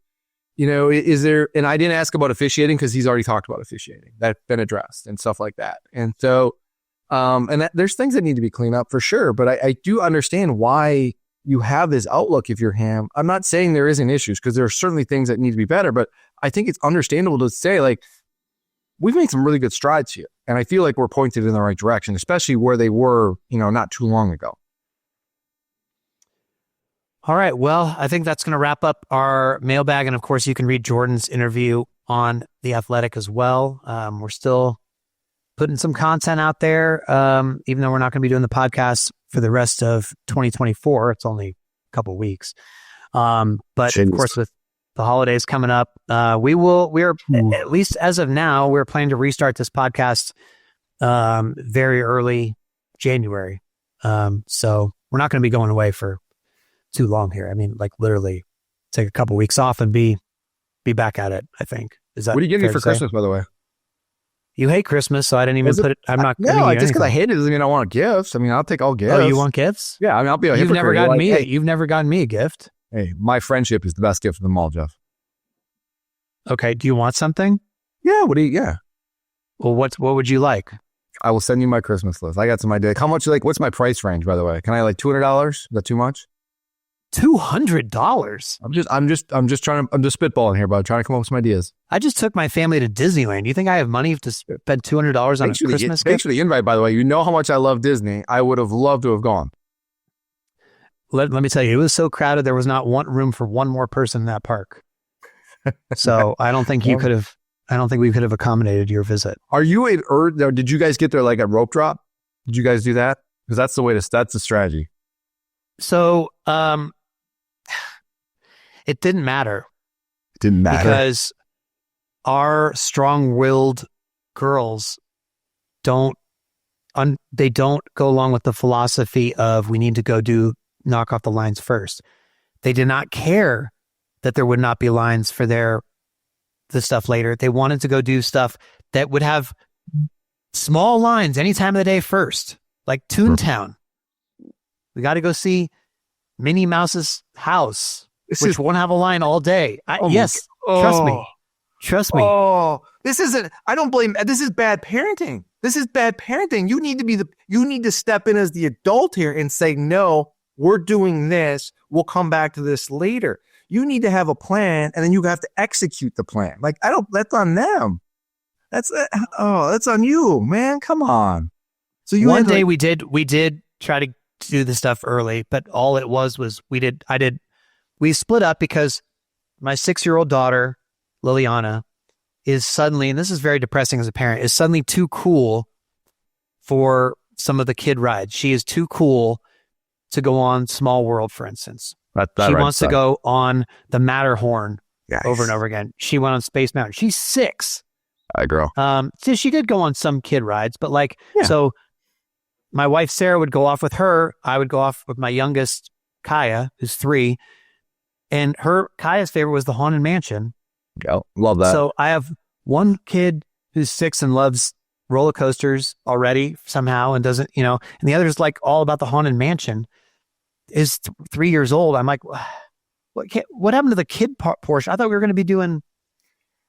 is there, and I didn't ask about officiating because he's already talked about officiating. That's been addressed and stuff like that. And so, there's things that need to be cleaned up for sure. But I do understand why you have this outlook if you're Ham. I'm not saying there isn't issues, because there are certainly things that need to be better. But I think it's understandable to say, like, we've made some really good strides here. And I feel like we're pointed in the right direction, especially where they were, not too long ago. All right. Well, I think that's going to wrap up our mailbag. And of course, you can read Jordan's interview on The Athletic as well. We're still putting some content out there, even though we're not going to be doing the podcast for the rest of 2024. It's only a couple of weeks. But of course, with the holidays coming up, we're at least as of now, we're planning to restart this podcast very early January. So we're not going to be going away for too long here. I mean, like, literally take a couple weeks off and be be back at it, I think. Is that What are you getting me for Christmas, by the way? You hate Christmas, so I didn't even put it. I'm not. No, just because I hate it doesn't mean I want gifts. I mean, I'll take all gifts. Oh, you want gifts? Yeah, I mean, I'll be a hypocrite. You've never gotten me a gift. Hey, my friendship is the best gift of them all, Jeff. Okay. Do you want something? Yeah. Yeah. Well, what would you like? I will send you my Christmas list. I got some idea. How much? What's my price range, by the way? Can I $200? Is that too much? $200. I'm just spitballing here, but I'm trying to come up with some ideas. I just took my family to Disneyland. You think I have money to spend $200 on a Christmas gift? Thanks for the invite, by the way. You know how much I love Disney. I would have loved to have gone. Let me tell you, it was so crowded. There was not one room for one more person in that park. So I don't think we could have accommodated your visit. Are you did you guys get there like a rope drop? Did you guys do that? Because that's the strategy. So, it didn't matter. It didn't matter because our strong-willed girls don't go along with the philosophy of we need to go knock off the lines first. They did not care that there would not be lines for the stuff later. They wanted to go do stuff that would have small lines any time of the day first, like Toontown. We got to go see Minnie Mouse's house, which won't have a line all day. Trust me. Oh, I don't blame. This is bad parenting. You need to step in as the adult here and say, no, we're doing this. We'll come back to this later. You need to have a plan, and then you have to execute the plan. That's on them. That's on you, man. Come on. So one day we did try to do the stuff early, but all it was we split up because my 6-year-old daughter, Liliana, is suddenly, and this is very depressing as a parent, is suddenly too cool for some of the kid rides. She is too cool to go on Small World, for instance. She wants to go on the Matterhorn over and over again. She went on Space Mountain. She's 6. Hi, girl. So she did go on some kid rides, but so my wife, Sarah, would go off with her. I would go off with my youngest, Kaya, who's 3. And Kaya's favorite was the Haunted Mansion. Yeah, love that. So I have one kid who's 6 and loves roller coasters already somehow and doesn't, and the other's all about the Haunted Mansion. Is 3 years old. I'm like, what happened to the kid portion? I thought we were going to be doing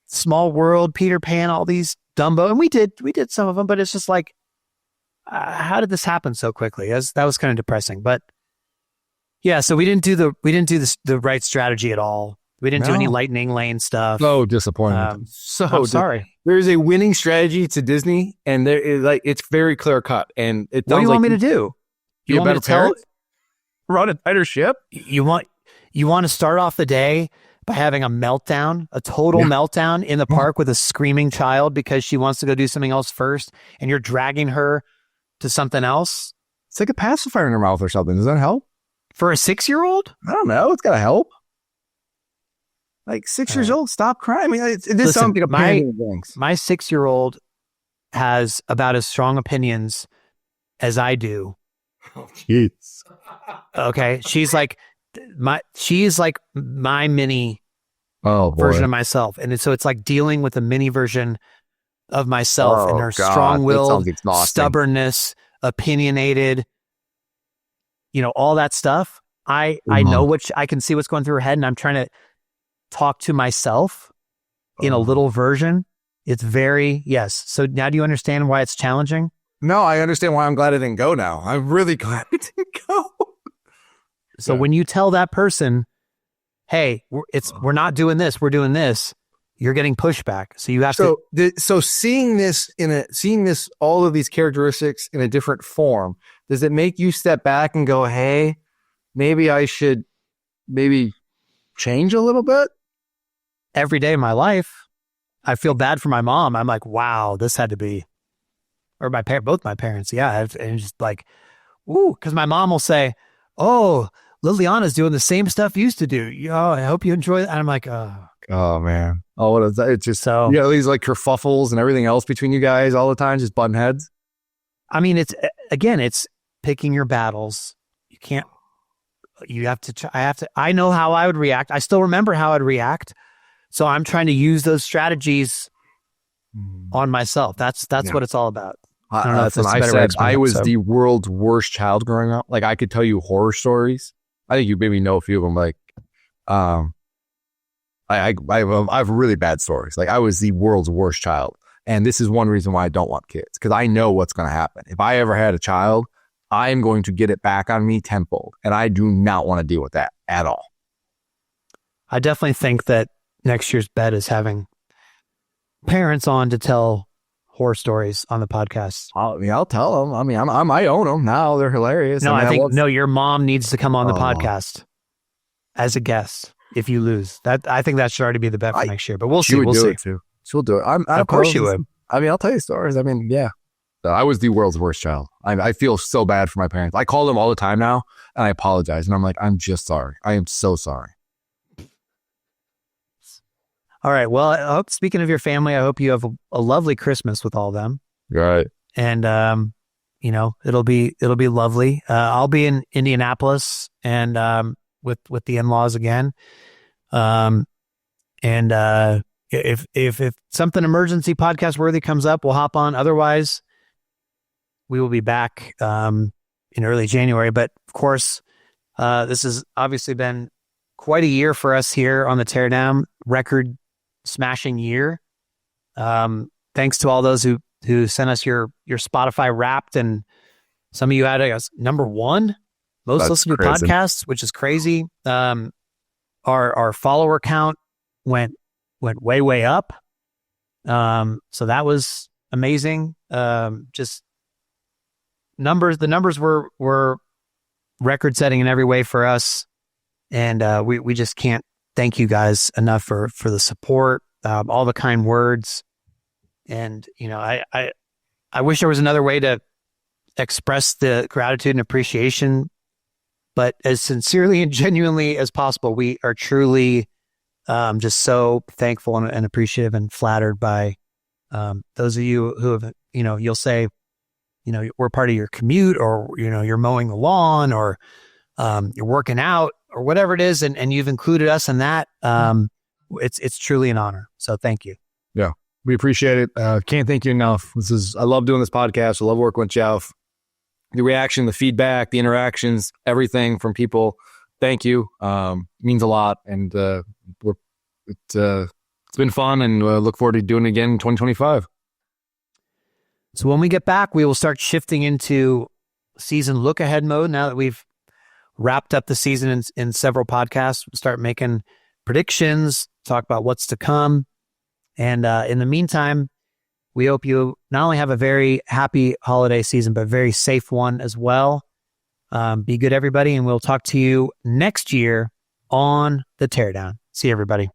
Small World, Peter Pan, all these Dumbo. And we did some of them, but it's just how did this happen so quickly? That was kind of depressing, but yeah, so we didn't do the right strategy at all. We didn't do any lightning lane stuff. So disappointing. I'm sorry. There's a winning strategy to Disney, and there is it's very clear cut. And what do you want me to do? You want me to tell? Run a tighter ship? You want to start off the day by having a meltdown, a total meltdown in the park with a screaming child because she wants to go do something else first, and you're dragging her to something else? It's like a pacifier in her mouth or something. Does that help? For a 6-year-old? I don't know. It's got to help. 6 years old, stop crying. I mean, this something my 6-year-old has about as strong opinions as I do. Oh, jeez. Okay, she's like my mini version of myself, and so it's like dealing with a mini version of myself and her strong-willed stubbornness, opinionated, all that stuff. I know I can see what's going through her head, and I'm trying to talk to myself in a little version. It's very So now do you understand why it's challenging? No, I understand why I'm glad I didn't go now. I'm really glad I didn't go. So when you tell that person, hey, we're not doing this, we're doing this, you're getting pushback. So you have So seeing this all of these characteristics in a different form, does it make you step back and go, hey, maybe I should change a little bit? Every day of my life, I feel bad for my mom. I'm like, wow, this had to be, or both my parents. Yeah. And just because my mom will say, oh, Liliana's doing the same stuff you used to do. I hope you enjoy it. And I'm like, oh man. Oh, what is that? It's just, these kerfuffles and everything else between you guys all the time, just button heads. I mean, it's picking your battles. I know how I would react. I still remember how I'd react So I'm trying to use those strategies on myself. That's what it's all about. I don't know if that's a better way to explain I it, was so. the world's worst child growing up. Like I could tell you horror stories. I think you maybe know a few of them. Like, I have really bad stories. Like I was the world's worst child. And this is one reason why I don't want kids, because I know what's going to happen. If I ever had a child, I am going to get it back on me tenfold. And I do not want to deal with that at all. I definitely think that next year's bet is having parents on to tell horror stories on the podcast. I'll tell them. I mean, I own them now. They're hilarious. No, I think your mom needs to come on the podcast as a guest if you lose. I think that should already be the bet for next year. But we'll see. We'll see. She'll do it. Of course she would. I mean, I'll tell you stories. I mean, yeah. I was the world's worst child. I feel so bad for my parents. I call them all the time now, and I apologize. And I'm like, I'm just sorry. I am so sorry. All right. Well, I hope, speaking of your family, I hope you have a lovely Christmas with all of them. Right. And it'll be lovely. I'll be in Indianapolis and with the in-laws again. If something emergency podcast worthy comes up, we'll hop on. Otherwise, we will be back in early January. But of course, this has obviously been quite a year for us here on the Teardown. Record smashing year. Thanks to all those who sent us your Spotify Wrapped, and some of you had us number one most listened to podcasts, which is crazy. Our follower count went way up. So that was amazing. Just numbers. The numbers were record setting in every way for us. And we just can't thank you guys enough for the support, all the kind words. And, I wish there was another way to express the gratitude and appreciation, but as sincerely and genuinely as possible, we are truly just so thankful and appreciative and flattered by those of you who have, you'll say, we're part of your commute, or, you're mowing the lawn, or you're working out, or whatever it is. And you've included us in that. It's truly an honor. So thank you. Yeah, we appreciate it. Can't thank you enough. I love doing this podcast. I love working with Jeff. The reaction, the feedback, the interactions, everything from people. Thank you. Means a lot. And it's been fun, and look forward to doing it again in 2025. So when we get back, we will start shifting into season look ahead mode. Now that we've wrapped up the season in several podcasts, we'll start making predictions, talk about what's to come. And in the meantime, we hope you not only have a very happy holiday season, but a very safe one as well. Be good, everybody, and we'll talk to you next year on the Teardown. See you, everybody.